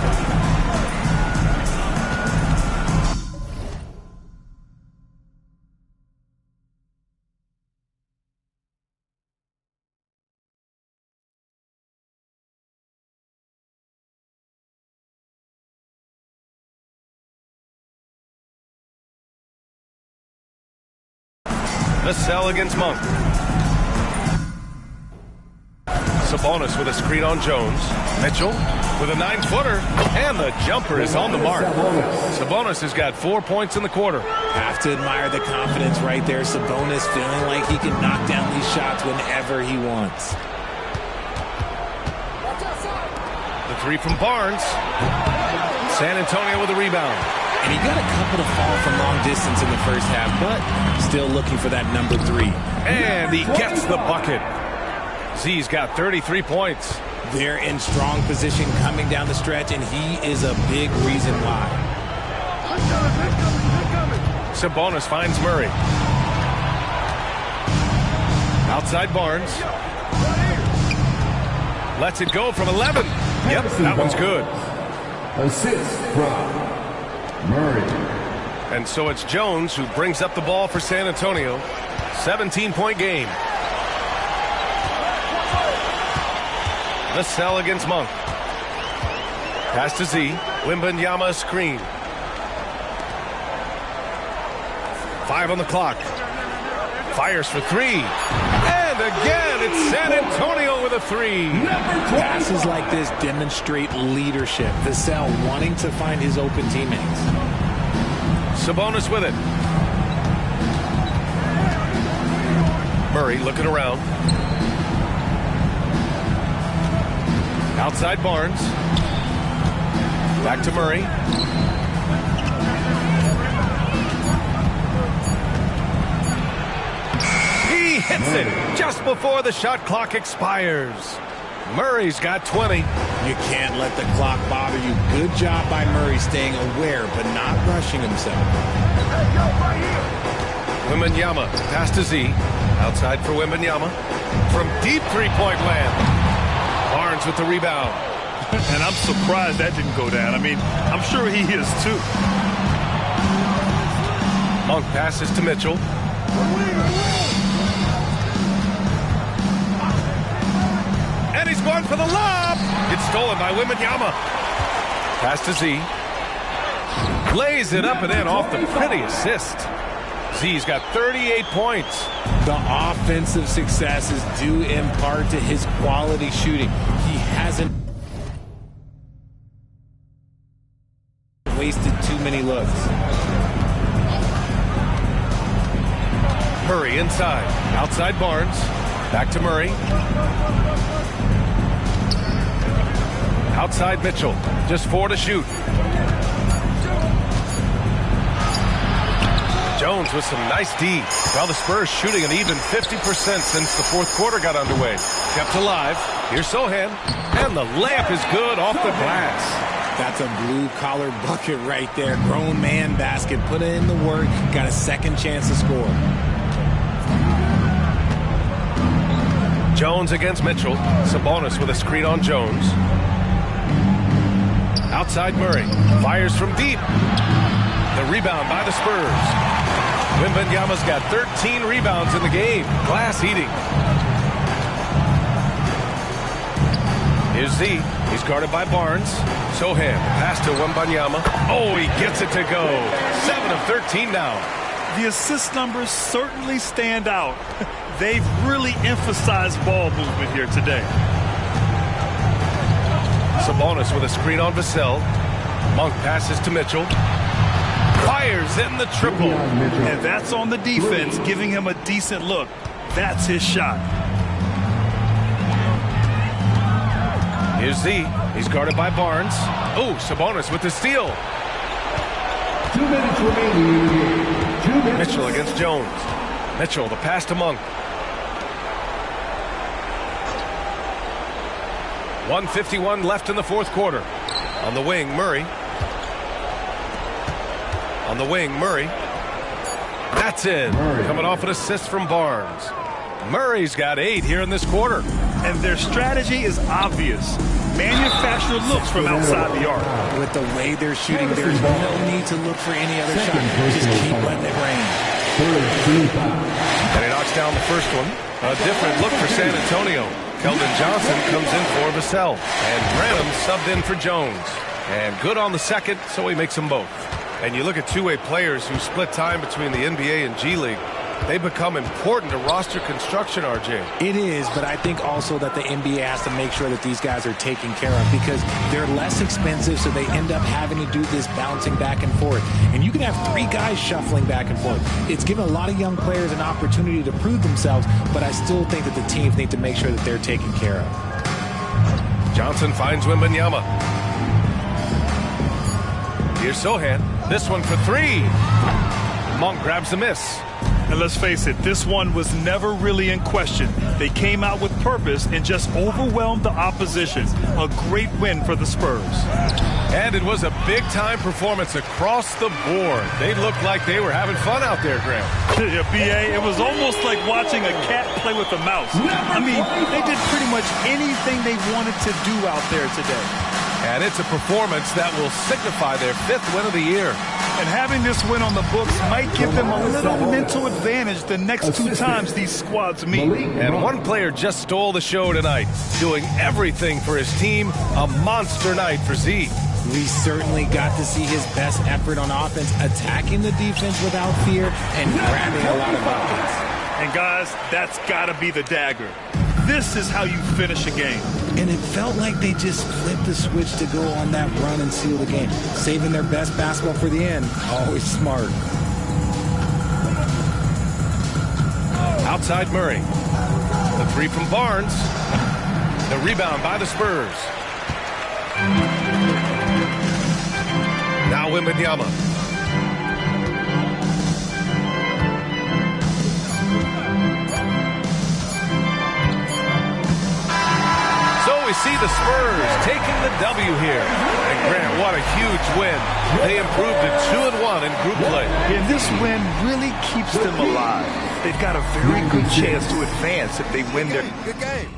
Vassell against Monk. Sabonis with a screen on Jones. Mitchell with a 9-footer, and the jumper is on the mark. Sabonis has got 4 points in the quarter. Have to admire the confidence right there. Sabonis feeling like he can knock down these shots whenever he wants. The 3 from Barnes. San Antonio with a rebound. And he got a couple to fall from long distance in the first half, but still looking for that number 3. And he gets the bucket. Z's got 33 points. They're in strong position coming down the stretch, and he is a big reason why. Sabonis finds Murray. Outside Barnes. Lets it go from 11. Yep, that one's good. Assist from Murray. And so it's Jones who brings up the ball for San Antonio. 17-point game. Vassell against Monk. Pass to Z. Wembanyama screen. 5 on the clock. Fires for 3. And again, it's San Antonio with a 3. Passes like this demonstrate leadership. Vassell wanting to find his open teammates. Sabonis with it. Murray looking around. Outside Barnes. Back to Murray. He hits it just before the shot clock expires. Murray's got 20. You can't let the clock bother you. Good job by Murray staying aware but not rushing himself. Wembanyama, pass to Z. Outside for Wembanyama. From deep three-point land. Barnes with the rebound. And I'm surprised that didn't go down. I mean, I'm sure he is too. Monk passes to Mitchell. And he's going for the lob. It's stolen by Wembanyama. Pass to Z. Lays it up and in off the pretty assist. Z's got 38 points. The offensive success is due in part to his quality shooting. He hasn't wasted too many looks. Murray inside. Outside Barnes. Back to Murray. Outside Mitchell. Just 4 to shoot. Jones with some nice D. Well, the Spurs shooting an even 50% since the 4th quarter got underway. Kept alive. Here's Sochan. And the layup is good off the glass. That's a blue-collar bucket right there. Grown man basket. Put in the work. Got a second chance to score. Jones against Mitchell. Sabonis with a screen on Jones. Outside Murray. Fires from deep. The rebound by the Spurs. Wembanyama's got 13 rebounds in the game. Glass eating. Here's Z. He's guarded by Barnes. Sochan. Pass to Wembanyama. Oh, he gets it to go. 7 of 13 now. The assist numbers certainly stand out. They've really emphasized ball movement here today. Sabonis with a screen on Vassell. Monk passes to Mitchell. Fires in the triple. And that's on the defense, giving him a decent look. That's his shot. Here's Z. He's guarded by Barnes. Oh, Sabonis with the steal. 2 minutes remaining. 2 minutes. Mitchell against Jones. Mitchell, the pass to Monk. 1:51 left in the fourth quarter. On the wing, Murray. On the wing, Murray. That's in. Coming off an assist from Barnes. Murray's got 8 here in this quarter. And their strategy is obvious. Manufacture looks from outside the arc. With the way they're shooting, there's no need to look for any other shot. Just keep letting it rain. And he knocks down the first one. A different look for San Antonio. Keldon Johnson comes in for Vassell. And Branham subbed in for Jones. And good on the second, so he makes them both. And you look at two-way players who split time between the NBA and G League. They become important to roster construction, RJ. It is, but I think also that the NBA has to make sure that these guys are taken care of because they're less expensive, so they end up having to do this bouncing back and forth. And you can have 3 guys shuffling back and forth. It's given a lot of young players an opportunity to prove themselves, but I still think that the teams need to make sure that they're taken care of. Johnson finds Wembanyama. Here's Sohan. This one for 3. Monk grabs the miss. And let's face it, this one was never really in question. They came out with purpose and just overwhelmed the opposition. A great win for the Spurs. And it was a big-time performance across the board. They looked like they were having fun out there, Graham. Yeah, B.A., it was almost like watching a cat play with a mouse. I mean, they did pretty much anything they wanted to do out there today. And it's a performance that will signify their 5th win of the year. And having this win on the books might give them a little mental advantage the next 2 times these squads meet. And one player just stole the show tonight, doing everything for his team. A monster night for Z. We certainly got to see his best effort on offense, attacking the defense without fear and grabbing a lot of buckets. And guys, that's got to be the dagger. This is how you finish a game. And it felt like they just flipped the switch to go on that run and seal the game. Saving their best basketball for the end. Always smart. Outside Murray. The 3 from Barnes. The rebound by the Spurs. Now Wembanyama. We see the Spurs taking the W here. And Grant, what a huge win. They improved to 2-1 in group play. And this win really keeps them alive. They've got a very good chance to advance if they win their... Good game.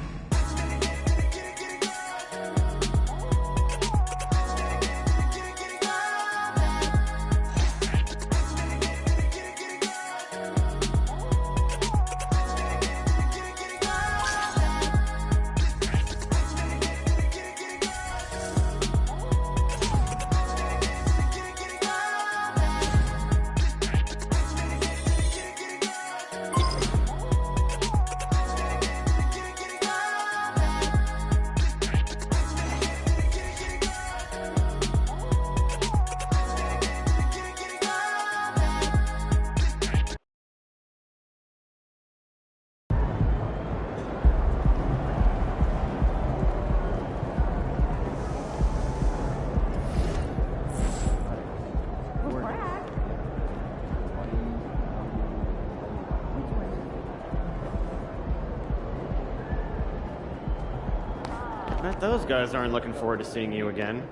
Bet those guys aren't looking forward to seeing you again.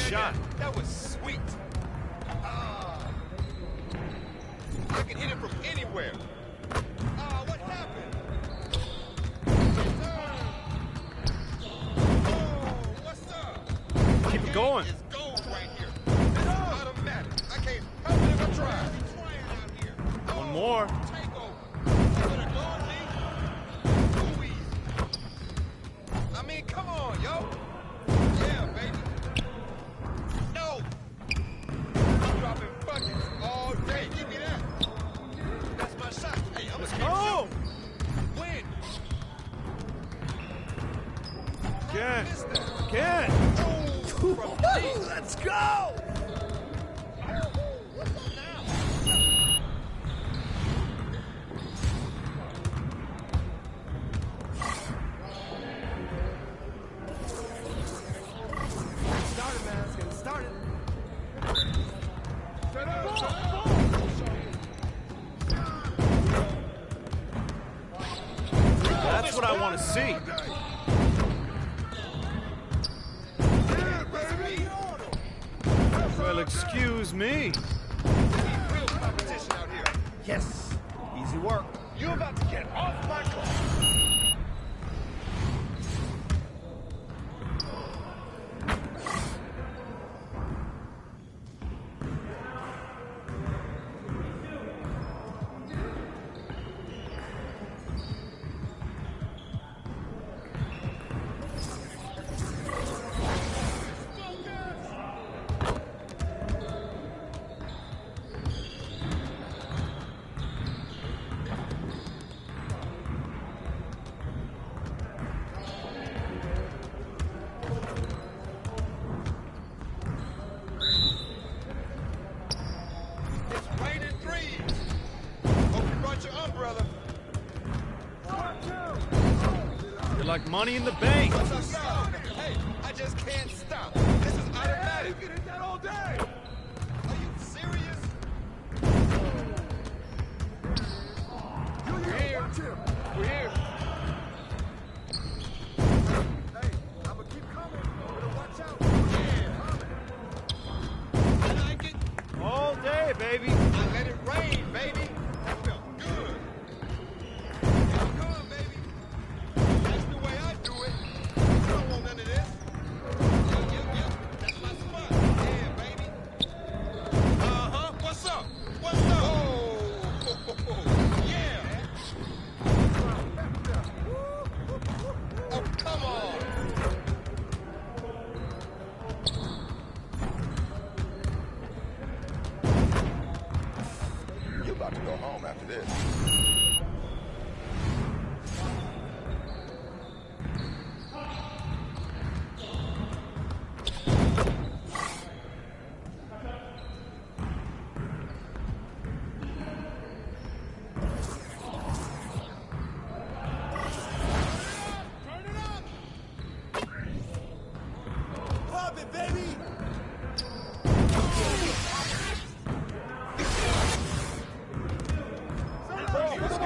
Shot. That was sweet. I can hit it from anywhere. What happened? What's up? Keep it going. It's gold right here. This is automatic. I can't help it if I try. One more. Take over. Better go on me. Too easy. I mean, come on, yo. Yeah, baby. No! I'm dropping buckets all day. Give me that. That's my shot. Hey, I'm gonna keep shooting. Win. Again. Let's go! Started, man. It's getting started. That's what I want to see. Well, excuse me. Real competition out here. Yes. Easy work. You about to get off my car. You're like money in the bank. Hey, I just can't stop. This is automatic. You can hit that all day. Are you serious? We're here. We're here. Hey, I'm gonna keep coming. Better watch out. Yeah. I like it. All day, baby. I let it rain, baby. That felt good. Come on, baby. That's the way I do it. You don't want none of this. Yep. That's my spot. Yeah, baby. Uh-huh. What's up? What's up? Oh, yeah. Oh, come on. You're about to go home after this. Pop it, baby. Let's go.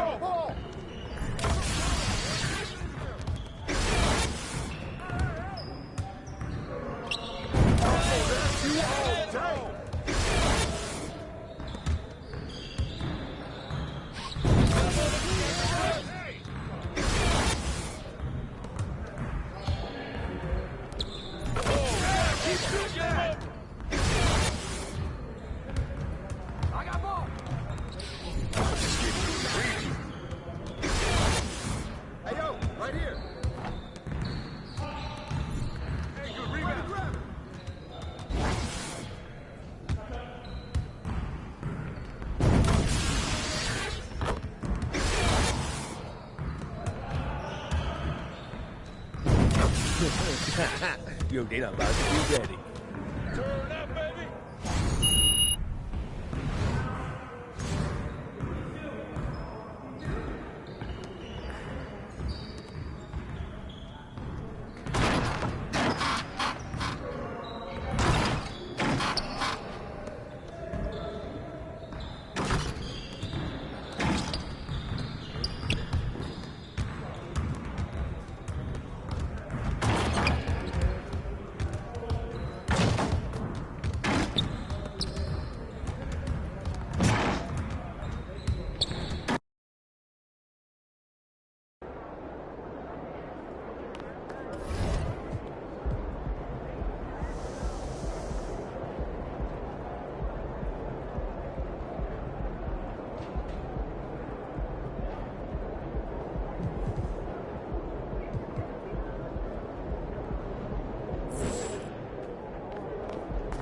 I got ball. Hey, yo, right here. Hey, good rebound. Grab it. Yo, they not about to be ready. Turn up, baby.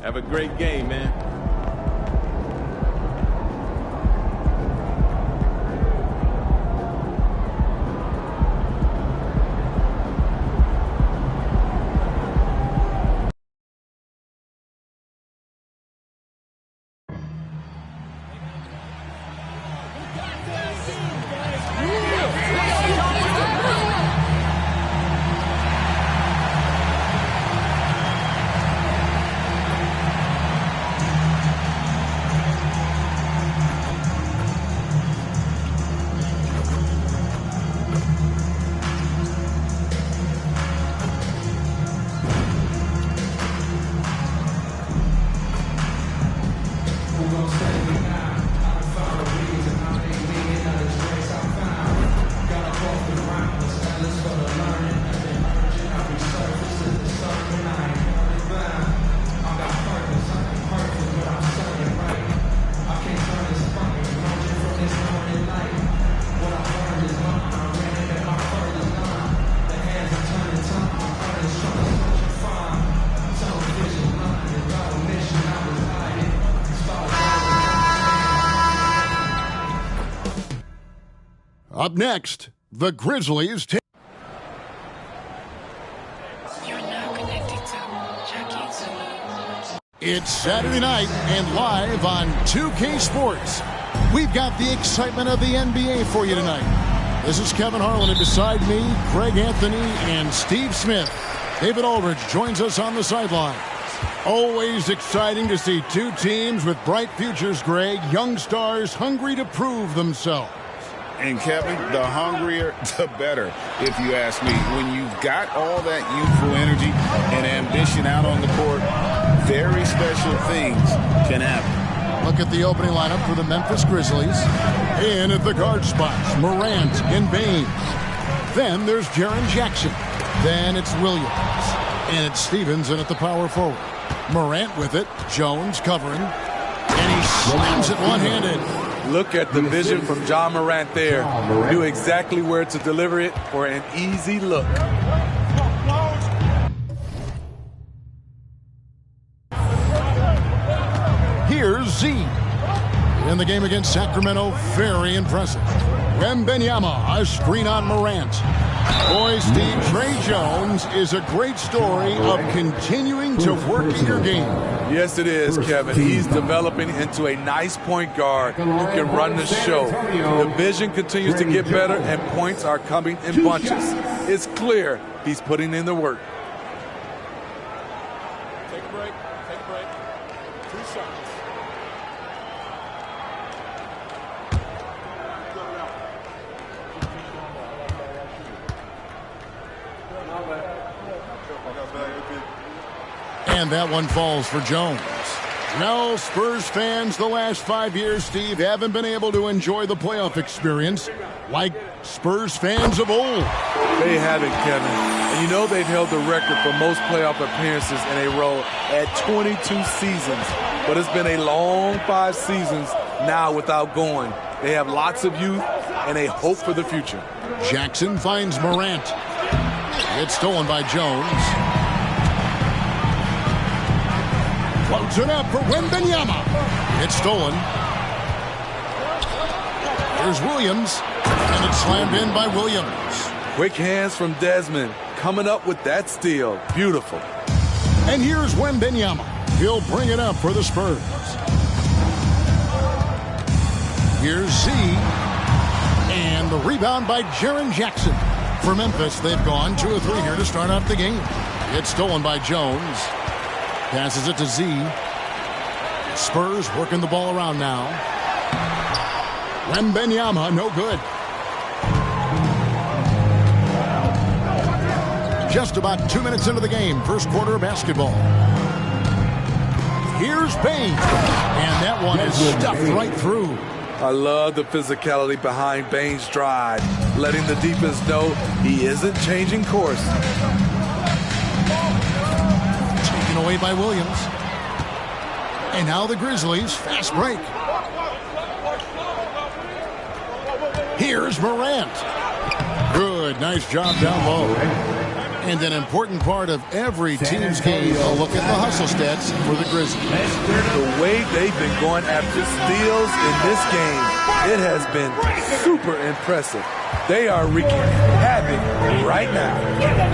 Have a great game, man. Up next, the Grizzlies take. It's Saturday night and live on 2K Sports. We've got the excitement of the NBA for you tonight. This is Kevin Harlan, and beside me, Greg Anthony and Steve Smith. David Aldridge joins us on the sideline. Always exciting to see two teams with bright futures, Greg. Young stars hungry to prove themselves. And Kevin, the hungrier, the better, if you ask me. When you've got all that youthful energy and ambition out on the court, very special things can happen. Look at the opening lineup for the Memphis Grizzlies. In at the guard spots, Morant and Baines. Then there's Jaren Jackson. Then it's Williams. And it's Stevens in at the power forward. Morant with it, Jones covering. And he slams it one-handed. Look at the vision from John Morant there. Knew exactly where to deliver it for an easy look. Here's Z. In the game against Sacramento, very impressive. Wembanyama, a screen on Morant. Boy, Steve, Trey Jones is a great story of continuing to work in your game. Yes, it is, Kevin. He's developing into a nice point guard who can run the show. The vision continues to get better, and points are coming in bunches. It's clear he's putting in the work. Take a break. Take a break. 2 seconds. And that one falls for Jones. Now, Spurs fans, the last 5 years, Steve, haven't been able to enjoy the playoff experience like Spurs fans of old. They haven't, Kevin. And you know they've held the record for most playoff appearances in a row at 22 seasons. But it's been a long 5 seasons now without going. They have lots of youth and a hope for the future. Jackson finds Morant. It's stolen by Jones. Floats it up for Wembanyama. It's stolen. Here's Williams. And it's slammed in by Williams. Quick hands from Desmond. Coming up with that steal. Beautiful. And here's Wembanyama. He'll bring it up for the Spurs. Here's Z. And the rebound by Jaren Jackson. For Memphis, they've gone 2 or 3 here to start off the game. It's stolen by Jones. Passes it to Z. Spurs working the ball around now. Wembanyama, no good. Just about 2 minutes into the game, first quarter of basketball. Here's Baines. And that one is stuffed right through. I love the physicality behind Baines' drive, letting the defense know he isn't changing course. Taken away by Williams. And now the Grizzlies, fast break. Here's Morant. Good, nice job down low. And an important part of every team's game, a look at the hustle stats for the Grizzlies. The way they've been going after steals in this game, it has been super impressive. They are wreaking havoc right now.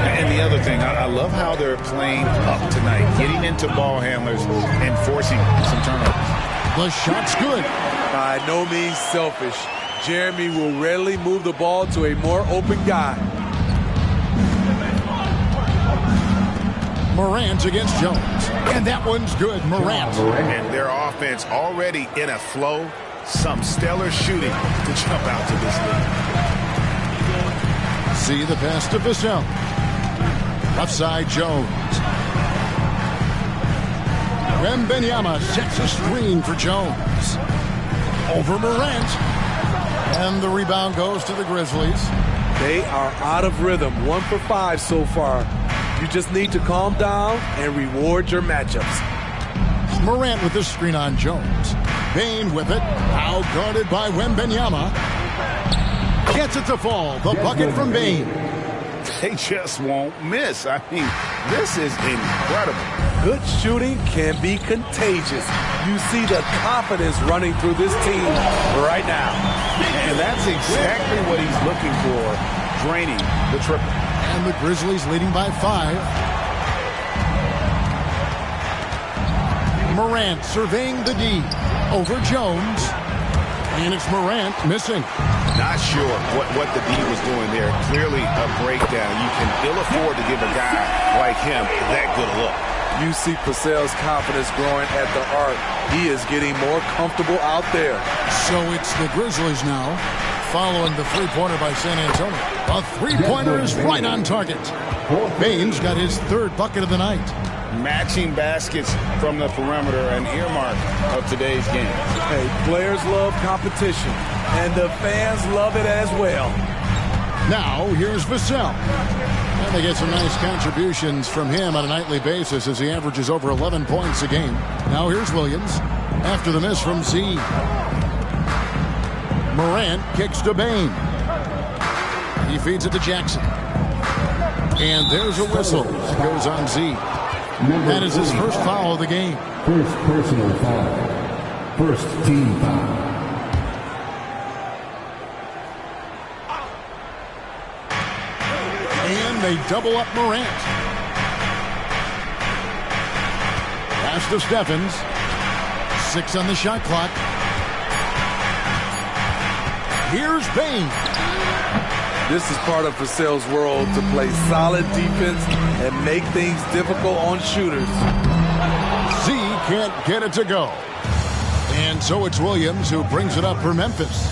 And the other thing, I love how they're playing up tonight, getting into ball handlers and forcing some turnovers. The shot's good. By no means selfish. Jeremy will rarely move the ball to a more open guy. Morant against Jones. And that one's good. Morant. And their offense already in a flow. Some stellar shooting to jump out to this lead. See the pass to Vassell. Left side Jones. Wembanyama sets a screen for Jones. Over Morant. And the rebound goes to the Grizzlies. They are out of rhythm. 1 for 5 so far. You just need to calm down and reward your matchups. Morant with this screen on Jones. Bane with it. Out guarded by Wembanyama. Gets it to fall. The bucket from Bane. They just won't miss. I mean, this is incredible. Good shooting can be contagious. You see the confidence running through this team right now. And that's exactly what he's looking for, draining the triple. And the Grizzlies leading by 5. Morant surveying the D. Over Jones. And it's Morant missing. Not sure what the D was doing there. Clearly a breakdown. You can ill afford to give a guy like him that good a look. You see Vassell's confidence growing at the arc. He is getting more comfortable out there. So it's the Grizzlies now, following the three-pointer by San Antonio. A three-pointer is right on target. Bane's got his 3rd bucket of the night. Matching baskets from the perimeter, an earmark of today's game. Hey, players love competition, and the fans love it as well. Now, here's Vassell. And they get some nice contributions from him on a nightly basis as he averages over 11 points a game. Now here's Williams after the miss from Z. Morant kicks to Bane. He feeds it to Jackson. And there's a whistle that goes on Z. That is his first foul of the game. First personal foul. First team foul. And they double up Morant. Pass to Stephens. 6 on the shot clock. Here's Bane. This is part of Vassell's world, to play solid defense and make things difficult on shooters. Z can't get it to go. And so it's Williams who brings it up for Memphis.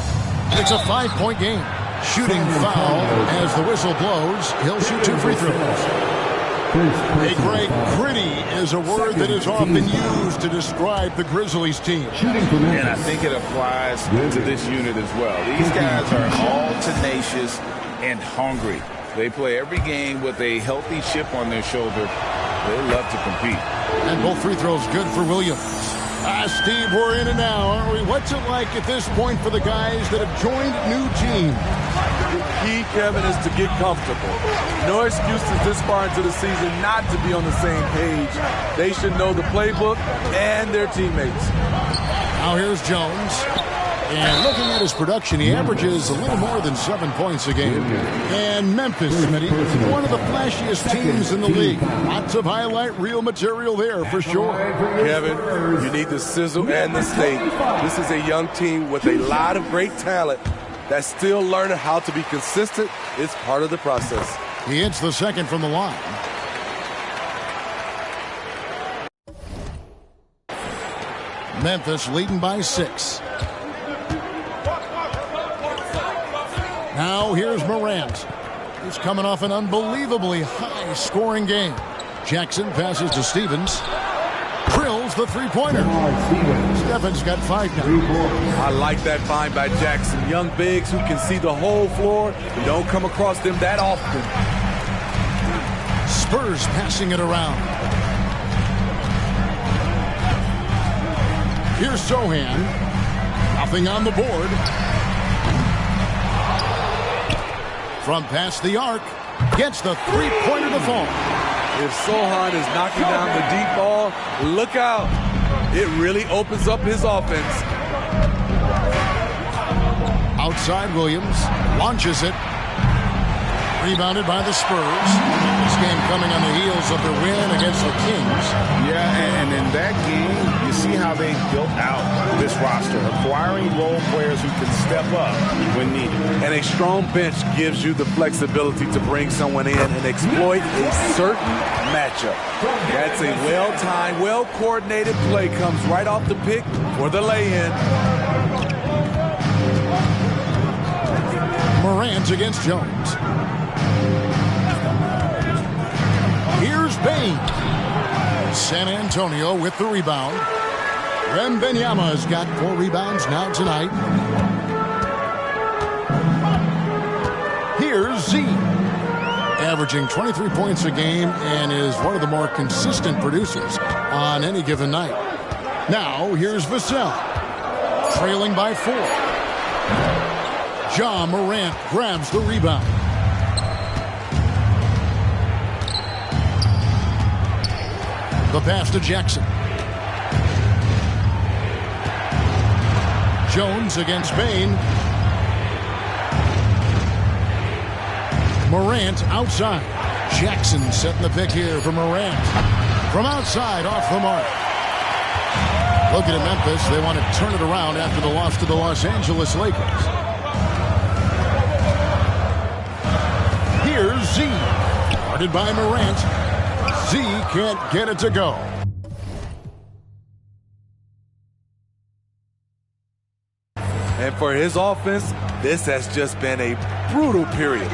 It's a 5-point game. Shooting foul as the whistle blows. He'll shoot 2 free throws. Hey, Greg, gritty is a word that is often used to describe the Grizzlies team. And I think it applies to this unit as well. These guys are all tenacious and hungry. They play every game with a healthy chip on their shoulder. They love to compete. And both free throws good for Williams. Steve, we're in it now, aren't we? What's it like at this point for the guys that have joined new team? The key, Kevin, is to get comfortable. No excuses this far into the season not to be on the same page. They should know the playbook and their teammates. Now here's Jones. And looking at his production, he averages a little more than 7 points a game. And Memphis, Smitty, one of the flashiest teams in the league. Lots of highlight reel material there for sure. Kevin, you need the sizzle and the steak. This is a young team with a lot of great talent that's still learning how to be consistent. It's part of the process. He hits the second from the line. Memphis leading by 6. Now here's Morant. He's coming off an unbelievably high-scoring game. Jackson passes to Stevens. Drills the three-pointer. Stephens got 5 now. I like that find by Jackson. Young bigs who can see the whole floor. You don't come across them that often. Spurs passing it around. Here's Sohan. Nothing on the board. From past the arc, gets the three-pointer to fall. If Sohan is knocking down the deep ball, look out. It really opens up his offense. Outside Williams launches it. Rebounded by the Spurs. This game coming on the heels of their win against the Kings. Yeah, and in that game, you see how they built out this roster, acquiring role players who can step up when needed. And a strong bench gives you the flexibility to bring someone in and exploit a certain matchup. That's a well-timed, well-coordinated play. Comes right off the pick for the lay-in. Morant against Jones. Here's Bain. San Antonio with the rebound. Wembanyama's got 4 rebounds now tonight. Here's Z. Averaging 23 points a game and is one of the more consistent producers on any given night. Now, here's Vassell. Trailing by 4. Ja Morant grabs the rebound. The pass to Jackson. Jones against Bain. Morant outside. Jackson setting the pick here for Morant. From outside, off the mark. Looking at Memphis, they want to turn it around after the loss to the Los Angeles Lakers. Here's Z. Guarded by Morant. Z can't get it to go. And for his offense, this has just been a brutal period.